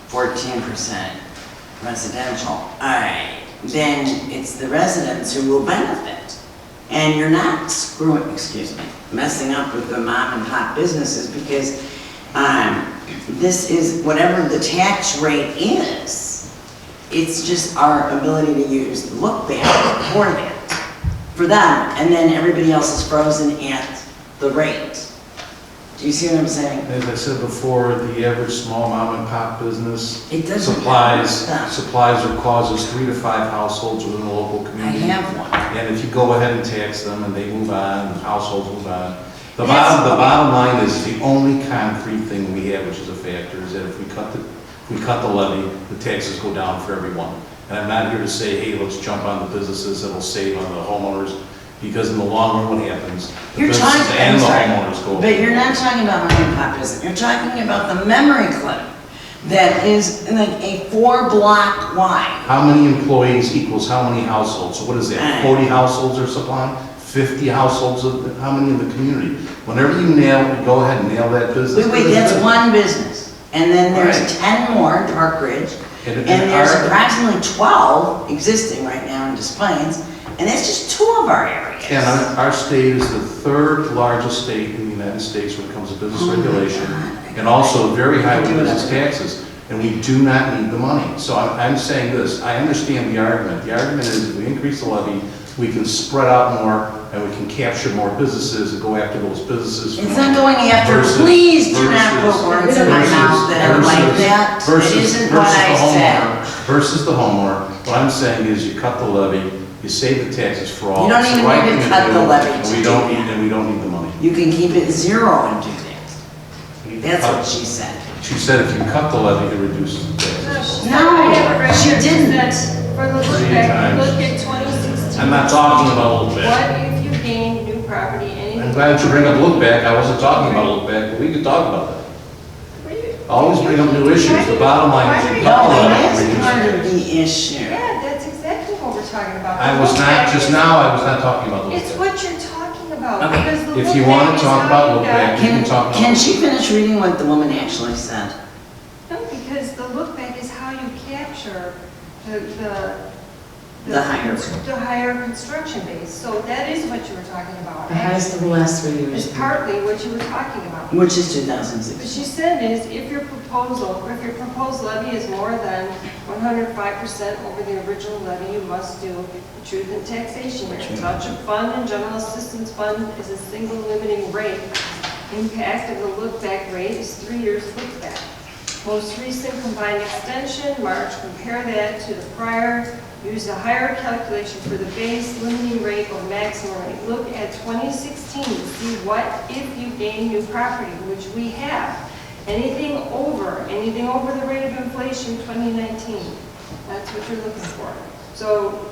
14% residential, then it's the residents who will benefit. And you're not messing up with the mom and pop businesses because this is, whatever the tax rate is, it's just our ability to use the look back for that, for them, and then everybody else is frozen at the rate. Do you see what I'm saying? As I said before, the average small mom and pop business It doesn't supplies or causes 3 to 5 households within the local I community. have one. And if you go ahead and tax them and they move on, the households move on. The bottom line is the only concrete thing we have, which is a factor, is that if we cut the levy, the taxes go down for everyone. And I'm not here to say, hey, let's jump on the businesses that'll save on the homeowners, because in the long run, what happens? The businesses and the homeowners go. But you're not talking about mom and pop business. You're talking about the memory clinic that is like a 4-block wide. How many employees equals how many households? So what is that, 40 households are supplying? 50 households, how many in the community? Whenever you go ahead and nail that business. Wait, that's one business. And then there's 10 more, Dark Ridge. And there's approximately 12 existing right now in Des Plaines. And that's just 2 of our areas. And our state is the 3rd largest state in the United States when it comes to business regulation, and also very high with business taxes, and we do not need the money. So I'm saying this, I understand the argument. The argument is if we increase the levy, we can spread out more, and we can capture more businesses and go after those businesses. It's not going after, please do not put words in my mouth that are like that. It isn't what I said. Versus the homeowner, what I'm saying is you cut the levy, you save the taxes for all. You don't even need to cut the levy And to we do don't that. and we don't need the money. You can keep it 0 and do that. That's what she said. She said if you cut the levy, it reduces the taxes. No, I have it right she here. It didn't. says, for the look 3 back, times. look at 2016. I'm not talking about a little bit. What if you gain new property, anything? I'm glad you bring up look back. I wasn't talking about look back, but we could talk about that. Always bring up new issues. The bottom line is you cut the No, levy, that's reduce part the of taxes. the issue. Yeah, that's exactly what we're talking about. I was not, just now, I was not talking about look It's back. what you're talking about, Okay. because the If look you back want to is talk how about you look got- back, you can talk about. Can she finish reading what the woman actually said? No, because the look back is how you capture The higher. the higher construction base. So that is what you were talking about. The highest of the last 3 years. It's partly what you were talking about. Which is What 2006. she said is, if your proposed levy is more than 105% over the original levy, you must do the truth in taxation rate. Township fund and general assistance fund is a single limiting rate. Impact of the look-back rate is 3 years look-back. Most recent combined extension, March, compare that to the prior. Use a higher calculation for the base, limiting rate, or maximum rate. Look at 2016 to see what if you gain new property, which we have. Anything over the rate of inflation 2019. That's what you're looking for. So,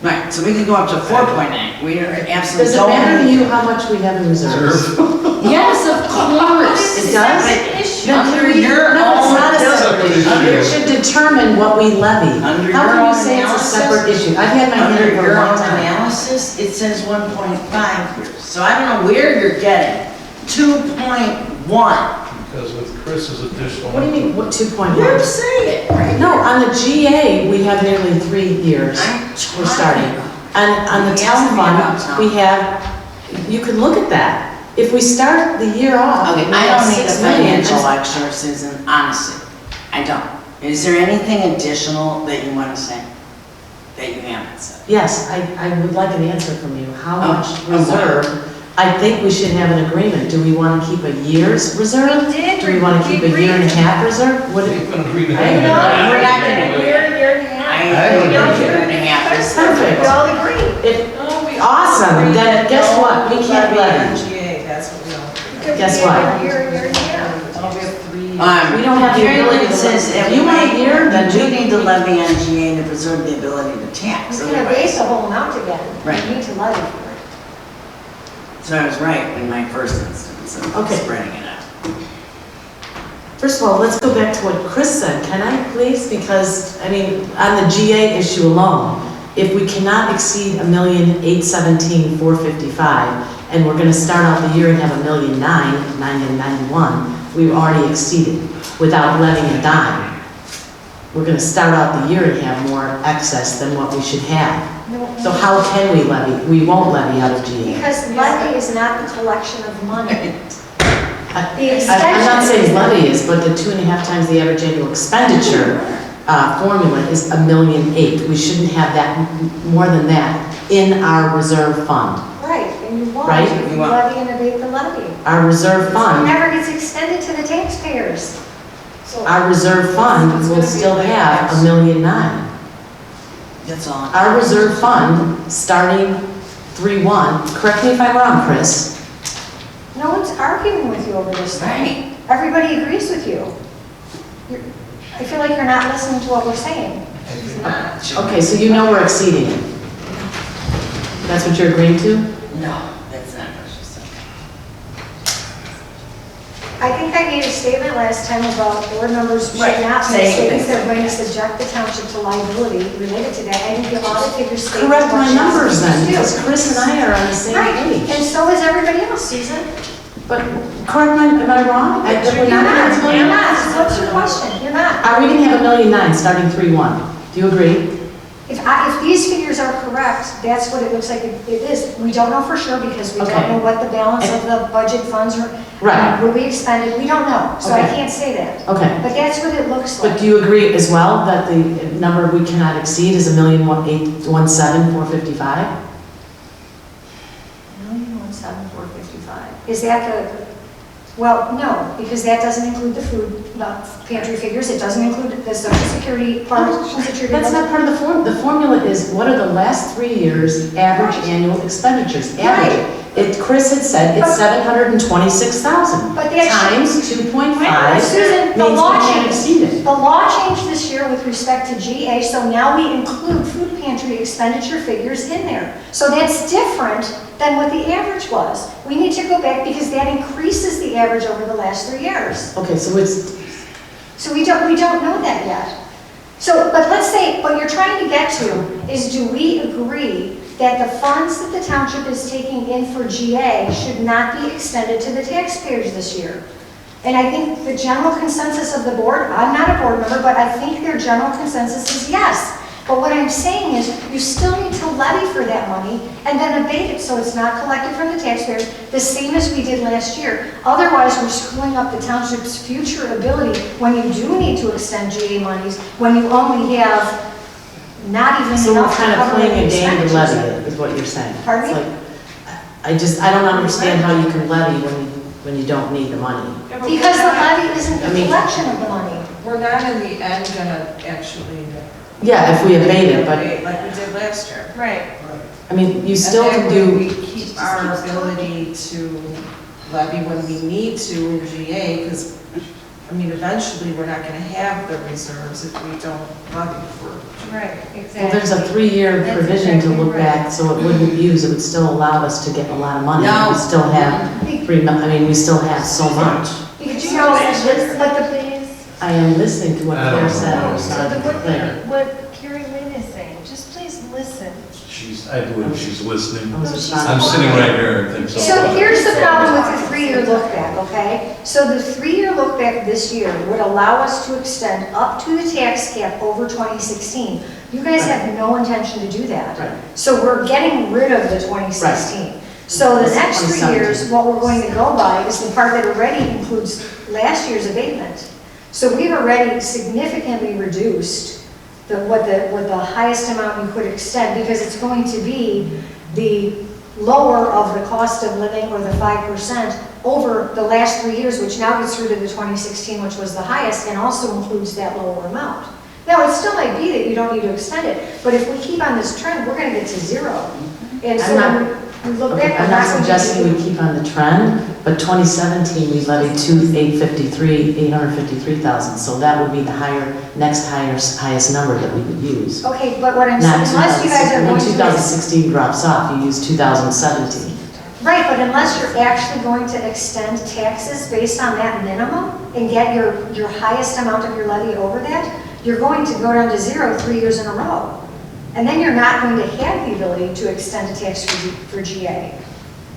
Right, so we can go up to 4.9. We are absolutely. Does it matter to you how much we have in reserves? Yes, of course. It does? Under your No, it's not a own- separate issue. Under- It should determine what we levy. Under How your can you own say it's a analysis? separate issue? I've had my Under hearing for a your long own time. analysis, it says 1.5 years. So I don't know where you're getting 2.1. Because with Chris's additional. What do you mean, what, 2.1? You're saying it, right? No, on the GA, we have nearly 3 years. We're starting. On the town fund, we have, you can look at that. If we start the year off, Okay, we I have don't need a 6 million. financial lecture, Susan, honestly. I don't. Is there anything additional that you want to say? That you haven't said? Yes, I would like an answer from you. How Oh, much of what? reserve? I think we should have an agreement. Do we want to keep a year's reserve? We did. Do we want to keep a year and a half reserve? What do We've been agreed to I know. have. We're not gonna- year and a half. I don't think agree. a year and a half is Perfect. We all agree. Awesome, then guess what? We can't levy. GA, that's what we all. Because Guess we have what? a year and a half. We don't have the Jerry ability Lynn to says levy. if you want to hear, then we need to levy on GA to preserve the ability to tax. You're gonna base the whole amount again. Right. You need to levy for it. So I was right in my first instance of Okay. spreading it out. First of all, let's go back to what Chris said, can I please? Because, I mean, on the GA issue alone, if we cannot exceed 1,817,455, and we're gonna start out the year and have 1,009,991, we've already exceeded without levying a dime. We're gonna start out the year and have more excess than what we should have. So how can we levy? We won't levy out of GA. Because levy is not the collection of money. I'm not saying levy is, but the 2.5 times the average annual expenditure formula is 1,000,008. We shouldn't have that, more than that, in our reserve fund. Right, and you won't, Right. if you levy and abate the levy. Our reserve It fund, never gets extended to the taxpayers. So our reserve fund will still have 1,000,009. That's all. Our reserve fund, starting 3/1, correct me if I'm wrong, Chris, no one's arguing with you over this thing. Right. Everybody agrees with you. I feel like you're not listening to what we're saying. okay, so you know we're exceeding it. That's what you're agreeing to? No, that's not what she said. I think I made a statement last time about board members should Right, not make saying statements things. that are going to subject the township to liability related to that. I think the audit figures state. Correct my what numbers then, you do. because Chris and I are on the same Right, page. and so is everybody else, Susan. But, correct my, am I wrong? We're You're not not, at you're not. What's your question? You're not. Are we gonna have 1,000,009 starting 3/1? Do you agree? If these figures are correct, that's what it looks like it is. We don't know for sure because we Okay. don't know what the balance of the budget funds are. Right. Will be expended, we don't know, so I Okay. can't say that. Okay. But that's what it looks But like. do you agree as well that the number we cannot exceed is 1,817,455? 1,17,455. Is that the, well, no, because that doesn't include the food pantry figures, it doesn't include the social security portions attributable. That's not part of the formula. The formula is what are the last 3 years' average annual expenditures? Average. Chris had said it's But- 726,000 But that's- times 2.5 Susan, the means we law can't changed. exceed it. The law changed this year with respect to GA, so now we include food pantry expenditure figures in there. So that's different than what the average was. We need to go back because that increases the average over the last 3 years. Okay, so it's, So we don't know that yet. So, but let's say, what you're trying to get to is, do we agree that the funds that the township is taking in for GA should not be extended to the taxpayers this year? And I think the general consensus of the board, I'm not a board member, but I think their general consensus is yes. But what I'm saying is, you still need to levy for that money and then abate it so it's not collected from the taxpayers, the same as we did last year. Otherwise, we're screwing up the township's future ability when you do need to extend GA monies, when you only have not even so we're enough to kind of cover playing the a game to expenditures. levy it, is what you're saying. Pardon me? It's like, I don't understand how you can levy when you don't need the money. Because the levy isn't I the mean- collection of the money. We're not in the end gonna actually. Yeah, if we abate it, but, Like we did last year. Right. I mean, you still And can that way do, we keep our ability to levy when we need to in GA, because, I mean, eventually, we're not gonna have the reserves if we don't levy for. Right, well, exactly. there's a 3-year That's provision to exactly look right. back, so it wouldn't use, it would still allow us to get a lot of money. No. We still have we still have so much. Because, you know, but the, Please. I am listening to what I don't Claire know. said. No, I'm so sorry the, to Claire. what Carrie Lynn is saying, just please listen. I believe she's listening. I was No, just she's- I'm sitting right here, I think so. So here's the problem with the 3-year look back, okay? So the 3-year look back this year would allow us to extend up to the tax cap over 2016. You guys have no intention to do that. Right. So we're getting rid of the 2016. So the It's next 3 years, 2017. what we're going to go by is the part that already includes last year's abatement. So we've already significantly reduced what the highest amount you could extend, because it's going to be the lower of the cost of living, or the 5%, over the last 3 years, which now gets rid of the 2016, which was the highest, and also includes that lower amount. Now, it still might be that you don't need to extend it, but if we keep on this trend, we're going to get to zero. And so You look Okay, back, I'm I'm not not going suggesting to we keep on the trend, but 2017, we levied 853,000, so that would be the highest number that we would use. Okay, but what I'm saying, Not unless you guys are 2016, going when to. 2016 drops off, you use 2017. Right, but unless you're actually going to extend taxes based on that minimum and get your highest amount of your levy over that, you're going to go down to 0 3 years in a row. And then you're not going to have the ability to extend a tax for GA.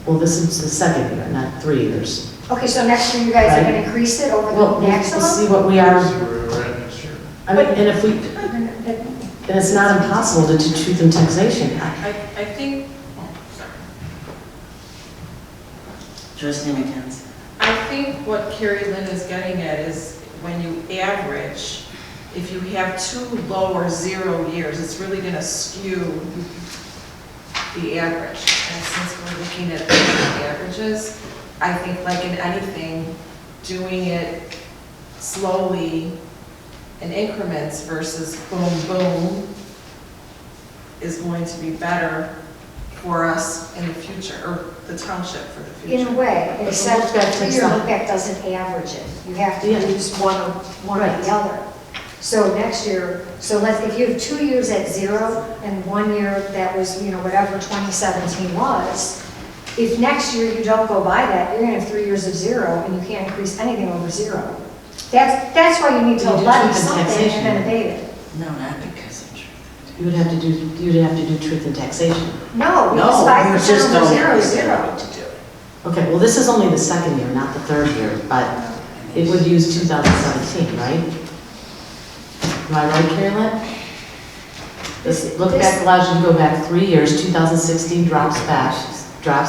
Well, this is the second year, not 3 years. Okay, so next year you guys are Right. going to increase it over Well, the we'll maximum? see what we are, See where we're at next year. I mean, and if we, and it's not impossible to do truth and taxation. I think, Trustee McKenzie. I think what Carrie Lynn is getting at is when you average, if you have 2 low or 0 years, it's really gonna skew the average. And since we're looking at averages, I think like in anything, doing it slowly in increments versus boom, boom is going to be better for us in the future, or the township for the future. In a way, But the except look back that takes your time. look back doesn't average it. You have to Yeah. use one or Right. the other. So next year, if you have 2 years at 0 and 1 year that was, whatever 2017 was, if next year you don't go by that, you're gonna have 3 years of 0 and you can't increase anything over 0. That's why you need to You do levy truth and something taxation. and then abate it. No, not because of truth. You would have to do truth and taxation. No, No, because we 5% just over don't 0 is know 0. what to do. Okay, well, this is only the second year, not the third year, but it would use 2017, right? Am I right, Carrie Lynn? This look back allows you to go back 3 years, 2016 drops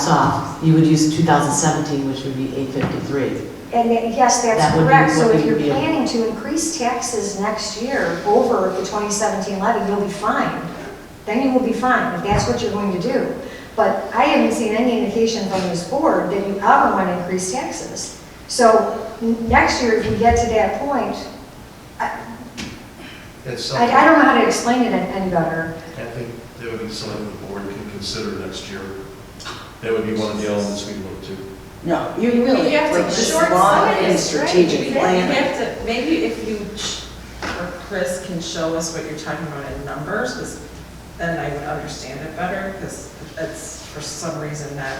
off. You would use 2017, which would be 853. And yes, That that's would be correct. what So we if you're would be able- planning to increase taxes next year over the 2017 levy, you'll be fine. Then you will be fine, if that's what you're going to do. But I haven't seen any indication from this board that you ever want to increase taxes. So next year, if we get to that point, It's I something, don't know how to explain it any better. I think that would be something the board can consider next year. That would be one of the elements we look to. No, you really, You have to like this short long sight and it, strategic You planning. have to, maybe if you, or Chris can show us what you're talking about in numbers, because then I would understand it better, because it's for some reason not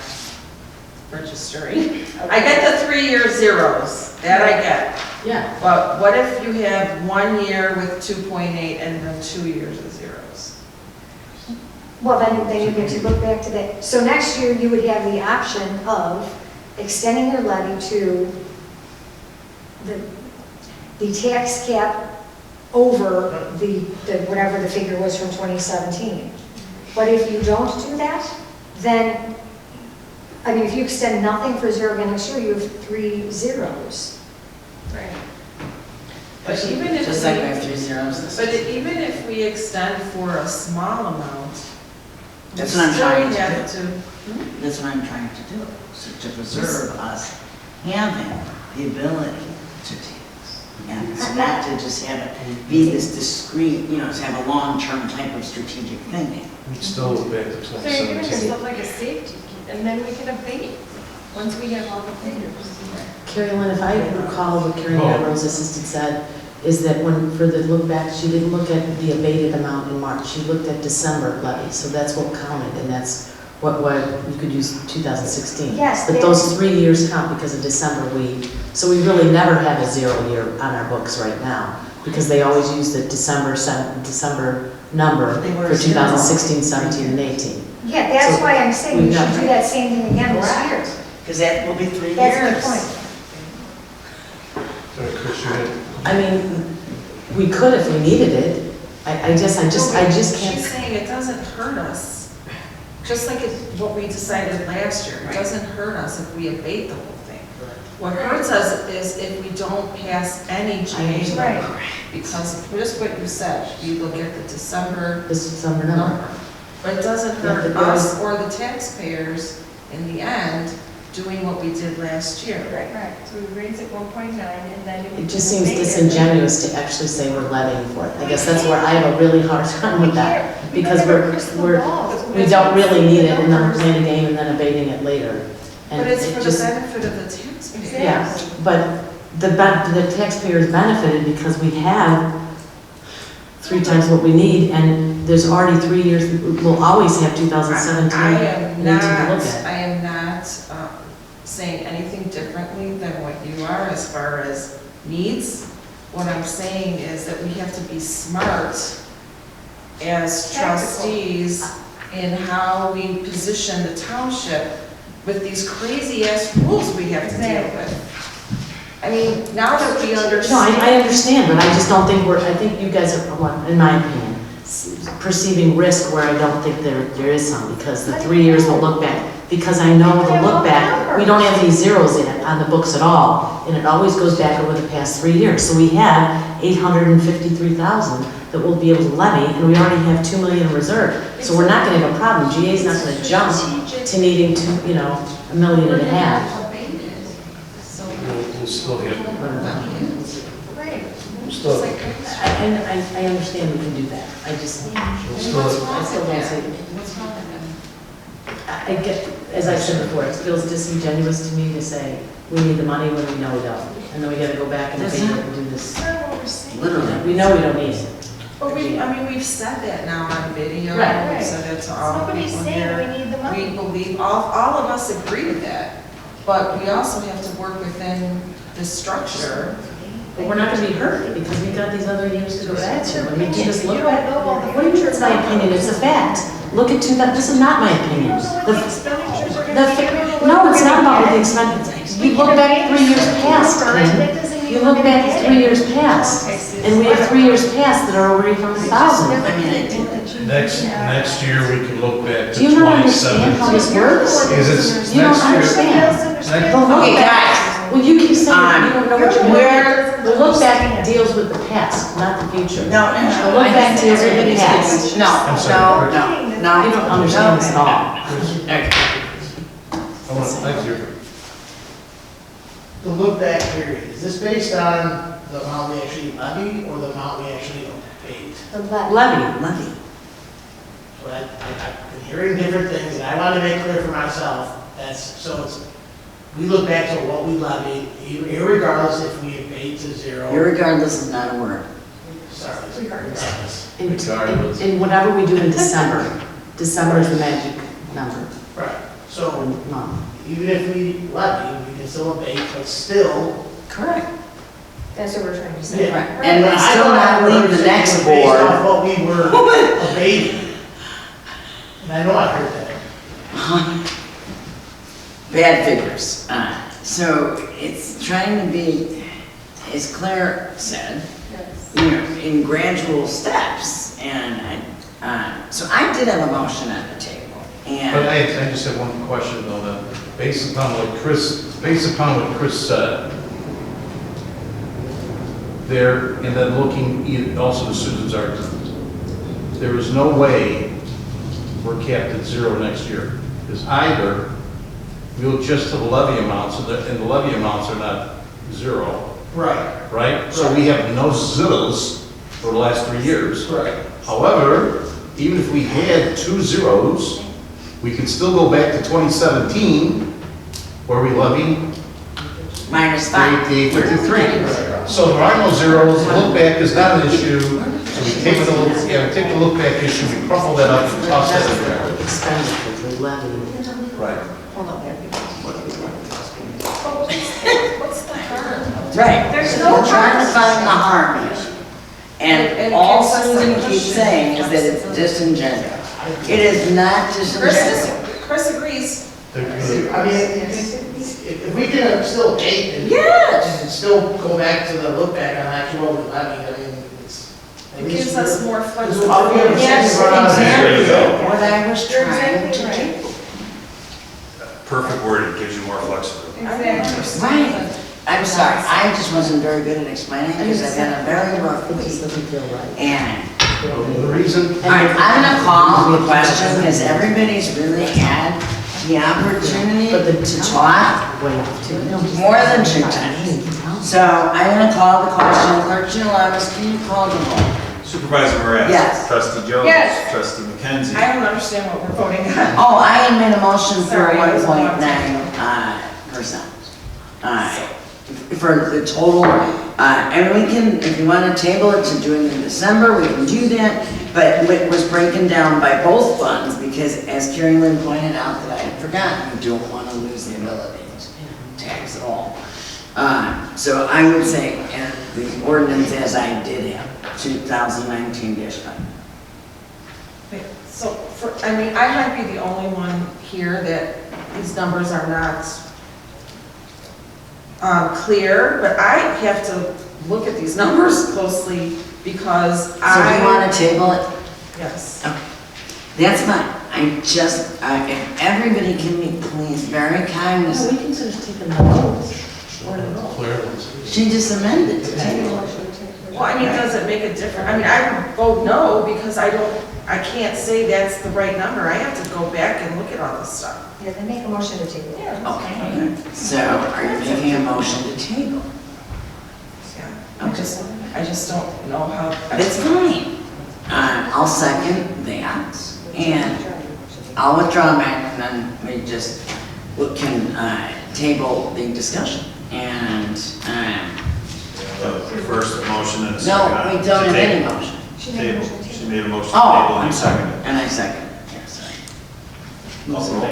registering. I get the 3-year zeros, that I get. Yeah. But what if you have 1 year with 2.8 and then 2 years with zeros? Well, then you get to look back to that. So next year, you would have the option of extending your levy to the tax cap over the whatever the figure was from 2017. But if you don't do that, then, if you extend nothing for 0 again next year, you have 3 zeros. Right. But even if Just like we have 3 zeros. But even if we extend for a small amount, we That's what I'm still trying to have do. to. That's what I'm trying to do, so to preserve us having the ability to tax. And it's not to just have it be this discrete, to have a long-term type of strategic thinking. We'd still look back to So you're giving 2017. yourself like a safety, and then we can abate once we have all the figures. Carrie Lynn, if I recall what Carrie Ambrose assistant said, is that for the look back, she didn't look at the abated amount in March. She looked at December levy, so that's what counted, and that's what you could use 2016. Yes, But those 3 years count because of December so we really never have a 0 year on our books right now, because they always use the December number They were for zero. 2016, 17, and 18. Yeah, that's So why I'm saying you we've should got- do that same thing again this year. Because that will be 3 years. That's the point. Sorry, Chris, you had, I mean, we could if we needed it. I just She's can't. saying it doesn't hurt us, just like what we decided last year. It doesn't hurt us if we abate the whole thing. What hurts us is if we don't pass any GA Right. number. Because just what you said, you look at the December This December number. number. But it doesn't Yeah, hurt but us or the taxpayers in the end doing what we did last year. Right, so we raise it 1.9 and then. It just seems disingenuous to actually say we're levying for it. I guess that's where I have a really hard time with that. Because we're, we don't really need it and then we're playing a game and then abating it later. And But it's it for the just- benefit of the taxpayer. Yeah, but the taxpayers benefited because we have 3 times what we need, and there's already 3 years, we'll always have 2017. I am we need to not, look at. I am not saying anything differently than what you are as far as needs. What I'm saying is that we have to be smart as trustees in how we position the township with these crazy ass rules we have to deal with. I mean, now that we No, understand. I understand, but I just don't think I think you guys are, in my opinion, perceiving risk where I don't think there is some, because the 3 years will look back. Because I know the look back, we don't have any zeros in it on the books at all, and it always goes back over the past 3 years. So we have 853,000 that we'll be able to levy, and we already have 2 million in reserve. So we're not gonna have a problem. GA's not gonna jump to needing $1.5 million. We'll still have, Right. still, I understand we can do that. I just, still, I still don't see. I get, as I said before, it feels disingenuous to me to say, we need the money when we know we don't. And then we gotta go back and abate it and do this. Literally. We know we don't need it. But we've said that now on video. Right. We've said it to all the Somebody's people saying here. we need the money. We believe, all of us agree with that. But we also have to work within the structure. But we're not gonna be hurt because we've got these other years to go back to. When we do this look You don't back, know all the what do you mean it's my opinion? It's a fact. Look at this is not my opinion. Expenditures are gonna be. No, it's not about what the expenses. You look back 3 years past, Lynn. You look back 3 years past, and we have 3 years past that are over 800,000. I mean, I did. next year we can look back to Do you not understand how this works? Is it You don't next year? understand. The look Okay, back, guys. well, you keep saying you don't know what you're Where- The look back deals with the past, not the future. No, no, The no. look back deals with the past. No, I'm sorry, no, no. You don't understand this at all. Okay. I want to, thank you. The look back period, is this based on the amount we actually levy or the amount we actually paid? Levy. Levy. So I've been hearing different things, and I want to make clear for myself, we look back to what we levied, irregardless if we have paid to zero. Irregardless is not a word. Sorry, regardless. And whatever we do in December, December is the magic number. Right, so Month. even if we levy, we can still abate, but still. Correct. That's what we're trying to say. Yeah. And we still not leave the next Based board. off what we were abating. And I know I heard that. Bad figures. So it's trying to be, as Claire said, in gradual steps. And so I did have a motion on the table. But And I just have one question though, that based upon what Chris said, there, and then looking also to Susan's argument, there is no way we're capped at zero next year. Because either we'll just to the levy amounts, and the levy amounts are not zero, Right. right? So we have no zeros for the last 3 years. Right. However, even if we had 2 zeros, we could still go back to 2017, where we levied minus 5. 8853. So there are no zeros, the look back is not an issue, so we take the look back issue, we crumple that up and toss that in there. Expenditures, we levy. Right. What's the harm? Right. There's no We're trying to harm. find the harm here. And And all gives us the Susan keeps cushion. saying is that it's disingenuous. It is not disingenuous. Chris agrees. I mean, if we can still abate and. Yes. And still go back to the look back on actually what we levied, I mean, it's. at It least gives us we're- more Because all we have flexibility. is Yes, run out of There you go. exactly what I was You're trying exactly to right. do. Perfect word, it gives you more flexibility. Right. I'm sorry, I just wasn't very good at explaining because I've had a very rough It just week. doesn't feel right. And, The reason, all right, I'm gonna call the question because everybody's really had the opportunity But the to talk way off too. more than 2 times. So I'm gonna call the question. Clerk Ginelamis, can you call the roll? Supervisor Moran. Yes. Trustee Jones. Yes. Trustee McKenzie. I don't understand what we're voting on. Oh, I had made a motion for Sorry, I was 1.9%. For the total, and we can, if you want to table it to do it in December, we can do that. But it was breaking down by both funds because, as Carrie Lynn pointed out, that I had forgotten, we don't want to lose the ability to tax at all. So I would say, the ordinance as I did have, 2019-5. So, I mean, I might be the only one here that these numbers are not clear, but I have to look at these numbers closely because So do you want to table it? Yes. Okay, that's fine. If everybody can be please very kind, No, we can just take a vote. she just amended to table. Well, I mean, does it make a difference? I mean, I would vote no because I can't say that's the right number. I have to go back and look at all this stuff. Yeah, then make a motion to table. Okay, so are you making a motion to table? Yeah. I just don't know how. It's fine. I'll second that, and I'll withdraw back, and then we can table the discussion, and, First motion and a second. no, we don't have any motion. Table. She made a motion to Oh, table, I'm you sorry, seconded. and I second, yes, sorry. Call the roll.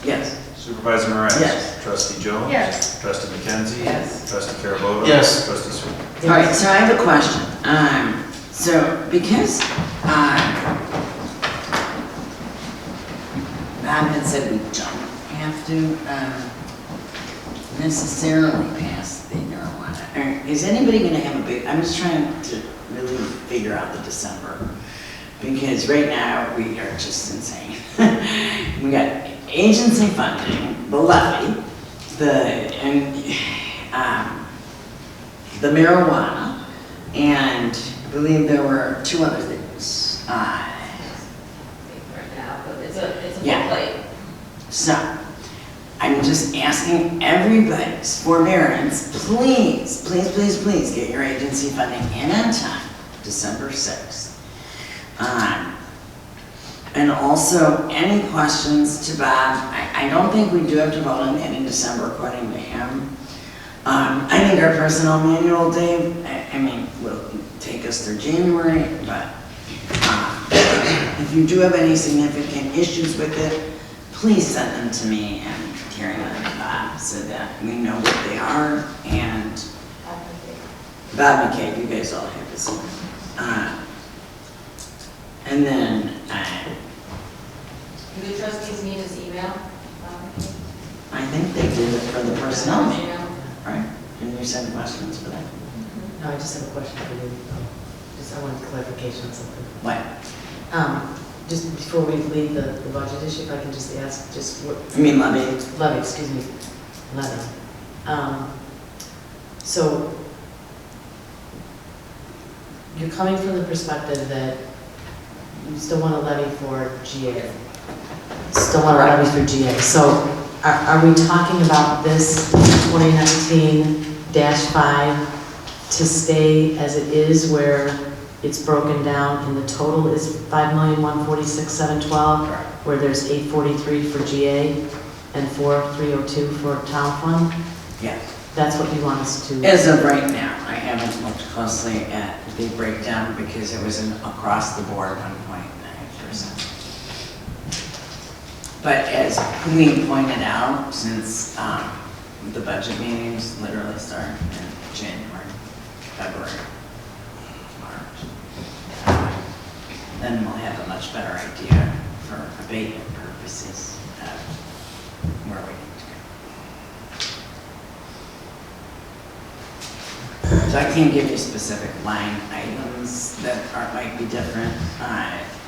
Yes. Supervisor Moran. Yes. Trustee Jones. Yes. Trustee McKenzie. Yes. Trustee Carabota. Yes. Trustee Sweet. All right, so I have a question. So because Bob had said we don't have to necessarily pass the marijuana, is anybody going to have a big, I'm just trying to really figure out the December, because right now we are just insane. We got agency funding, the levy, the marijuana, and I believe there were two other things. Right now, but it's a Yeah. full plate. So, I'm just asking everybody's forbearance, please, please, please, please get your agency funding in on time, December 6th. And also, any questions to Bob? I don't think we do have to vote on it in December according to him. I think our personnel manual, Dave, I mean, will take us through January, but if you do have any significant issues with it, please send them to me and Karen and Bob so that we know what they are. And Bob McKay, you guys all have this. And then, Do the trustees need his email? I think they did it for the personnel manual, right? Didn't you send questions for that? No, I just have a question for you. I wanted clarification on something. What? Just before we leave the budget issue, if I can just ask, just what, You mean levy? levy, excuse me, levy. So you're coming from the perspective that you still want to levy for GA. Still want to levy for GA. So are we talking about this 2019-5 to stay as it is, where it's broken down and the total is $5,146,712, where there's $843 for GA and $4,302 for town fund? Yeah. That's what you want us to? As of right now, I haven't looked closely at the breakdown because it was an across the board 1.9%. But as we pointed out, since the budget meetings literally start in January, February, March, then we'll have a much better idea for abatement purposes of where we need to go. So I can't give you specific line items that might be different.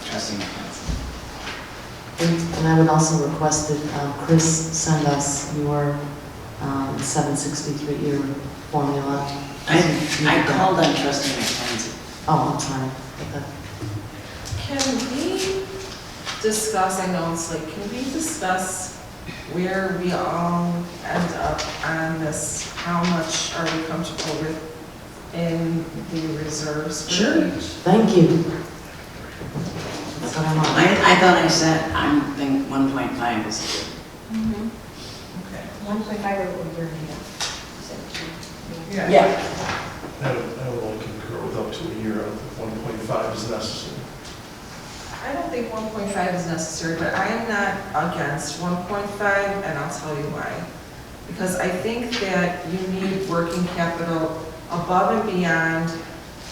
Trustee McKenzie. And I would also request that Chris send us your 763-year formula. I called on Trustee McKenzie. Oh, I'm sorry. Okay. Can we discuss, I know it's like, can we discuss where we all end up on this? How much are we comfortable with in the reserves. for Sure. each. Thank you. That's what I want. I thought I said, I think 1.5 is good. 1.5 or over here. Yeah. I would only concur with up to a year. I don't think 1.5 is necessary. I don't think 1.5 is necessary, but I am not against 1.5, and I'll tell you why. Because I think that you need working capital above and beyond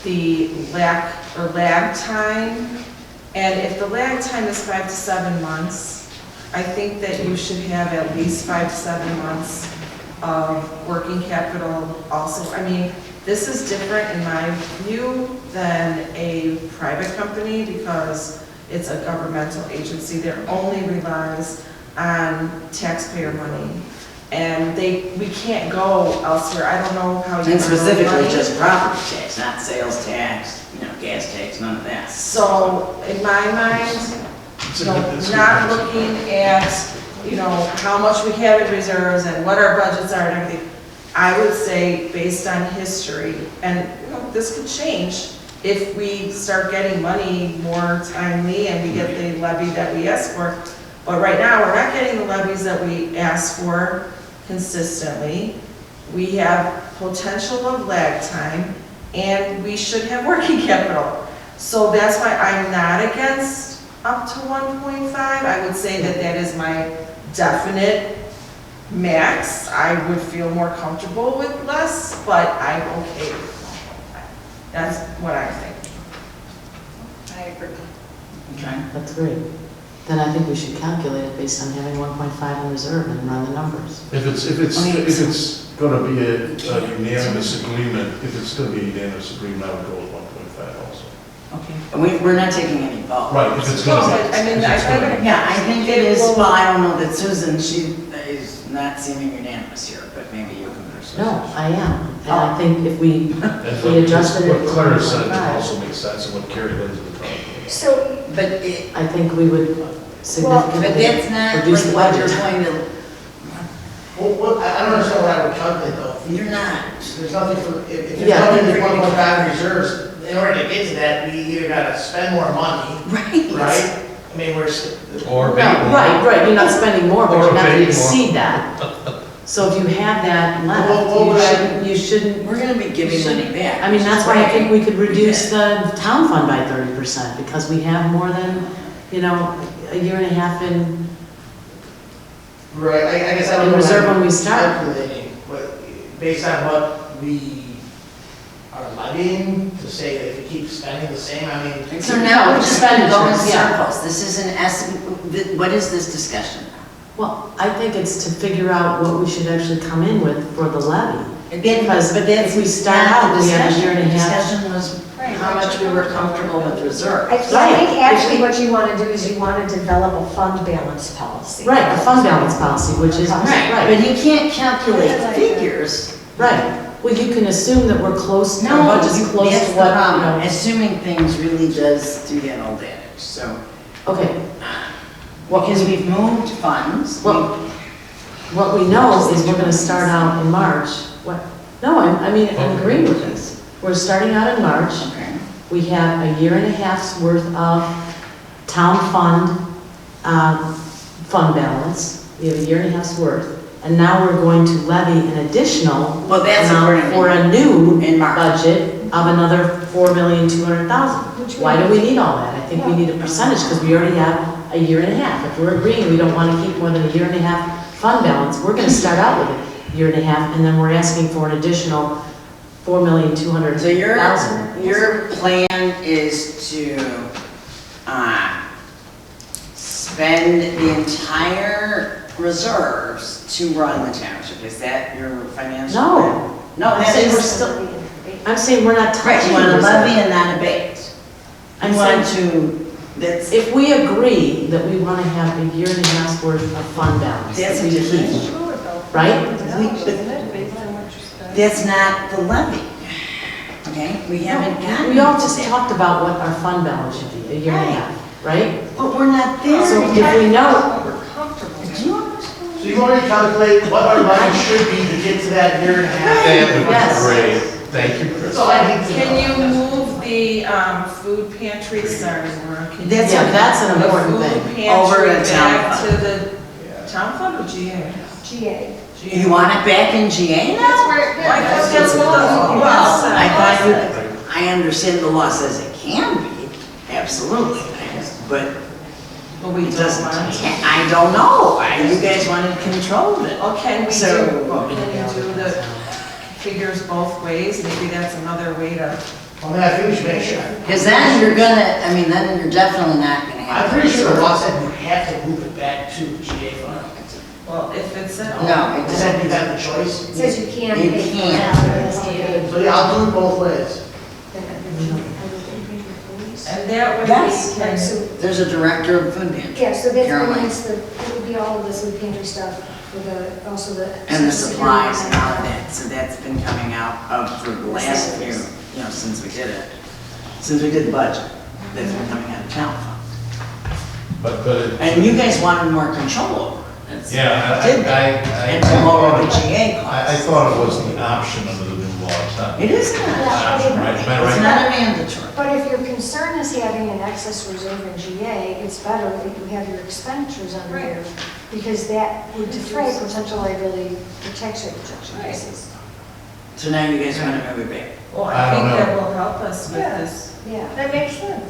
the lag time. And if the lag time is 5 to 7 months, I think that you should have at least 5 to 7 months of working capital also. I mean, this is different in my view than a private company because it's a governmental agency that only relies on taxpayer money. And we can't go elsewhere. I don't know how you. And specifically money. just property tax, not sales tax, gas tax, none of that. So in my mind, not looking at, how much we have in reserves and what our budgets are and everything, I would say based on history, and this could change if we start getting money more timely and we get the levy that we ask for. But right now, we're not getting the levies that we ask for consistently. We have potential of lag time, and we should have working capital. So that's why I'm not against up to 1.5. I would say that that is my definite max. I would feel more comfortable with less, but I'm okay with that. That's what I think. I agree. Okay. That's great. Then I think we should calculate it based on having 1.5 in reserve and run the numbers. If it's going to be a unanimous agreement, I would go with 1.5 also. Okay. We're not taking any vote. Right, if it's going to be. I mean, Yeah, I think it is, well, I don't know that Susan, she is not seeming unanimous here, but maybe you can pursue. No, I am. And I think if we adjusted it What to Claire said 1.5, also makes sense, and what Carrie Lindsay was talking about. So, But it, I think we would but significantly that's not reduce the what you're budget. going to, Well, I don't understand what I would calculate though. you're not. There's nothing for, if there's Yeah. nothing in 1.5 reserves, in order to get to that, we either gotta spend more money, Right. right? I mean, Or No, maybe. right, you're not spending more, but Or you're not going paying to more. exceed that. So if you have that What would left, you shouldn't, We're gonna be giving money back. I mean, that's why I think we could reduce Yeah. the town fund by 30%, because we have more than, a year and a half in, right, I guess I don't In know. reserve what when we I'm start. Calculating, but based on what we are levying, to say that if we keep spending the same, I mean. So now we're just gonna go in Expenditures, yeah. circles. This is what is this discussion? well, I think it's to figure out what we should actually come in with for the levy. Because But that's if we start not out, the we have a discussion. year and a The half. discussion was how much we were comfortable with reserve. I think actually what you want to do is you want to develop a fund balance policy. Right, a fund balance policy, which is, Right, but right, he can't calculate figures. right. Well, you can assume that we're close, our No, budget's close that's to the what, problem. Assuming things really does do that old adage, so. okay. Because we've moved funds. Well, what we know is we're gonna start out in March. What? No, I'm agreeing with this. We're starting out in March. Okay. We have a year and a half's worth of town fund balance. We have a year and a half's worth. And now we're going to levy an additional Well, that's amount according to- for a new in March. budget of another $4,200,000. Why do we need all that? I think we need a percentage because we already have a year and a half. If we're agreeing we don't want to keep more than a year and a half fund balance, we're going to start out with a year and a half, and then we're asking for an additional $4,200,000. So your plan is to spend the entire reserves to run the township. Is that your financial No. plan? No, I'm that saying we're is. still, I'm saying we're not Right, touching you want the to levy reserve. and not abate. I'm You want saying, to, that's, if we agree that we want to have a year and a half's worth of fund balance, That's that we what you keep, keep. right? Based on what you spend. that's not the levy. Okay, we haven't gotten. We all to just that. talked about what our fund balance should be, a year and a half, right? But we're not there. So if we know, We're comfortable. Do you understand? So you've already calculated what our levy should be to get to that year and a half. That would Yes. be great. Thank you, Chris. That's all I need to know. Can you move the food pantry, sorry, Laura, can you? That's, Yeah, that's an important The thing. food Over pantry at town back fund. to the town fund or GA? GA. You want it back in GA now? That's where, Why, yeah, because that's what the Well, law I said. thought you, I understand the law says it can be, absolutely, but But we it don't doesn't, want to. I don't know. You guys wanted control of it. Well, can we So- do the figures both ways? Maybe that's another way to, Well, I think we should make sure. Because then you're gonna, I mean, then you're definitely not gonna have. I'm pretty sure the law said you have to move it back to the GA fund. well, if it's a. No, it It said you have the choice. It says you can You pay for can't. that. So yeah, I'll do it both ways. And that way Yes. we can. So, There's a director of food pantry. yeah, so that's, Caroline. it's the, it would be all of the food pantry stuff for the, also the. And the Social supplies Security and all of that, so that's been coming out of for the last few, you know, since we did it. Since we did the budget, that's been coming out of town fund. But, And you guys wanted more control over it. That's- yeah, Did and to lower the GA I costs. thought it was the option under the new law, it's not. It is not, Option, right? Am I it's right? not a mandatory. But if your concern is having an excess reserve in GA, it's better that you have your expenditures under Right. there, because that would defray potential liability for tax rate protection Right. cases. So now you guys want to move it back. Well, I I don't think know. that will help us with Yeah. this. Yeah. that makes sense.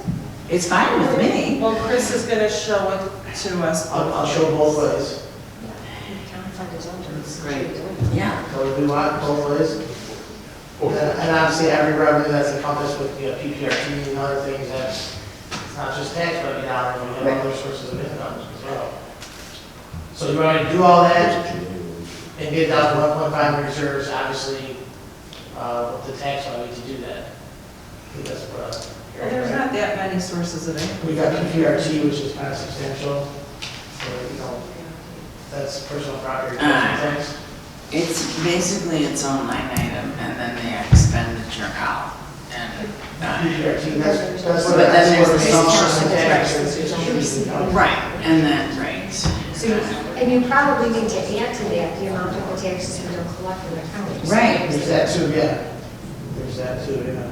It's fine with me. Well, Chris is gonna show it to us. I'll show both ways. Town fund is under. That's great. Yeah. So we want both ways. And obviously, every revenue that's encompassed with, you know, PPRT and other things, that it's not just tax levy dollars, we have other sources of income as well. So you want me to do all that and get down to 1.5 reserves, obviously, with the tax levy to do that. I think that's what, Well, there's not that many sources of income. we got PPRT, which is kind of substantial, so, you know, that's personal property tax. It's basically its own line item and then the expenditure out. And, PPRT, that's what, But then that's there's what the it's social tax. right, and then, right. So, and you probably need to add to that the amount of the taxes we don't collect in the county. Right. There's that too, yeah. There's that too, yeah.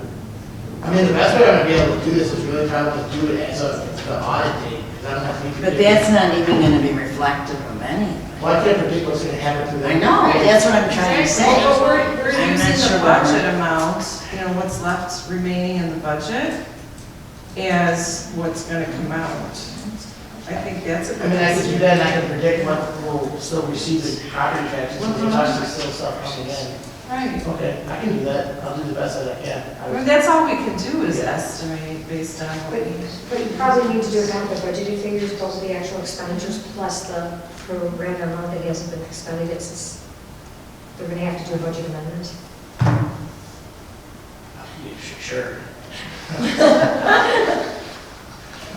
I mean, the best way I'm gonna be able to do this is really try to do it as of the audit date, because I don't have to. But that's not even gonna be reflective of anything. Well, I can't predict what's gonna happen through that. I know, that's what I'm trying to say. Well, we're I'm not using sure the what budget we're- amount, you know, what's left remaining in the budget as what's gonna come out. I think that's a I good. mean, I can do that, and I can predict what we'll still receive in property taxes, because there's obviously still stuff coming in. Right. Okay, I can do that, I'll do the best that I can. I mean, that's all we can do is estimate based on what But, we. but you probably need to do it on the budgeted figures, both the actual expenditures plus the pro rata amount that hasn't been expended, since they're gonna have to do a budget amendment. Sure.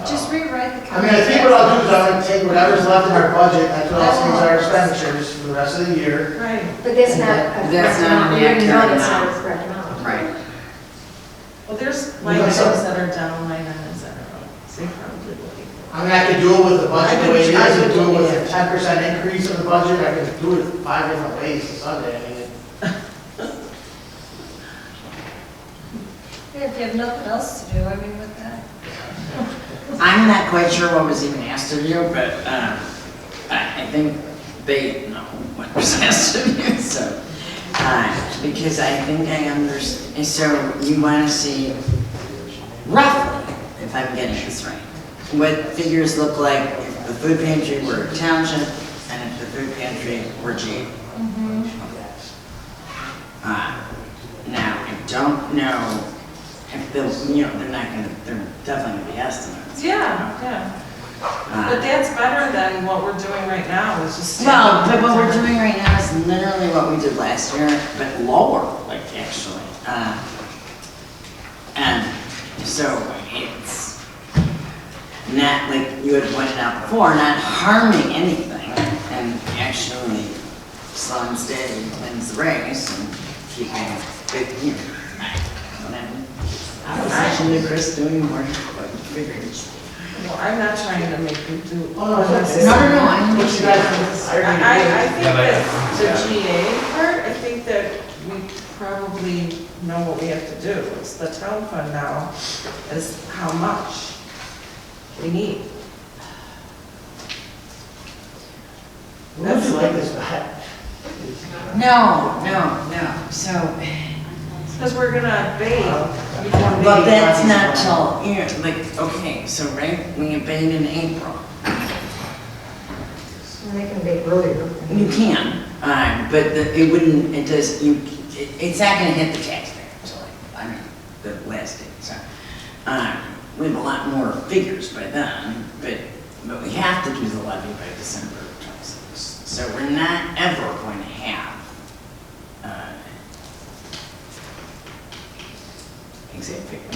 Just rewrite the. I mean, I think what I'll do is I'm gonna take whatever's left in our budget, that's what else means our expenditures for the rest of the year. Right. But that's not a That's correct not amount, an we already know accurate that's not a amount. correct amount. Right. Well, there's We line got items some- that are down, line items that are up. So you probably will be. I mean, I could do it with the budget the way it is, I I would could do it with yeah. a 10% increase in the budget, I could do it 5 different ways to Sunday, I mean, Yeah, if you have nothing else to do, I mean, with that. I'm not quite sure what was even asked of you, but I think they know what was asked of you, so. Because I think I understand, so you want to see roughly, if I'm getting this right, what figures look like if the food pantry were a township and if the food pantry were G. Now, I don't know if they'll, you know, they're not gonna, they're definitely gonna be estimates. Yeah, yeah. But that's better than what we're doing right now, is just. Well, but what we're doing right now is literally what we did last year, but lower, like, actually. And so it's not, like you had pointed out before, not harming anything, and actually slowing steady wins the race and keeping big, you know, whatever. I was actually Chris doing more figures. Well, I'm not trying to make you do. Oh, no, it's okay. No, I what you guys think? I think Yeah, that the GA part, I think that we probably know what we have to do. It's the town fund now is how much we need. That's like this back. No, so, Because we're gonna abate. but that's not till, like, okay, so, right, we abate in April. And they can abate earlier. You can, but it wouldn't, it's not gonna hit the taxpayer until, I mean, the last date, so. We have a lot more figures by then, but we have to do the levy by December 26th. So we're not ever going to have, exact figure.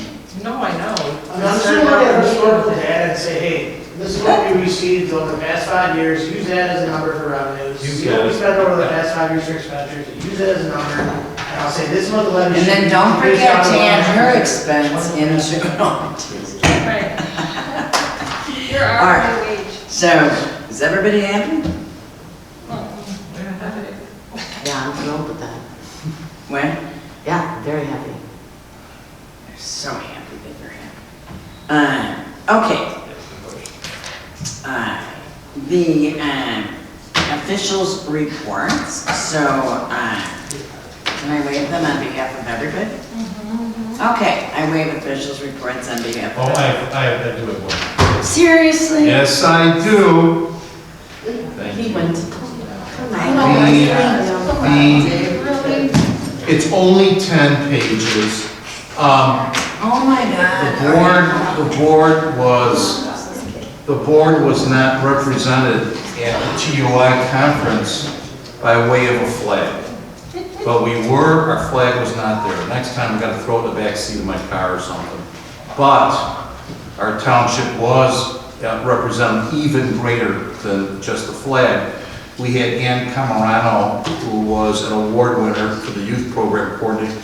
No, I know. I mean, I'm just gonna look at historical data and say, hey, this is what we received over the past 5 years, use that as a number for revenues. See what we spent over the past 5 years for expenditures, use that as a number, and I'll say, this is what the levy And should be. then don't based forget on to the add last her year. expense into, Right. Your All hourly right. wage. so, is everybody happy? Yeah, I'm thrilled with that. When? Yeah, I'm very happy. They're so happy that you're happy. Okay. The officials' reports, so, can I waive them on behalf of everybody? Okay, I waive officials' reports on behalf Oh, of I everybody. do it one. Seriously? Yes, I do. Thank He you. went to. It's only 10 pages. Oh my God. The board was not represented at the TUI conference by way of a flag. But we were, our flag was not there. Next time we gotta throw it in the back seat of my car or something. But our township was represented even greater than just the flag. We had Ann Camerano, who was an award winner for the youth program coordinator,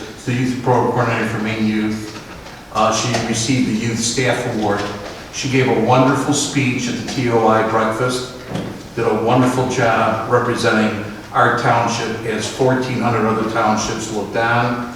for Maine Youth. She received the Youth Staff Award. She gave a wonderful speech at the TOI breakfast, did a wonderful job representing our township as 1,400 other townships looked on.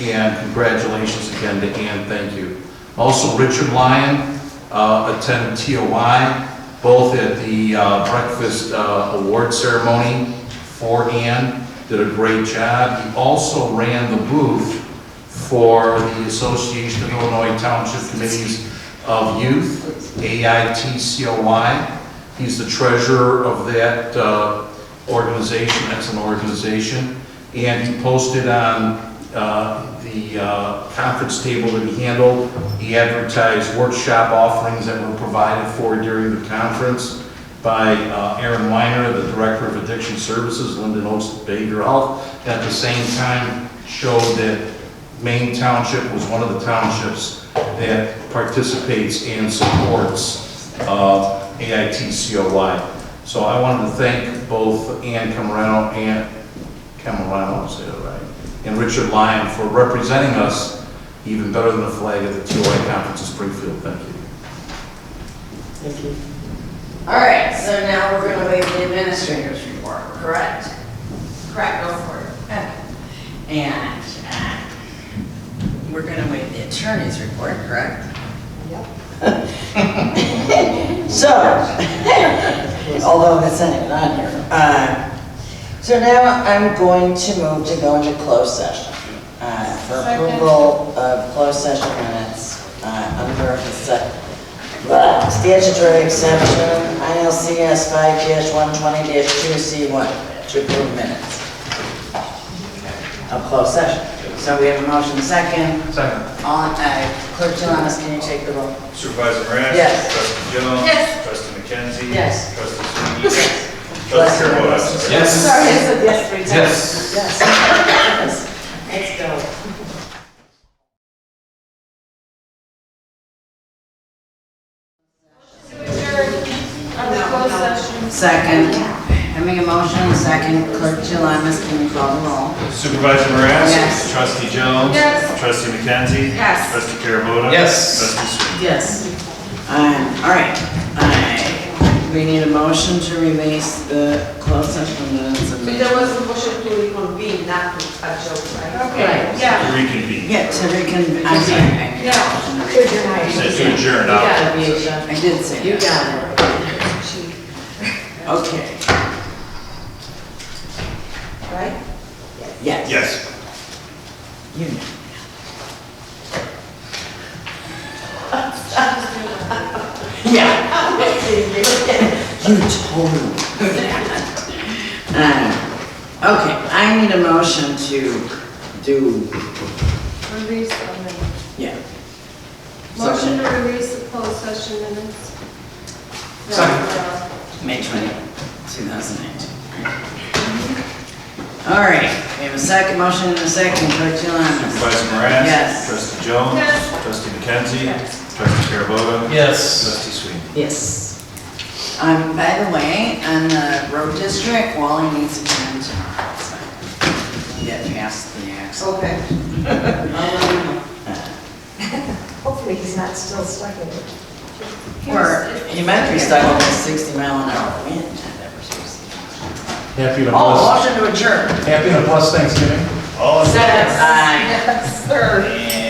And congratulations again to Ann, thank you. Also, Richard Lyon attended TOI, both at the breakfast award ceremony for Ann, did a great job. He also ran the booth for the Association of Illinois Township Committees of Youth, AITCOY. He's the treasurer of that organization, excellent organization. And he posted on the conference table that he handled, he advertised workshop offerings that were provided for during the conference by Aaron Weiner, the Director of Addiction Services, Linden Oaks Behavioral Health. At the same time, showed that Maine Township was one of the townships that participates and supports AITCOY. So I wanted to thank both Ann Camerano, say that right, and Richard Lyon for representing us even better than the flag at the TOI conference in Springfield. Thank you. Thank you. All right, so now we're going to waive the administrator's report, correct? Correct, go for it. Okay. And we're going to waive the attorney's report, correct? Yep. So, although that's not even on here. So now I'm going to move to go into closed session for approval of closed session minutes under the statutory exception ILCS 5-120-2C1 to approve minutes of closed session. So we have a motion second. Second. On, Clerk Gilanis, can you take the roll? Supervisor Moran? Yes. Trustee Jones? Yes. Trustee McKenzie? Yes. Trustee Sweeney? Yes. Trustee Carmona? Yes. Sorry, I said yes 3 times. Yes. Let's go. On the closed session. Second. I make a motion, second. Clerk Gilanis, can you call the roll? Supervisor Moran? Yes. Trustee Jones? Yes. Trustee McKenzie? Yes. Trustee Carmona? Yes. Trustee Sweeney? Yes. All right. We need a motion to release the closed session minutes of So May. there was a motion to reconvene, not to joke, right? Okay, yeah, To reconvene. Yeah, to reconvene, I'm sorry. yeah. You said to adjourn You out. got it, Misha. I did say You that. got it. Okay, Right? yes. Yes. You know. Yeah. You totally. Okay, I need a motion to do, Release them. yeah. Motion to release the closed session minutes. May 20, 2019. All right, we have a second motion and a second, Clerk Jillian. Supervisor Moran? Yes. Trustee Jones? Yes. Trustee McKenzie? Yes. Trustee Carabota? Yes. Trustee Sweeney? Yes. By the way, on the road district, Wally needs to come in tomorrow, so get past the accident. Okay. Hopefully he's not still stuck in it. Or he might be stuck with a 60-mile-an-hour wind. Happy to Oh, bless, motion to adjourn. happy to bless Thanksgiving. All in favor? Aye. Yes, sir. And